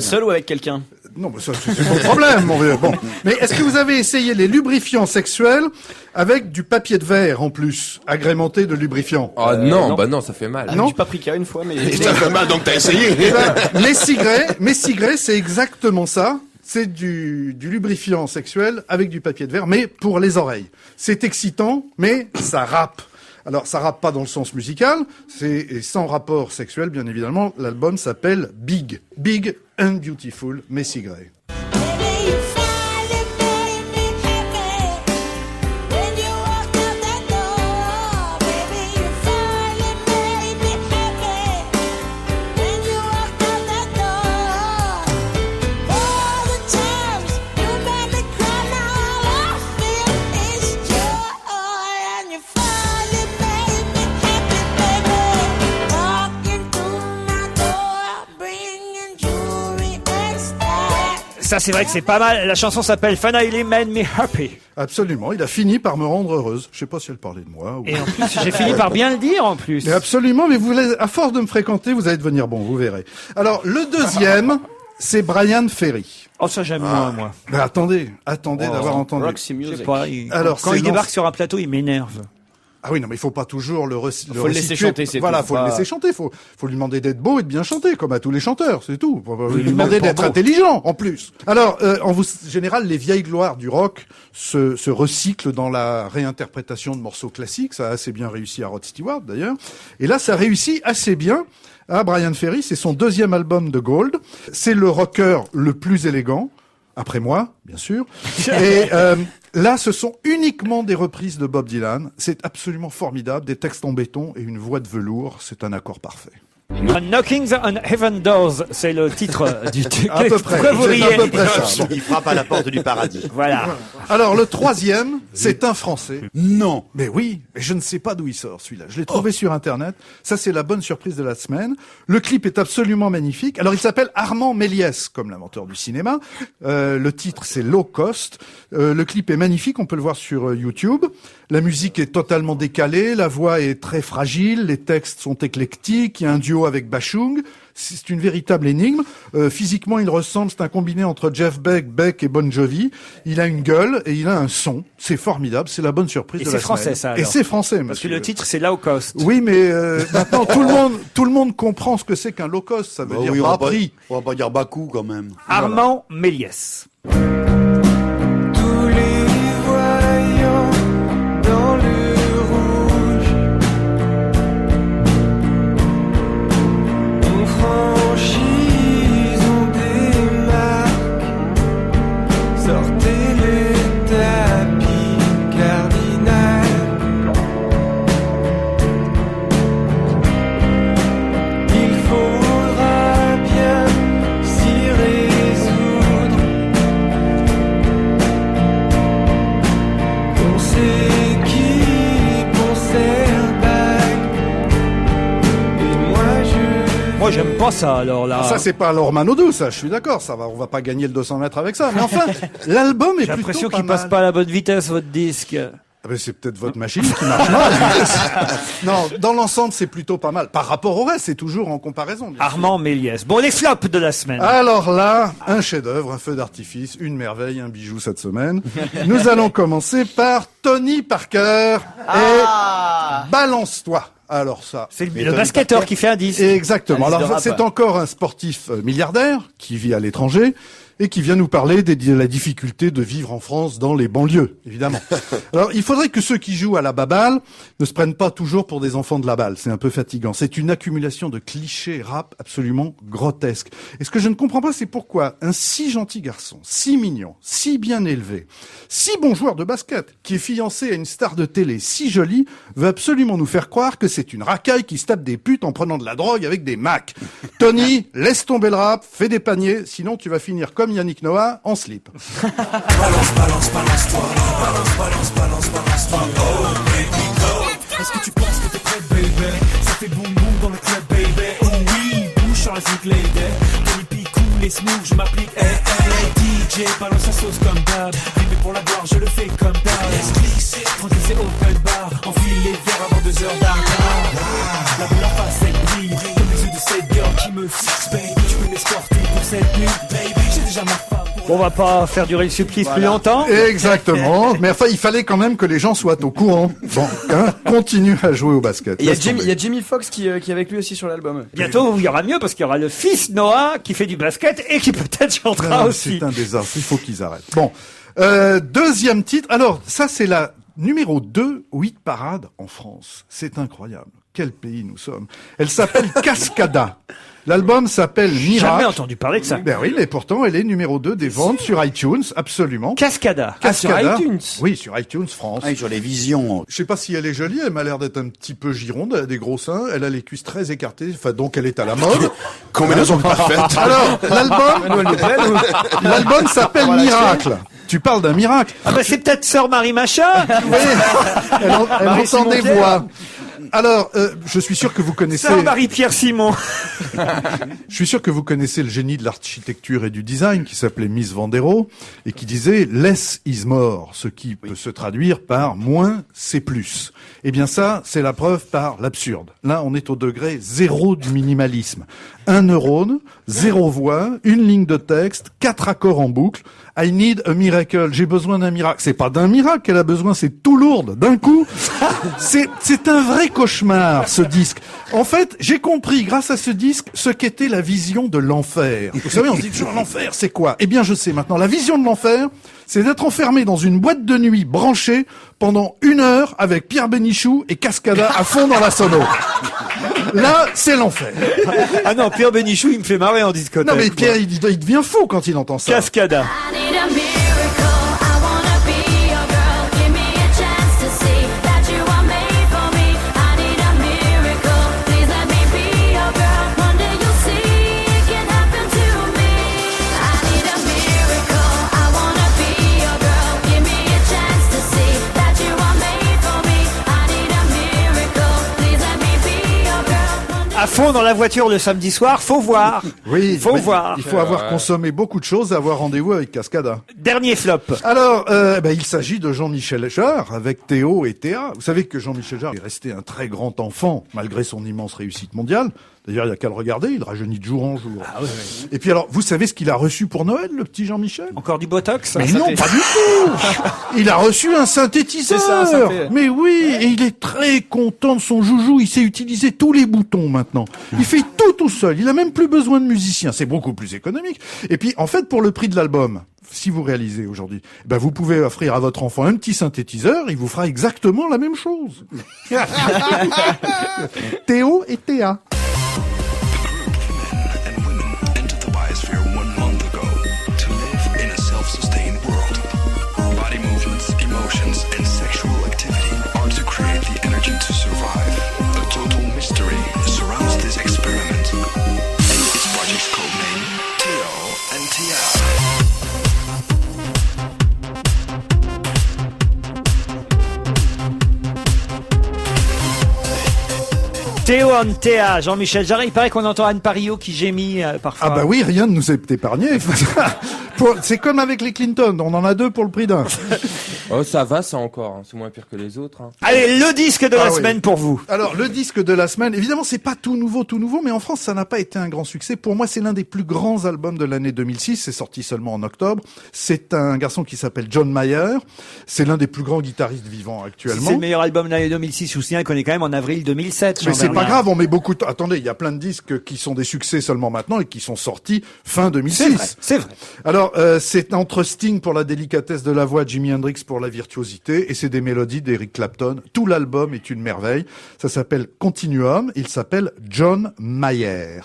Speaker 2: Seul ou avec quelqu'un?
Speaker 12: Non, mais ça, c'est mon problème, mon vieux. Bon. Mais est-ce que vous avez essayé les lubrifiants sexuels avec du papier de verre, en plus, agrémenté de lubrifiant?
Speaker 5: Ah non, bah non, ça fait mal.
Speaker 2: Non. Du paprika une fois, mais...
Speaker 6: Ça fait mal, donc t'as essayé.
Speaker 12: Eh ben, Messi Gray, c'est exactement ça. C'est du lubrifiant sexuel avec du papier de verre, mais pour les oreilles. C'est excitant, mais ça rappe. Alors, ça rappe pas dans le sens musical, c'est sans rapport sexuel, bien évidemment. L'album s'appelle Big. Big and Beautiful, Messi Gray.
Speaker 1: Ça, c'est vrai que c'est pas mal. La chanson s'appelle Finally Made Me Happy.
Speaker 12: Absolument. Il a fini par me rendre heureuse. Je sais pas si elle parlait de moi. Ou...
Speaker 1: Et en plus, j'ai fini par bien le dire, en plus.
Speaker 12: Mais absolument. Mais à force de me fréquenter, vous allez devenir bon, vous verrez. Alors, le deuxième, c'est Brian Ferry.
Speaker 1: Oh, ça, j'aime moins, moi.
Speaker 12: Mais attendez d'avoir entendu.
Speaker 2: Roxy Music.
Speaker 1: Alors, quand il débarque sur un plateau, il m'énerve.
Speaker 12: Ah oui, non, mais il faut pas toujours le
Speaker 2: faut le laisser chanter, c'est
Speaker 12: voilà,
Speaker 2: tout.
Speaker 12: Faut le laisser chanter. Faut lui demander d'être beau et de bien chanter, comme à tous les chanteurs, c'est tout. Faut lui demander d'être intelligent, en plus. Alors, en général, les vieilles gloires du rock se recyclent dans la réinterprétation de morceaux classiques. Ça a assez bien réussi à Rod Stewart, d'ailleurs. Et là, ça réussit assez bien à Brian Ferry. C'est son deuxième album de Gold. C'est le rocker le plus élégant. Après moi, bien sûr. Et là, ce sont uniquement des reprises de Bob Dylan. C'est absolument formidable. Des textes en béton et une voix de velours. C'est un accord parfait.
Speaker 1: Knocking on Heaven Doors, c'est le titre du
Speaker 12: à peu près.
Speaker 1: Pourquoi vous riez?
Speaker 3: À peu près ça. Il frappe à la porte du paradis.
Speaker 1: Voilà.
Speaker 12: Alors, le troisième, c'est un Français.
Speaker 4: Non.
Speaker 12: Mais oui, mais je ne sais pas d'où il sort, celui-là. Je l'ai trouvé sur Internet. Ça, c'est la bonne surprise de la semaine. Le clip est absolument magnifique. Alors, il s'appelle Armand Méliès, comme l'inventeur du cinéma. Le titre, c'est Low Cost. Le clip est magnifique. On peut le voir sur YouTube. La musique est totalement décalée. La voix est très fragile. Les textes sont éclectiques. Il y a un duo avec Bachung. C'est une véritable énigme. Physiquement, il ressemble, c'est un combiné entre Jeff Beck et Bon Jovi. Il a une gueule et il a un son. C'est formidable, c'est la bonne surprise de la semaine.
Speaker 1: Et c'est français, ça, alors.
Speaker 12: Et c'est français,
Speaker 1: parce que le titre, c'est Low Cost.
Speaker 12: Oui, mais maintenant, tout le monde comprend ce que c'est qu'un low cost. Ça veut dire
Speaker 4: oui,
Speaker 12: bas prix.
Speaker 4: On va pas dire bas coût, quand même.
Speaker 1: Armand Méliès. Moi, j'aime pas ça, alors là.
Speaker 12: Ça, c'est pas l'Ormanodou, ça, je suis d'accord, ça va, on va pas gagner le 200 mètres avec ça. Mais enfin, l'album est
Speaker 1: J'ai
Speaker 12: plutôt
Speaker 1: l'impression
Speaker 12: pas
Speaker 1: qu'il
Speaker 12: mal.
Speaker 1: passe pas à la bonne vitesse, votre disque.
Speaker 12: Ah ben, c'est peut-être votre machine qui marche mal. Non, dans l'ensemble, c'est plutôt pas mal. Par rapport au reste, c'est toujours en comparaison. bien sûr.
Speaker 1: Armand Méliès. Bon, les flops de la semaine.
Speaker 12: Alors là, un chef-d'œuvre, un feu d'artifice, une merveille, un bijou cette semaine. Nous allons commencer par Tony Parker et Balance-toi. Alors ça,
Speaker 1: c'est le basketteur qui fait un disque.
Speaker 12: Exactement.
Speaker 2: Un disque de
Speaker 12: Alors
Speaker 2: rap.
Speaker 12: c'est encore un sportif milliardaire qui vit à l'étranger et qui vient nous parler de la difficulté de vivre en France dans les banlieues, évidemment. Alors, il faudrait que ceux qui jouent à la baballe ne se prennent pas toujours pour des enfants de la balle. C'est un peu fatigant. C'est une accumulation de clichés rap absolument grotesques. Et ce que je ne comprends pas, c'est pourquoi un si gentil garçon, si mignon, si bien élevé, si bon joueur de basket, qui est fiancé à une star de télé si jolie, veut absolument nous faire croire que c'est une racaille qui se tape des putes en prenant de la drogue avec des Macs. Tony, laisse tomber le rap, fais des paniers, sinon tu vas finir comme Yannick Noah en slip.
Speaker 13: Balance-toi, oh baby go. Est-ce que tu penses que t'es prêt, baby? Ça fait boum boum dans le club, baby. Oh oui, bouge sur la zouk lady. Tony Picou, les smooth, je m'applique. Hey, DJ, balance sa sauce comme d'hab. Rivé pour la gloire, je le fais comme d'hab. Laisse glisser, tranquille c'est open bar. Enfile les verres avant 2 heures d'argent. La boule en face, elle brille. Comme les yeux de cette girl qui me fixe, baby. Tu peux m'escorter pour cette nuit, baby. J'ai déjà ma femme.
Speaker 1: Bon, on va pas faire durer le supplice plus longtemps.
Speaker 12: Exactement. Mais enfin, il fallait quand même que les gens soient au courant. Bon, continue à jouer au basket.
Speaker 2: Il y a Jamie Foxx qui est avec lui aussi sur l'album.
Speaker 1: Bientôt, il y aura mieux parce qu'il y aura le fils Noah qui fait du basket et qui peut-être chantera aussi.
Speaker 12: C'est un désastre. Il faut qu'ils arrêtent. Bon. Deuxième titre. Alors, ça, c'est la numéro 2 au hit parade en France. C'est incroyable. Quel pays nous sommes. Elle s'appelle Cascada. L'album s'appelle Miracle.
Speaker 1: J'ai jamais entendu parler de ça.
Speaker 12: Ben oui, mais pourtant, elle est numéro 2 des ventes sur iTunes, absolument.
Speaker 1: Cascada.
Speaker 12: Sur
Speaker 2: iTunes.
Speaker 12: Oui, sur iTunes France.
Speaker 4: Ah, sur les visions.
Speaker 12: Je sais pas si elle est jolie, elle m'a l'air d'être un petit peu gironde, elle a des gros seins, elle a les cuisses très écartées, enfin, donc elle est à la mode.
Speaker 6: Combinaison parfaite.
Speaker 12: Alors, l'album s'appelle Miracle. Tu parles d'un miracle.
Speaker 1: Ah bah c'est peut-être Sœur Marie Machin.
Speaker 12: Oui. Elle entend des voix. Alors, je suis sûr que vous connaissez...
Speaker 1: Sœur Marie-Pierre Simon.
Speaker 12: Je suis sûr que vous connaissez le génie de l'architecture et du design qui s'appelait Mies van der Rohe et qui disait « less is more », ce qui peut se traduire par « moins, c'est plus ». Eh bien ça, c'est la preuve par l'absurde. Là, on est au degré 0 du minimalisme. 1 neurone, 0 voix, 1 ligne de texte, 4 accords en boucle. I need a miracle. J'ai besoin d'un miracle. C'est pas d'un miracle qu'elle a besoin, c'est tout lourd, d'un coup. C'est un vrai cauchemar, ce disque. En fait, j'ai compris, grâce à ce disque, ce qu'était la vision de l'enfer. Vous savez, on se dit toujours l'enfer, c'est quoi? Eh bien, je sais maintenant. La vision de l'enfer, c'est d'être enfermé dans une boîte de nuit branchée pendant 1 heure avec Pierre Bénichou et Cascada à fond dans la sono. Là, c'est l'enfer.
Speaker 1: Ah non, Pierre Bénichou, il me fait marrer en discothèque.
Speaker 12: Non mais Pierre, il devient fou quand il entend ça.
Speaker 1: Cascada. À fond dans la voiture le samedi soir, faut voir.
Speaker 12: Oui,
Speaker 1: faut voir.
Speaker 12: Il faut avoir consommé beaucoup de choses et avoir rendez-vous avec Cascada.
Speaker 1: Dernier flop.
Speaker 12: Alors, il s'agit de Jean-Michel Jarre avec Théo et Théa. Vous savez que Jean-Michel Jarre est resté un très grand enfant malgré son immense réussite mondiale. D'ailleurs, il n'y a qu'à le regarder, il rajeunit de jour en jour.
Speaker 1: Ah oui.
Speaker 12: Et puis alors, vous savez ce qu'il a reçu pour Noël, le petit Jean-Michel?
Speaker 1: Encore du Botox?
Speaker 12: Mais non, pas du tout. Il a reçu un synthétiseur.
Speaker 2: C'est ça, un synthé.
Speaker 12: Mais oui, et il est très content de son joujou. Il sait utiliser tous les boutons maintenant. Il fait tout seul. Il a même plus besoin de musicien. C'est beaucoup plus économique. Et puis, en fait, pour le prix de l'album, si vous réalisez aujourd'hui, vous pouvez offrir à votre enfant un petit synthétiseur. Il vous fera exactement la même chose. Théo et Théa.
Speaker 13: Emotions and sexual activity are to create the energy to survive. A total mystery surrounds this experiment, and its project's codename Théo and Théa.
Speaker 1: Théo and Théa, Jean-Michel Jarre. Il paraît qu'on entend Anne Parillo qui gémit parfois.
Speaker 12: Ah bah oui, rien ne nous est épargné. C'est comme avec les Clinton, on en a 2 pour le prix d'un.
Speaker 5: Oh, ça va, ça encore. Hein. C'est moins pire que les autres. Hein.
Speaker 1: Allez, le disque de la semaine pour vous.
Speaker 12: Alors, le disque de la semaine, évidemment, c'est pas tout nouveau, mais en France, ça n'a pas été un grand succès. Pour moi, c'est l'un des plus grands albums de l'année 2006. C'est sorti seulement en octobre. C'est un garçon qui s'appelle John Mayer. C'est l'un des plus grands guitaristes vivants actuellement.
Speaker 1: Si c'est le meilleur album de l'année 2006. Je vous souviens qu'on est quand même en avril 2007.
Speaker 12: Mais c'est pas grave, on met beaucoup de temps. Attendez, il y a plein de disques qui sont des succès seulement maintenant et qui sont sortis fin 2006.
Speaker 1: C'est vrai.
Speaker 12: Alors, c'est entre Sting pour la délicatesse de la voix, Jimi Hendrix pour la virtuosité, et c'est des mélodies d'Eric Clapton. Tout l'album est une merveille. Ça s'appelle Continuum. Il s'appelle John Mayer.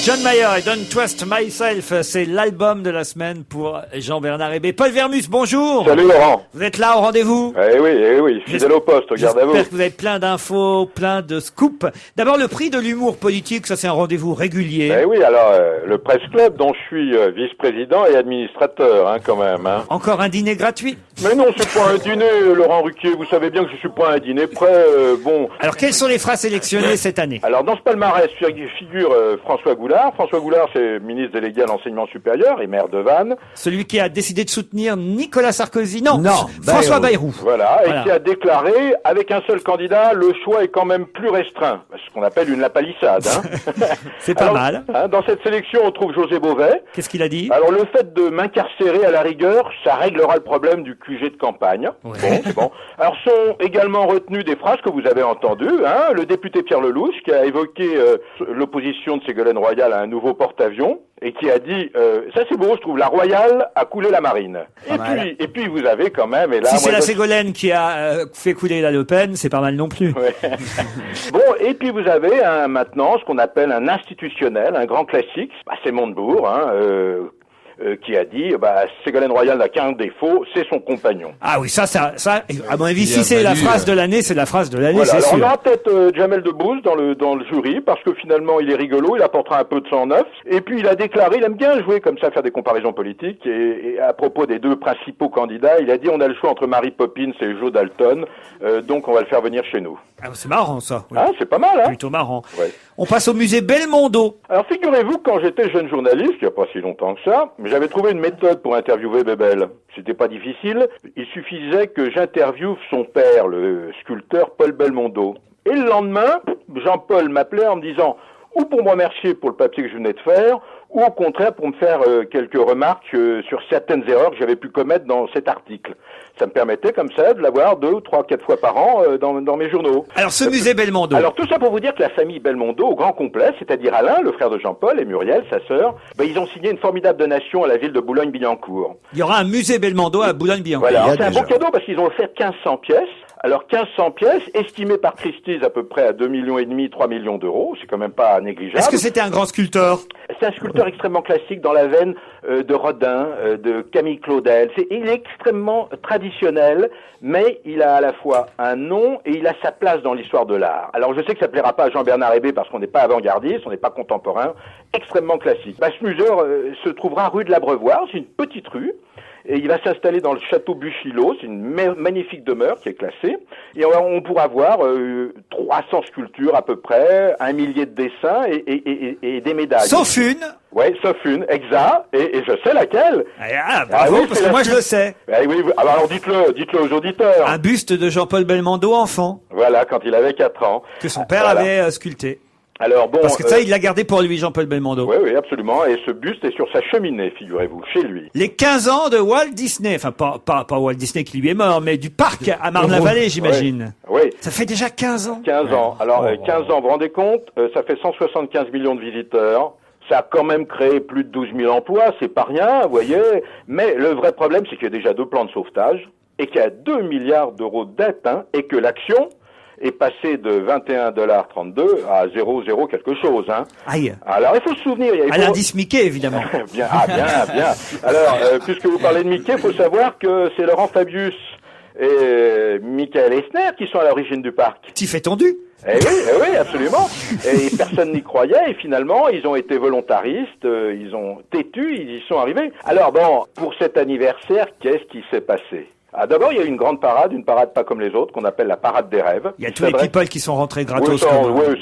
Speaker 1: John Mayer et Don't Trust Myself, c'est l'album de la semaine pour Jean-Bernard Hébé. Paul Vermus, bonjour.
Speaker 14: Salut Laurent.
Speaker 1: Vous êtes là au rendez-vous?
Speaker 14: Eh oui, fidèle au poste, regarde à vous.
Speaker 1: J'espère que vous avez plein d'infos, plein de scoops. D'abord, le prix de l'humour politique, ça c'est un rendez-vous régulier.
Speaker 14: Eh oui, alors, le Presse Club dont je suis vice-président et administrateur, quand même.
Speaker 1: Encore un dîner gratuit?
Speaker 14: Mais non, c'est pas un dîner, Laurent Ruquier. Vous savez bien que je suis pas un dîner prêt, bon.
Speaker 1: Alors, quelles sont les phrases sélectionnées cette année?
Speaker 14: Alors, dans ce palmarès figure François Goulard. François Goulard, c'est ministre délégué à l'enseignement supérieur et maire de Vannes.
Speaker 1: Celui qui a décidé de soutenir Nicolas Sarkozy. Non, François Bayrou.
Speaker 14: Voilà, et qui a déclaré, avec un seul candidat, le choix est quand même plus restreint. Ce qu'on appelle une lapalissade.
Speaker 1: C'est pas mal.
Speaker 14: Dans cette sélection, on trouve José Bové.
Speaker 1: Qu'est-ce qu'il a dit?
Speaker 14: Alors, le fait de m'incarcérer à la rigueur, ça réglera le problème du QG de campagne.
Speaker 1: Ouais.
Speaker 14: Bon, c'est bon. Alors, sont également retenues des phrases que vous avez entendues. Le député Pierre Lelouch, qui a évoqué l'opposition de Ségolène Royal à un nouveau porte-avions, et qui a dit, ça c'est beau, je trouve, la Royale a coulé la marine. Et puis vous avez quand même, et là,
Speaker 1: si c'est la Ségolène qui a fait couler la Le Pen, c'est pas mal non plus.
Speaker 14: Ouais. Bon, et puis vous avez maintenant ce qu'on appelle un institutionnel, un grand classique, c'est Montebourg, qui a dit, Ségolène Royal n'a qu'un défaut, c'est son compagnon.
Speaker 1: Ah oui, ça, à mon avis, si c'est la phrase de l'année, c'est la phrase de l'année,
Speaker 14: voilà.
Speaker 1: c'est
Speaker 14: Alors,
Speaker 1: sûr.
Speaker 14: on aura peut-être Jamel Debbouze dans le jury, parce que finalement, il est rigolo, il apportera un peu de sang neuf. Et puis, il a déclaré, il aime bien jouer comme ça, faire des comparaisons politiques. Et à propos des deux principaux candidats, il a dit, on a le choix entre Mary Poppins et Joe Dalton, donc on va le faire venir chez nous.
Speaker 1: Ah, c'est marrant, ça. Oui.
Speaker 14: C'est pas mal,
Speaker 1: Plutôt marrant.
Speaker 14: Ouais.
Speaker 1: On passe au musée Belmondo.
Speaker 14: Alors, figurez-vous, quand j'étais jeune journaliste, il n'y a pas si longtemps que ça, j'avais trouvé une méthode pour interviewer Bébel. C'était pas difficile. Il suffisait que j'interviewe son père, le sculpteur Paul Belmondo. Et le lendemain, Jean-Paul m'appelait en me disant, ou pour me remercier pour le papier que je venais de faire, ou au contraire pour me faire quelques remarques sur certaines erreurs que j'avais pu commettre dans cet article. Ça me permettait comme ça de l'avoir 2, 3, 4 fois par an dans mes journaux.
Speaker 1: Alors ce musée Belmondo.
Speaker 14: Alors tout ça pour vous dire que la famille Belmondo, au grand complet, c'est-à-dire Alain, le frère de Jean-Paul, et Muriel, sa sœur, ils ont signé une formidable donation à la ville de Boulogne-Billancourt.
Speaker 1: Il y aura un musée Belmondo à Boulogne-Billancourt.
Speaker 14: Voilà, c'est un beau cadeau parce qu'ils ont offert 1500 pièces. Alors 1500 pièces, estimées par Christie's à peu près à 2,5 millions, 3 millions d'euros, c'est quand même pas négligeable.
Speaker 1: Est-ce que c'était un grand sculpteur?
Speaker 14: C'est un sculpteur extrêmement classique dans la veine de Rodin, de Camille Claudel. Il est extrêmement traditionnel, mais il a à la fois un nom et il a sa place dans l'histoire de l'art. Alors je sais que ça plaira pas à Jean-Bernard Hébé parce qu'on n'est pas avant-gardiste, on n'est pas contemporain, extrêmement classique. Ce musée se trouvera rue de l'Abreuvoir, c'est une petite rue. Et il va s'installer dans le château Buchilot, c'est une magnifique demeure qui est classée. Et on pourra voir 300 sculptures à peu près, 1 millier de dessins et des médailles.
Speaker 1: Sauf une.
Speaker 14: Oui, sauf une, exact. Et je sais laquelle.
Speaker 1: Bravo, parce que moi je le sais.
Speaker 14: Oui, alors dites-le aux auditeurs.
Speaker 1: Un buste de Jean-Paul Belmondo enfant.
Speaker 14: Voilà, quand il avait 4 ans.
Speaker 1: Que son père avait sculpté.
Speaker 14: Alors bon,
Speaker 1: parce que ça, il l'a gardé pour lui, Jean-Paul Belmondo.
Speaker 14: Oui, absolument. Et ce buste est sur sa cheminée, figurez-vous, chez lui.
Speaker 1: Les 15 ans de Walt Disney, enfin pas Walt Disney qui lui est mort, mais du parc à Marne-la-Vallée, j'imagine.
Speaker 14: Oui.
Speaker 1: Ça fait déjà 15 ans.
Speaker 14: 15 ans. Alors 15 ans, vous vous rendez compte, ça fait 175 millions de visiteurs. Ça a quand même créé plus de 12 000 emplois, c'est pas rien, vous voyez. Mais le vrai problème, c'est qu'il y a déjà 2 plans de sauvetage et qu'il y a 2 milliards d'euros de dette, et que l'action est passé de 21,32 $ à 0,0 quelque chose.
Speaker 1: Aïe.
Speaker 14: Alors, il faut se souvenir...
Speaker 1: À l'indice Mickey, évidemment.
Speaker 14: bien. Alors, puisque vous parlez de Mickey, il faut savoir que c'est Laurent Fabius et Michael Eisner qui sont à l'origine du parc.
Speaker 1: T'y fais tendu.
Speaker 14: Eh oui, absolument. Et personne n'y croyait, et finalement, ils ont été volontaristes, ils ont têtu, ils y sont arrivés. Alors bon, pour cet anniversaire, qu'est-ce qui s'est passé ? D'abord, il y a eu une grande parade, une parade pas comme les autres, qu'on appelle la parade des rêves.
Speaker 1: Il y a tous les people qui sont rentrés gratos.
Speaker 14: Oui,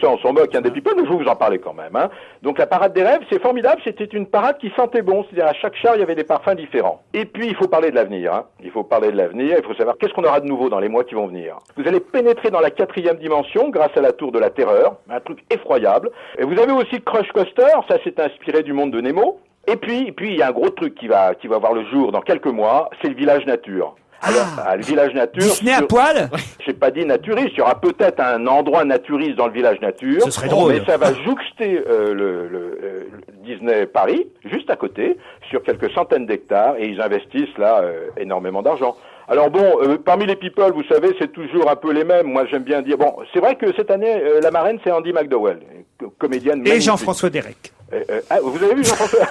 Speaker 14: ça, on s'en moque, des people, mais je vais vous en parler quand même. Donc la parade des rêves, c'est formidable, c'était une parade qui sentait bon, c'est-à-dire à chaque char, il y avait des parfums différents. Et puis, il faut parler de l'avenir. Il faut parler de l'avenir, il faut savoir qu'est-ce qu'on aura de nouveau dans les mois qui vont venir. Vous allez pénétrer dans la 4e dimension grâce à la tour de la terreur, un truc effroyable. Et vous avez aussi Crush Coaster, ça c'est inspiré du monde de Nemo. Et puis, il y a un gros truc qui va voir le jour dans quelques mois, c'est le village nature. Alors, le village nature...
Speaker 1: Disney à poil?
Speaker 14: J'ai pas dit naturiste, il y aura peut-être un endroit naturiste dans le village nature.
Speaker 1: Ce serait drôle.
Speaker 14: Mais ça va jouxter le Disney Paris, juste à côté, sur quelques centaines d'hectares, et ils investissent là énormément d'argent. Alors bon, parmi les people, vous savez, c'est toujours un peu les mêmes. Moi, j'aime bien dire... Bon, c'est vrai que cette année, la marraine, c'est Andy McDowell, comédienne magnifique.
Speaker 1: Et Jean-François Derek.
Speaker 14: Vous avez vu Jean-François?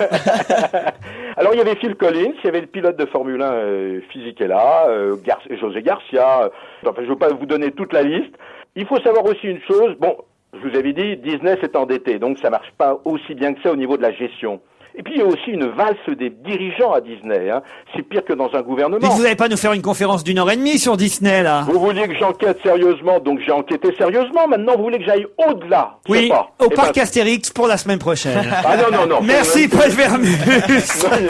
Speaker 14: Alors il y avait Phil Collins, il y avait le pilote de Formule 1 Fisichella, José Garcia. Enfin, je ne veux pas vous donner toute la liste. Il faut savoir aussi une chose. Bon, je vous avais dit, Disney s'est endetté, donc ça marche pas aussi bien que ça au niveau de la gestion. Et puis il y a aussi une valse des dirigeants à Disney. Hein. C'est pire que dans un gouvernement.
Speaker 1: Vous n'allez pas nous faire une conférence d'1h30 sur Disney, là?
Speaker 14: Vous vouliez que j'enquête sérieusement, donc j'ai enquêté sérieusement. Maintenant, vous voulez que j'aille au-delà?
Speaker 1: Oui, au parc Astérix pour la semaine prochaine.
Speaker 14: Ah non.
Speaker 1: Merci Paul Vermus.
Speaker 14: Salut.